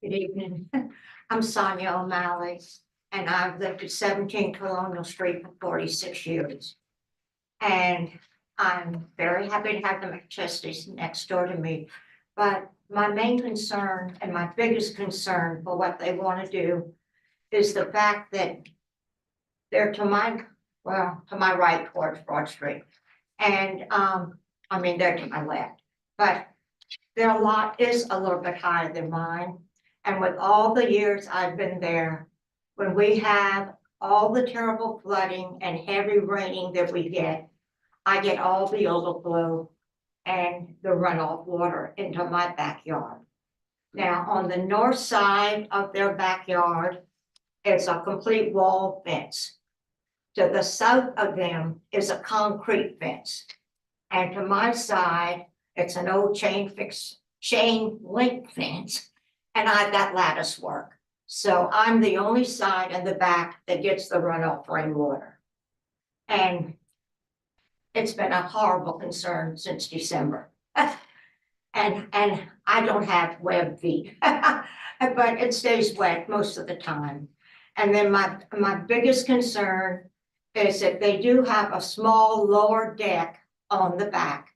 Good evening. I'm Sonia O'Malley, and I've lived at 17 Colonial Street for 46 years. And I'm very happy to have the McChesneys next door to me. But my main concern and my biggest concern for what they want to do is the fact that they're to my right towards Broad Street. And I mean, they're to my left, but their lot is a little bit higher than mine. And with all the years I've been there, when we have all the terrible flooding and heavy raining that we get, I get all the overflow and the runoff water into my backyard. Now, on the north side of their backyard is a complete wall fence. To the south of them is a concrete fence. And to my side, it's an old chain link fence, and I've got lattice work. So I'm the only side in the back that gets the runoff rainwater. And it's been a horrible concern since December. And I don't have web feet, but it stays wet most of the time. And then my biggest concern is that they do have a small lower deck on the back.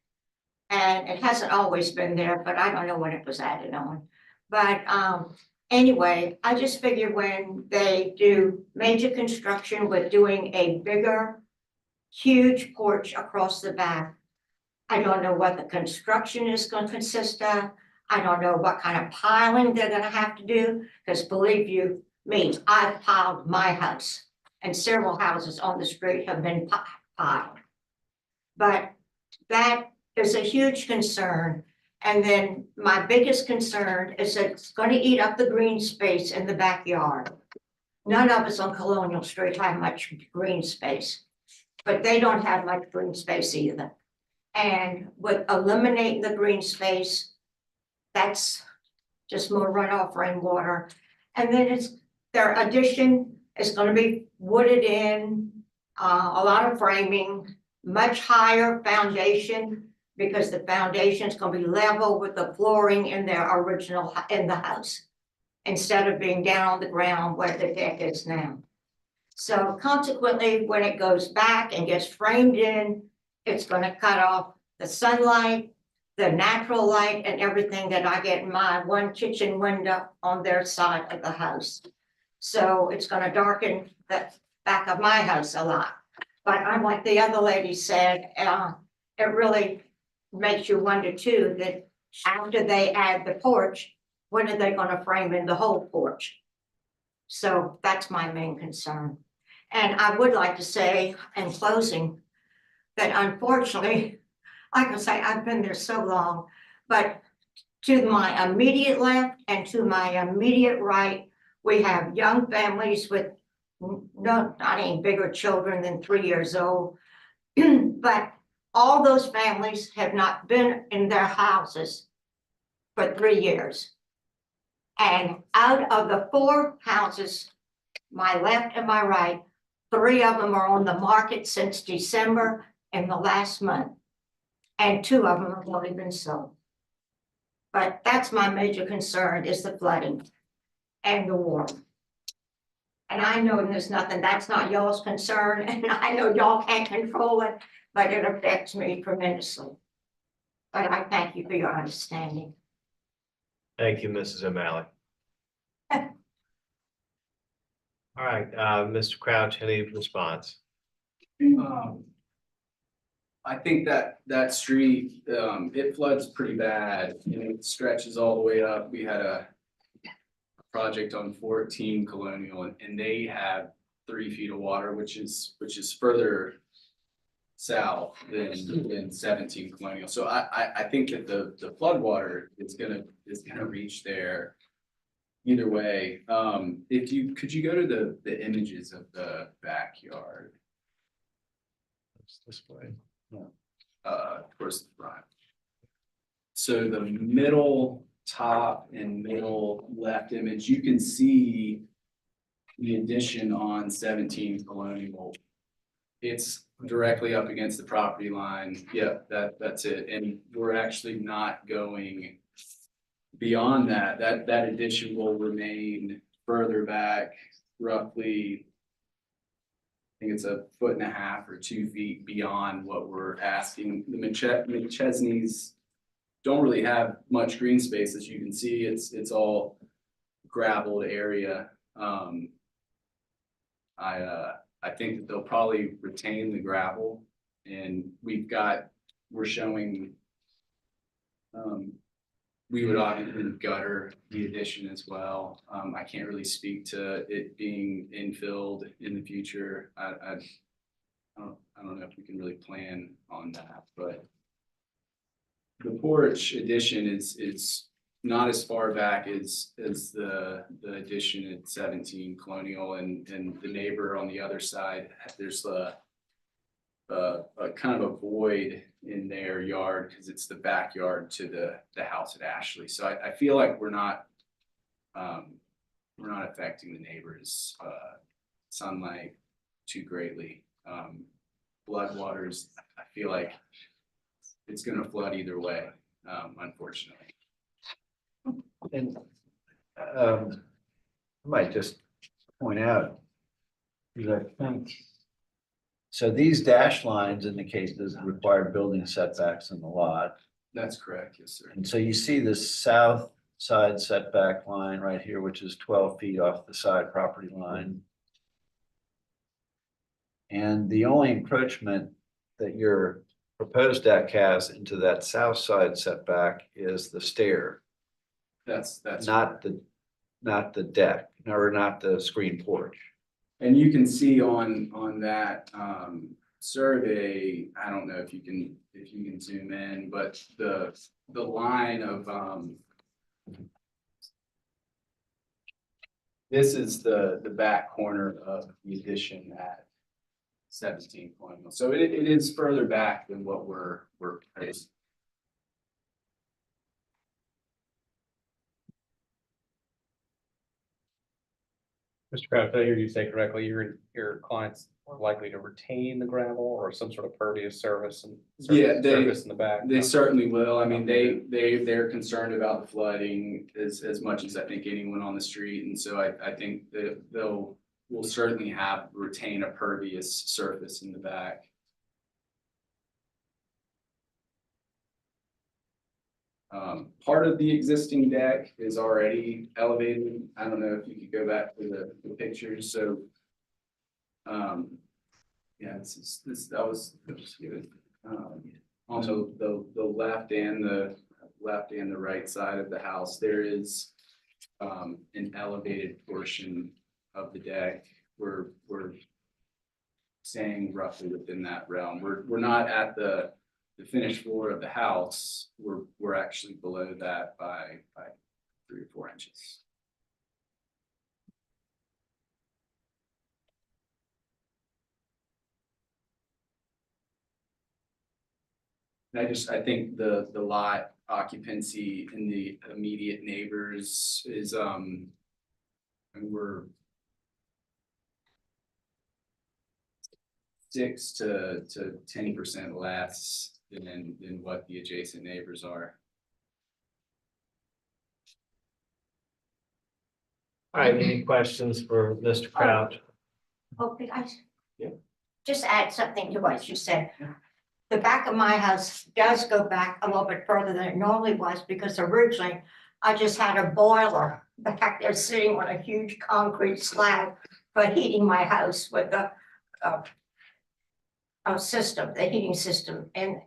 And it hasn't always been there, but I don't know when it was added on. But anyway, I just figure when they do major construction with doing a bigger, huge porch across the back, I don't know what the construction is going to consist of. I don't know what kind of piling they're gonna have to do, because believe you me, I've piled my house and several houses on the street have been piled. But that is a huge concern. And then my biggest concern is that it's gonna eat up the green space in the backyard. None of us on Colonial Street have much green space, but they don't have much green space either. And with eliminating the green space, that's just more runoff rainwater. And then their addition is gonna be wooded in, a lot of framing, much higher foundation, because the foundation is gonna be level with the flooring in their original, in the house, instead of being down on the ground where the deck is now. So consequently, when it goes back and gets framed in, it's gonna cut off the sunlight, the natural light, and everything that I get in my one kitchen window on their side of the house. So it's gonna darken the back of my house a lot. But I'm like the other lady said, it really makes you wonder too, that after they add the porch, when are they gonna frame in the whole porch? So that's my main concern. And I would like to say in closing that unfortunately, like I say, I've been there so long, but to my immediate left and to my immediate right, we have young families with not any bigger children than 3 years old. But all those families have not been in their houses for 3 years. And out of the 4 houses, my left and my right, 3 of them are on the market since December in the last month. And 2 of them have already been sold. But that's my major concern, is the flooding and the water. And I know there's nothing, that's not y'all's concern, and I know y'all can't control it, but it affects me tremendously. But I thank you for your understanding. Thank you, Mrs. O'Malley. All right, Mr. Crouch, any response? I think that street, it floods pretty bad, and it stretches all the way up. We had a project on 14 Colonial, and they have 3 feet of water, which is further south than 17 Colonial. So I think that the flood water is gonna reach there either way. Could you go to the images of the backyard? This way. Towards the front. So the middle top and middle left image, you can see the addition on 17 Colonial. It's directly up against the property line. Yeah, that's it. And we're actually not going beyond that. That addition will remain further back, roughly, I think it's 1.5 feet or 2 feet beyond what we're asking. The McChesneys don't really have much green space, as you can see. It's all gravelled area. I think that they'll probably retain the gravel, and we're showing. We would obviously gutter the addition as well. I can't really speak to it being infilled in the future. I don't know if we can really plan on that, but the porch addition is not as far back as the addition at 17 Colonial and the neighbor on the other side, there's a kind of a void in their yard because it's the backyard to the house at Ashley. So I feel like we're not affecting the neighbors' sunlight too greatly. Floodwaters, I feel like it's gonna flood either way, unfortunately. And I might just point out, because I think, so these dash lines indicate the required building setbacks in the lot. That's correct, yes, sir. And so you see this south side setback line right here, which is 12 feet off the side property line. And the only encroachment that your proposed deck has into that south side setback is the stair, That's. not the deck, or not the screen porch. And you can see on that survey, I don't know if you can zoom in, but the line of this is the back corner of the addition at 17 Colonial. So it is further back than what we're proposing. Mr. Kraft, did I hear you say correctly, your clients are likely to retain the gravel or some sort of pervious surface and Yeah, surface in the back? They certainly will. I mean, they're concerned about the flooding as much as I think anyone on the street. And so I think that will certainly retain a pervious surface in the back. Part of the existing deck is already elevated. I don't know if you could go back to the pictures. So yeah, that was good. On the left and the right side of the house, there is an elevated portion of the deck. We're staying roughly within that realm. We're not at the finished floor of the house. We're actually below that by 3 or 4 inches. I think the lot occupancy in the immediate neighbors is, and we're 6 to 10% less than what the adjacent neighbors are. All right, any questions for Mr. Crouch? Oh, could I? Yeah. Just add something to what you said. The back of my house does go back a little bit further than it normally was because originally I just had a boiler back there sitting on a huge concrete slab for heating my house with the system, the heating system in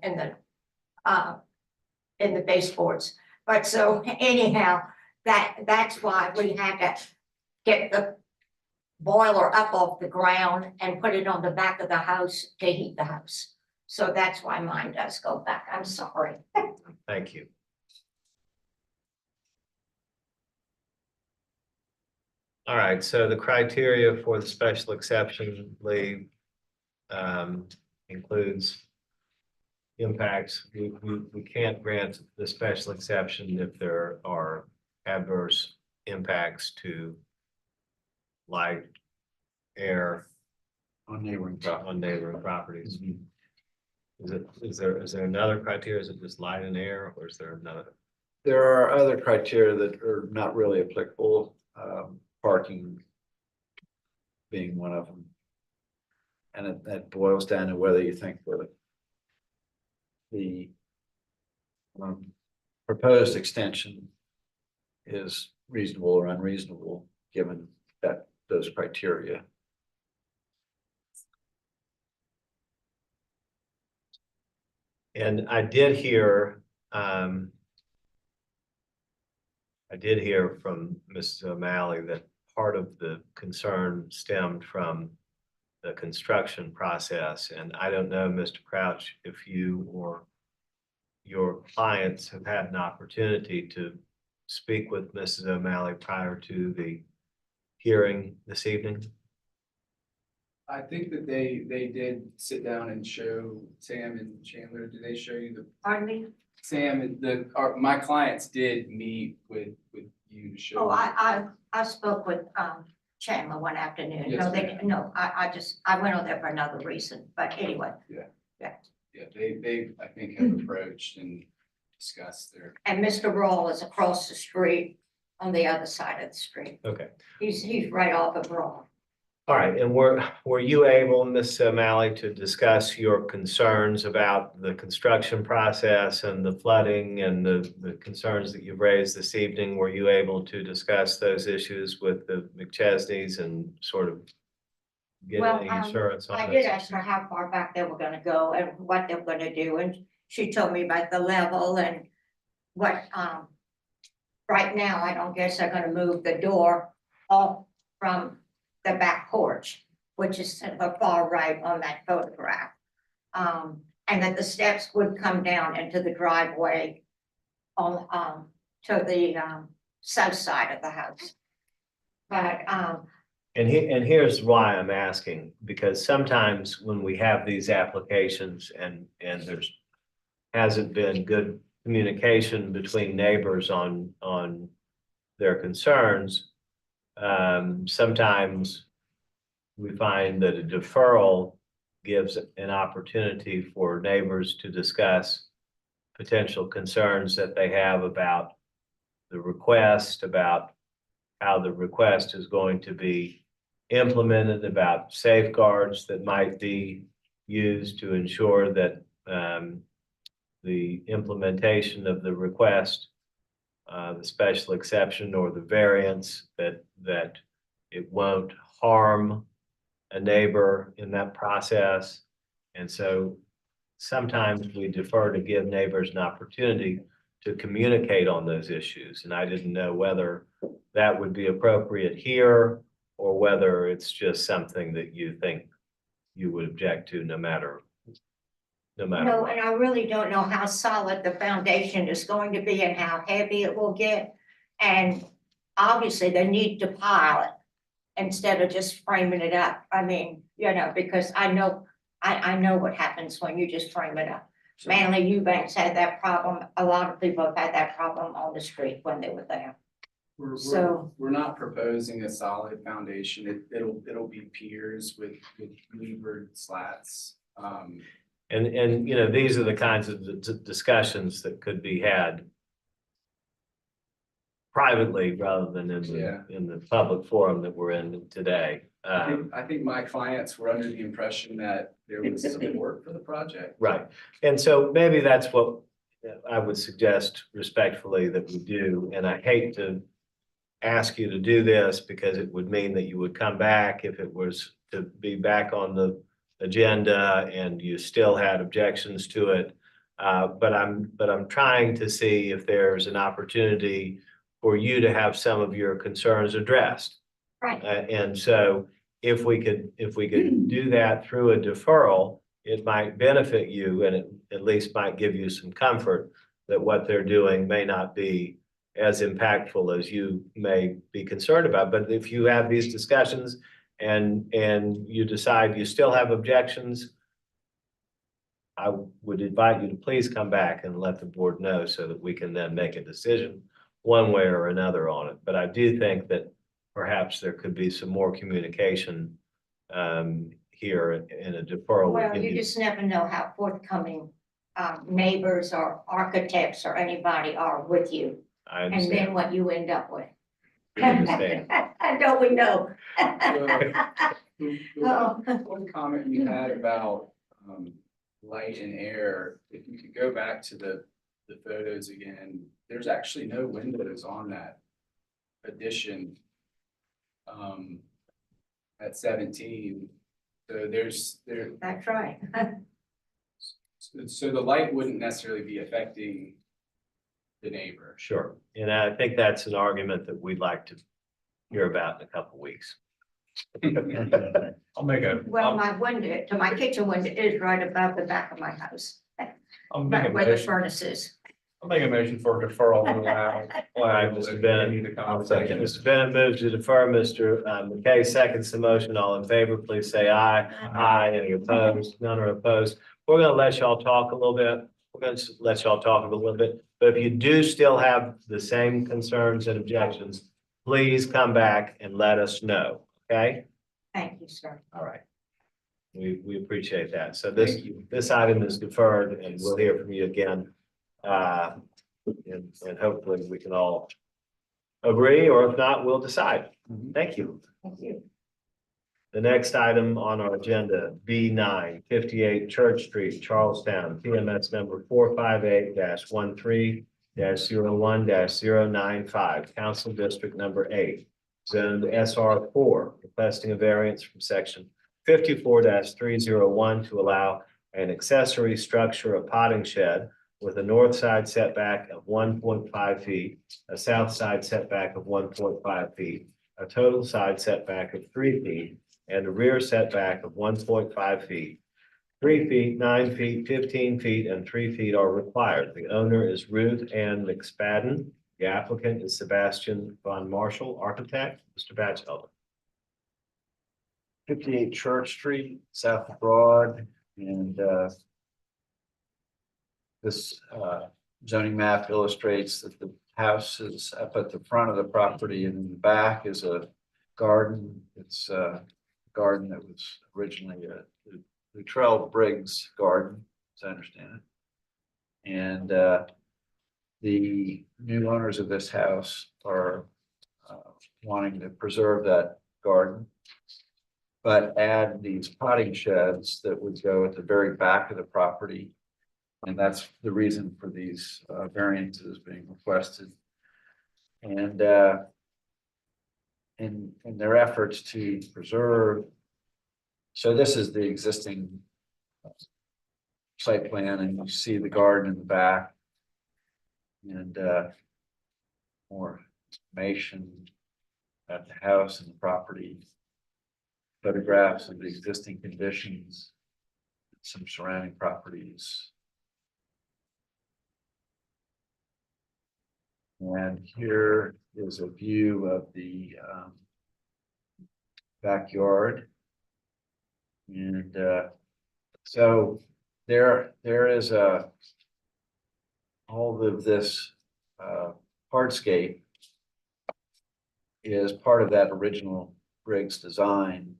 the baseboards. But so anyhow, that's why we had to get the boiler up off the ground and put it on the back of the house to heat the house. So that's why mine does go back. I'm sorry. Thank you. All right, so the criteria for the special exception, Lee, includes impacts. We can't grant the special exception if there are adverse impacts to light, air On neighboring on neighboring properties. Is there another criteria? Is it just light and air, or is there another? There are other criteria that are not really applicable, parking being one of them. And that boils down to whether you think the proposed extension is reasonable or unreasonable, given those criteria. And I did hear from Mrs. O'Malley that part of the concern stemmed from the construction process. And I don't know, Mr. Crouch, if you or your clients have had an opportunity to speak with Mrs. O'Malley prior to the hearing this evening? I think that they did sit down and show Sam and Chandler. Did they show you the, Pardon me? Sam, and my clients did meet with you to show. Oh, I spoke with, Chandler one afternoon. Yes, No, ma'am. I went over there for another reason, but anyway. Yeah, they, I think, have approached and discussed their. And Mr. Brawl is across the street on the other side of the street. Okay. He's right off of Brawl. All right, and were you able, Ms. O'Malley, to discuss your concerns about the construction process and the flooding and the concerns that you've raised this evening? Were you able to discuss those issues with the McChesneys and sort of get Well, any assurance on I this? did ask her how far back they were gonna go and what they were gonna do, and she told me about the level and what, right now, I don't guess they're gonna move the door off from the back porch, which is to the far right on that photograph. And that the steps would come down into the driveway on, to the, south side of the house. But, And here's why I'm asking, because sometimes when we have these applications and there's hasn't been good communication between neighbors on their concerns, sometimes we find that a deferral gives an opportunity for neighbors to discuss potential concerns that they have about the request, about how the request is going to be implemented, about safeguards that might be used to ensure that the implementation of the request, the special exception or the variance, that it won't harm a neighbor in that process. And so sometimes we defer to give neighbors an opportunity to communicate on those issues. And I didn't know whether that would be appropriate here or whether it's just something that you think you would object to no matter no, what. and I really don't know how solid the foundation is going to be and how heavy it will get. And obviously they need to pile it instead of just framing it up. I mean, you know, because I know what happens when you just frame it up. Manly Eubanks had that problem. A lot of people have had that problem on the street when they were there. We're not proposing a solid foundation. It'll be piers with levered slats. And, you know, these are the kinds of discussions that could be had privately rather than in the public forum that we're in today. I think my clients were under the impression that there was support for the project. Right. And so maybe that's what I would suggest respectfully that we do. And I hate to ask you to do this because it would mean that you would come back if it was to be back on the agenda and you still had objections to it. But I'm trying to see if there's an opportunity for you to have some of your concerns addressed. Right. And so if we could do that through a deferral, it might benefit you and it at least might give you some comfort that what they're doing may not be as impactful as you may be concerned about. But if you have these discussions and you decide you still have objections, I would invite you to please come back and let the board know so that we can then make a decision one way or another on it. But I do think that perhaps there could be some more communication here in a deferral. Well, you just never know how forthcoming neighbors or architects or anybody are with you. I And then understand. what you end up with. I understand. Don't we know? The Oh. one comment you had about light and air, if you could go back to the photos again, there's actually no windows on that addition at 17. So That's right. so the light wouldn't necessarily be affecting the neighbor. Sure. And I think that's an argument that we'd like to hear about in a couple of weeks. I'll make a, Well, my kitchen window is right above the back of my house, I'll make a right where the motion, furnace is. I'll make a motion for deferral and right, Mr. Bennett. Continue the conversation. Mr. Bennett moves to defer. Mr. McKay seconds the motion. All in favor, please say aye. Aye. Any opposed? None are opposed. We're gonna let y'all talk a little bit. We're gonna let y'all talk a little bit. But if you do still have the same concerns and objections, please come back and let us know, okay? Thank you, sir. All right. We appreciate that. So this item is deferred and we'll hear from you again. And hopefully we can all agree, or if not, we'll decide. Thank you. Thank you. The next item on our agenda, B9, 58 Church Street, Charlestown, PMS number 458-13-01-095, Council District number 8, zoned SR4, requesting a variance from section 54-301 to allow an accessory structure, a potting shed with a north side setback of 1.5 feet, a south side setback of 1.5 feet, a total side setback of 3 feet, and a rear setback of 1.5 feet. 3 feet, 9 feet, 15 feet, and 3 feet are required. The owner is Ruth Ann McSpadden. The applicant is Sebastian Von Marshall, architect. Mr. Batchelder. 58 Church Street, South of Broad, and this zoning map illustrates that the house is up at the front of the property, and in the back is a garden. It's a garden that was originally a Luttrell Briggs garden, as I understand it. And the new owners of this house are wanting to preserve that garden, but add these potting sheds that would go at the very back of the property. And that's the reason for these variances being requested. And in their efforts to preserve, so this is the existing site plan, and you see the garden in the back. And more information about the house and the property, photographs of the existing conditions, some surrounding properties. And here is a view of the backyard. And so there is all of this hardscape is part of that original Briggs design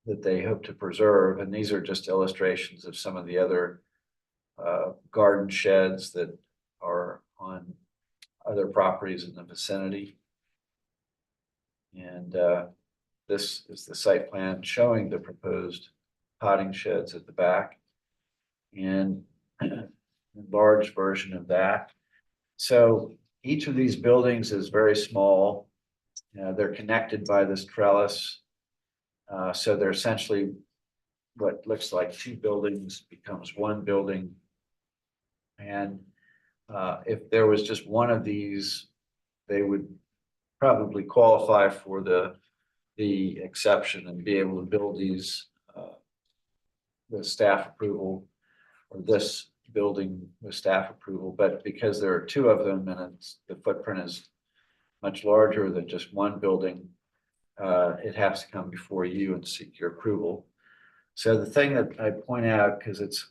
that they hope to preserve. And these are just illustrations of some of the other garden sheds that are on other properties in the vicinity. And this is the site plan showing the proposed potting sheds at the back, and a large version of that. So each of these buildings is very small. They're connected by this trellis. So they're essentially what looks like two buildings becomes one building. And if there was just one of these, they would probably qualify for the exception and be able to build these with staff approval, or this building with staff approval. But because there are two of them and the footprint is much larger than just one building, it has to come before you and seek your approval. So the thing that I point out, because it's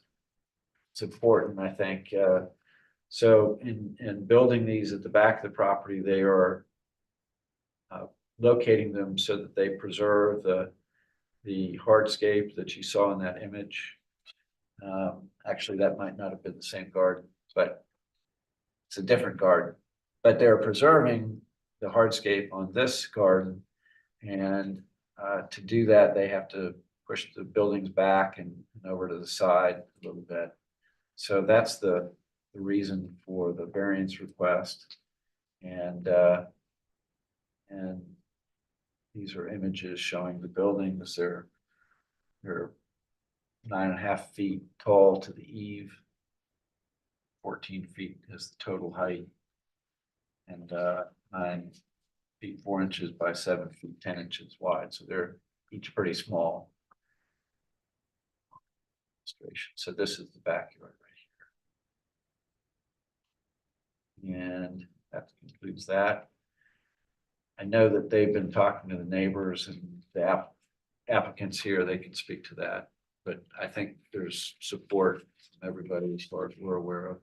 important, I think, so in building these at the back of the property, they are locating them so that they preserve the hardscape that you saw in that image. Actually, that might not have been the same garden, but it's a different garden. But they're preserving the hardscape on this garden, and to do that, they have to push the buildings back and over to the side a little bit. So that's the reason for the variance request. And these are images showing the buildings. They're 9.5 feet tall to the eave. 14 feet is the total height, and 9 feet 4 inches by 7 feet 10 inches wide. So they're each pretty small. So this is the backyard right And that concludes that. I know that they've been talking to the neighbors and the applicants here, they can speak to that. But I think there's support from everybody as far as we're aware of.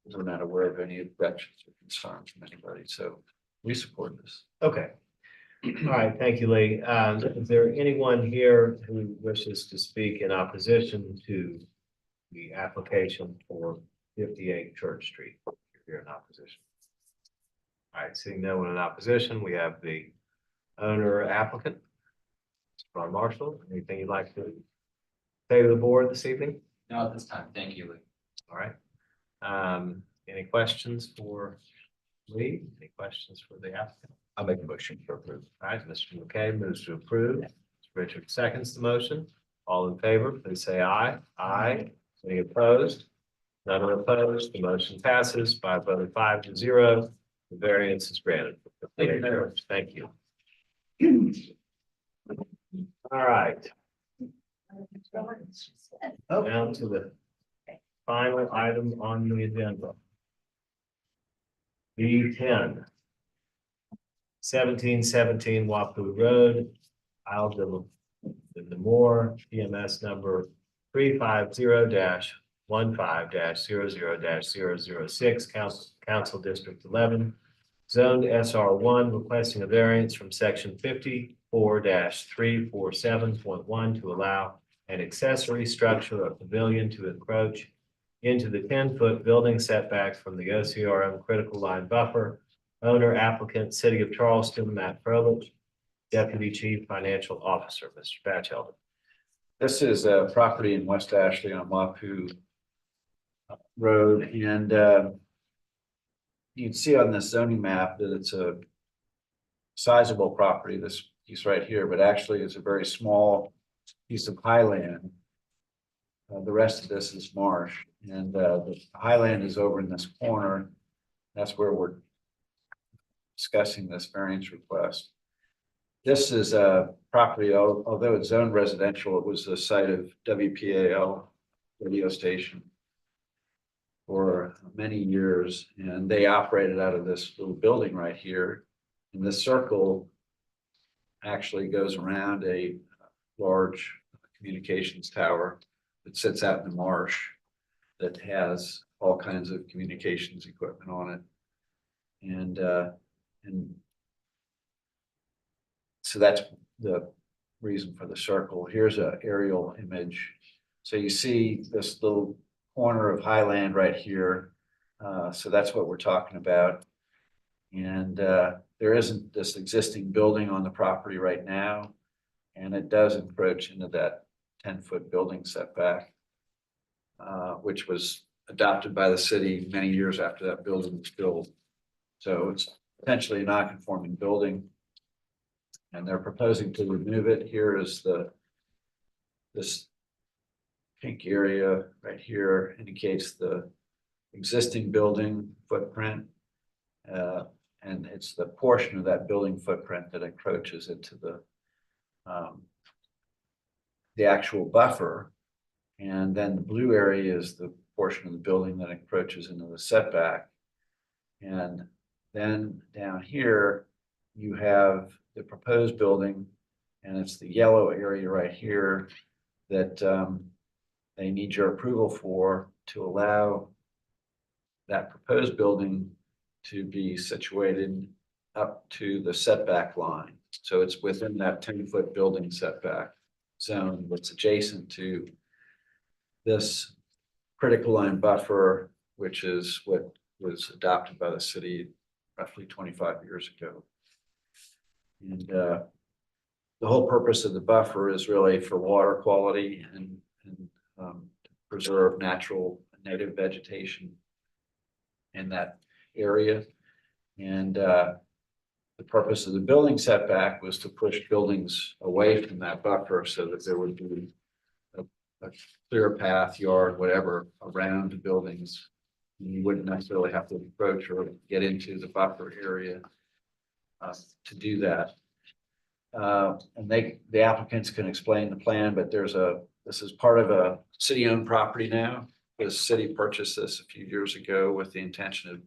We're not aware of any objections or concerns from anybody, so we support this. Okay. All right, thank you, Lee. Is there anyone here who wishes to speak in opposition to the application for 58 Church Street? If you're in opposition. All right, seeing no one in opposition, we have the owner applicant, Ron Marshall. Anything you'd like to say to the board this evening? No, at this time, thank you, Lee. All right. Any questions for Lee? Any questions for the applicant? I'll make a motion to approve. All right, Mr. McKay moves to approve. Mr. Richard seconds the motion. All in favor, please say aye. Aye. Any opposed? None are opposed. The motion passes by a vote of 5-0. The variance is granted. Thank you very much. Thank you. All right. Down to the final item on the agenda. B10. 1717 Wapu Road, Isle de Namur, PMS number 350-15-00-006, Council District 11, zoned SR1, requesting a variance from section 54-347.1 to allow an accessory structure of pavilion to encroach into the 10-foot building setback from the OCRM critical line buffer. Owner applicant, City of Charleston, Matt Froelich, Deputy Chief Financial Officer, Mr. Batchelder. This is a property in West Ashley on Wapu Road, and you can see on this zoning map that it's a sizable property, this piece right here, but actually it's a very small piece of highland. The rest of this is marsh, and the highland is over in this corner. That's where we're discussing this variance request. This is a property, although it's zoned residential, it was the site of WPAL radio station for many years, and they operated out of this little building right here. And this circle actually goes around a large communications tower that sits out in the marsh that has all kinds of communications equipment on it. And so that's the reason for the circle. Here's an aerial image. So you see this little corner of highland right here. So that's what we're talking about. And there isn't this existing building on the property right now. And it does encroach into that 10-foot building setback, which was adopted by the city many years after that building was built. So it's potentially a non-conforming building. And they're proposing to remove it. Here is this pink area right here indicates the existing building footprint. And it's the portion of that building footprint that encroaches into the actual buffer. And then the blue area is the portion of the building that encroaches into the setback. And then down here, you have the proposed building, and it's the yellow area right here that they need your approval for to allow that proposed building to be situated up to the setback line. So it's within that 10-foot building setback zone that's adjacent to this critical line buffer, which is what was adopted by the city roughly 25 years ago. And the whole purpose of the buffer is really for water quality and preserve natural native vegetation in that area. And the purpose of the building setback was to push buildings away from that buffer so that there would be a clear path, yard, whatever, around the buildings. And you wouldn't necessarily have to approach or get into the buffer area to do that. And the applicants can explain the plan, but this is part of a city-owned property now. The city purchased this a few years ago with the intention of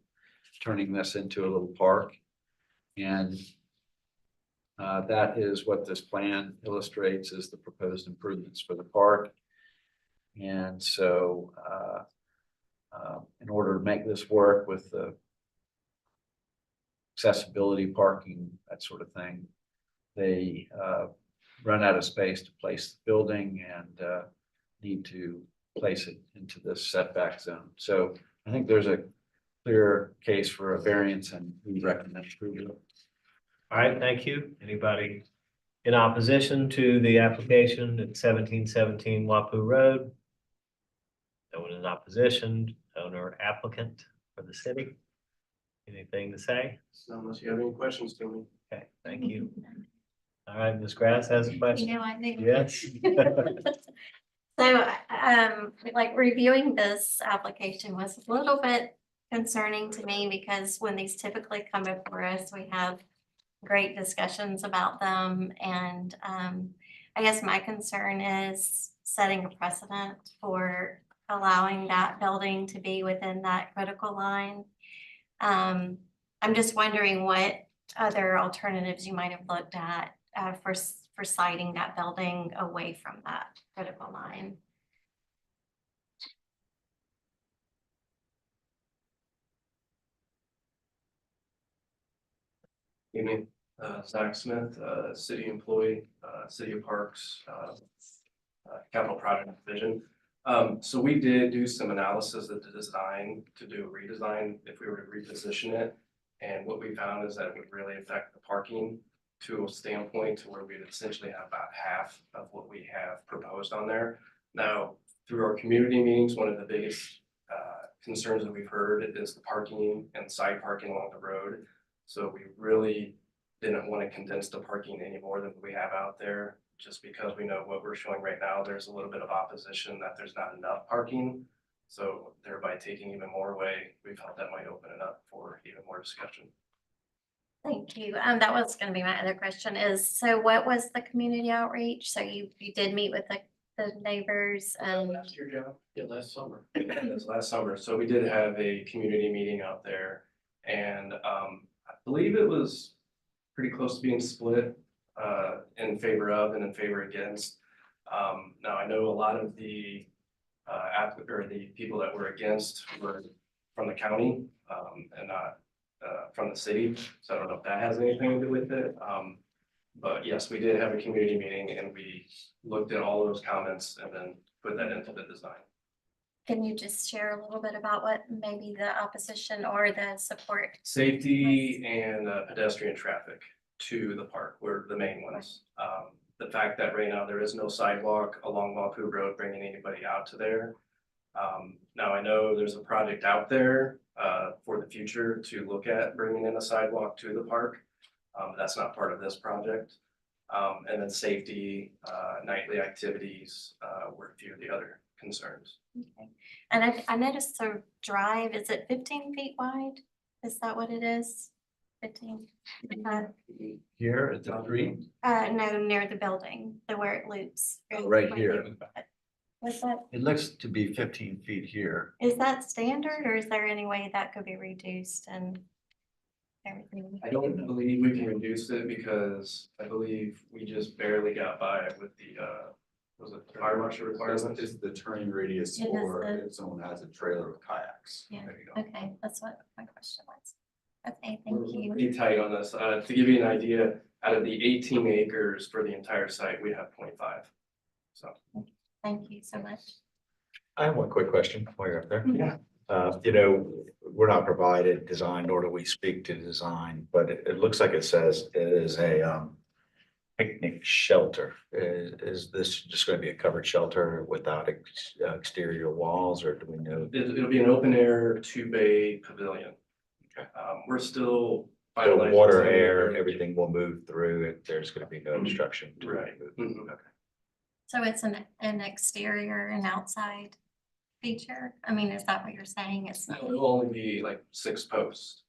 turning this into a little park. And that is what this plan illustrates, is the proposed improvements for the park. And so in order to make this work with the accessibility, parking, that sort of thing, they run out of space to place the building and need to place it into this setback zone. So I think there's a clear case for a variance, and we recommend approval. All right, thank you. Anybody in opposition to the application at 1717 Wapu Road? No one in opposition, owner applicant for the city. Anything to say? So unless you have any questions to me. Okay, thank you. All right, Ms. Grass has a question. You know, I think. Yes. So, like reviewing this application was a little bit concerning to me because when these typically come before us, we have great discussions about them. And I guess my concern is setting a precedent for allowing that building to be within that critical line. I'm just wondering what other alternatives you might have looked at for siting that building away from that critical line. Evening, Zach Smith, city employee, City of Parks, Capital Project Division. So we did do some analysis of the design to do a redesign if we were to reposition it. And what we found is that it would really affect the parking to a standpoint to where we'd essentially have about half of what we have proposed on there. Now, through our community meetings, one of the biggest concerns that we've heard is the parking and side parking along the road. So we really didn't want to condense the parking any more than we have out there, just because we know what we're showing right now, there's a little bit of opposition that there's not enough parking. So thereby taking even more away, we felt that might open it up for even more discussion. Thank you. That was gonna be my other question is, so what was the community outreach? So you did meet with the neighbors and. Last year, Joe? Yeah, last summer. That's last summer. So we did have a community meeting out there, and I believe it was pretty close to being split in favor of and in favor against. Now I know a lot of the the people that were against were from the county and not from the city. So I don't know if that has anything to do with it. But yes, we did have a community meeting and we looked at all of those comments and then put that into the design. Can you just share a little bit about what maybe the opposition or the support? Safety and pedestrian traffic to the park were the main ones. The fact that right now there is no sidewalk along Wapu Road bringing anybody out to there. Now I know there's a project out there for the future to look at bringing in a sidewalk to the park. That's not part of this project. And then safety, nightly activities were a few of the other concerns. Okay. And I noticed the drive, is it 15 feet wide? Is that what it is? 15? Here at the street, No, near the building, where it loops. right here. What's that? It looks to be 15 feet here. Is that standard or is there any way that could be reduced and everything? I don't believe we can reduce it because I believe we just barely got by with the, was it the fire marshal requirement? Is the turning radius It is for the- if someone has a trailer with kayaks? Yeah, There you go. okay, that's what my question was. Okay, We're thank you. pretty tight on this. To give you an idea, out of the 18 acres for the entire site, we have 0.5. So. Thank you so much. I have one quick question while you're up there. Yeah. You know, we're not provided design, nor do we speak to design, but it looks like it says it is a picnic shelter. Is this just going to be a covered shelter without exterior walls, or do we know? It'll be an open air 2-bay pavilion. Okay. We're still So finalizing. water, some of the- air, everything will move through it. There's going to be no obstruction. to Right. move. Mhm. Okay. So it's an exterior and outside feature? I mean, is that what you're saying? It's not, It'll only be like 6 posts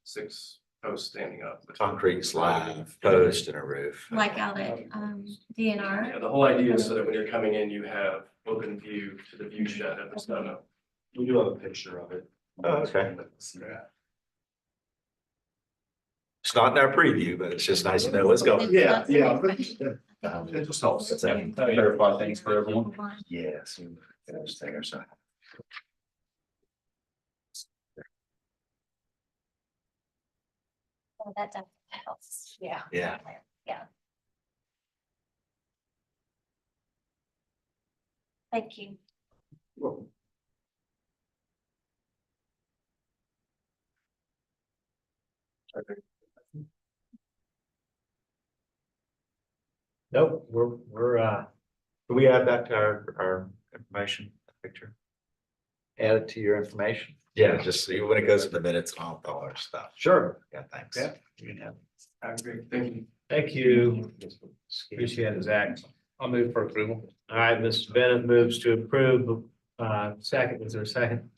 standing up. Concrete slab, post and a roof. like out at DNR? Yeah, the whole idea is so that when you're coming in, you have open view to the view shed of the stone. We do have a picture of it. Oh, okay. It's not in our preview, but it's just nice to know what's going. Yeah, yeah. It just helps. Clarify things for everyone. Yes. There's there, so. So that definitely helps. Yeah. Yeah. Yeah. Thank you. Nope, do we add that to our information picture? Add it to your information? Yeah, just so when it goes in the minutes, all our stuff. Sure. Yeah, thanks. Yeah. You can have. I agree. Thank you. Thank you. Appreciate it, Zach. I'll move for approval. All right, Mr. Bennett moves to approve. Second, is there a second?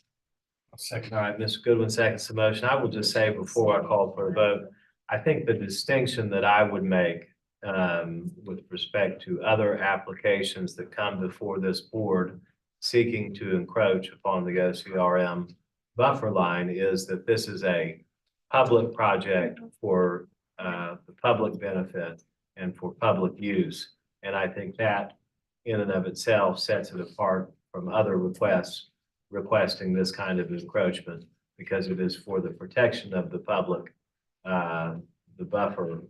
Second. All right, Mr. Goodwin seconds the motion. I will just say before I call for a vote, I think the distinction that I would make with respect to other applications that come before this board seeking to encroach upon the OCRM buffer line is that this is a public project for the public benefit and for public use. And I think that in and of itself sets it apart from other requests requesting this kind of encroachment because it is for the protection of the public. The buffer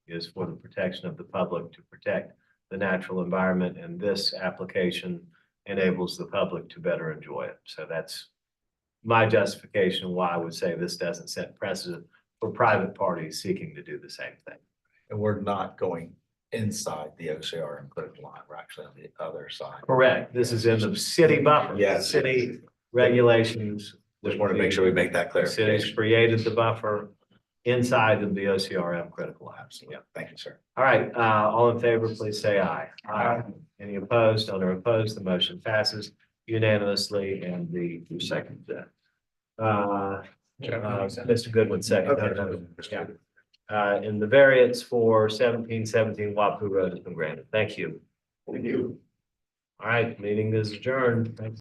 is for the protection of the public to protect the natural environment, and this application enables the public to better enjoy it. So that's my justification why I would say this doesn't set precedent for private parties seeking to do the same thing. And we're not going inside the OCR and critical line. We're actually on the other side. Correct. This is in the city buffer. Yes. City regulations. Just want to make sure we make that The city's clarification. created the buffer inside of the OCRM critical line. Absolutely. Thank you, sir. All right, all in favor, please say aye. Aye. Any opposed? None are opposed. The motion passes unanimously and the second. Mr. Goodwin, second. No, no, yeah. And the variance for 1717 Wapu Road has been granted. Thank you. Thank you. All right, meeting is adjourned. Thanks.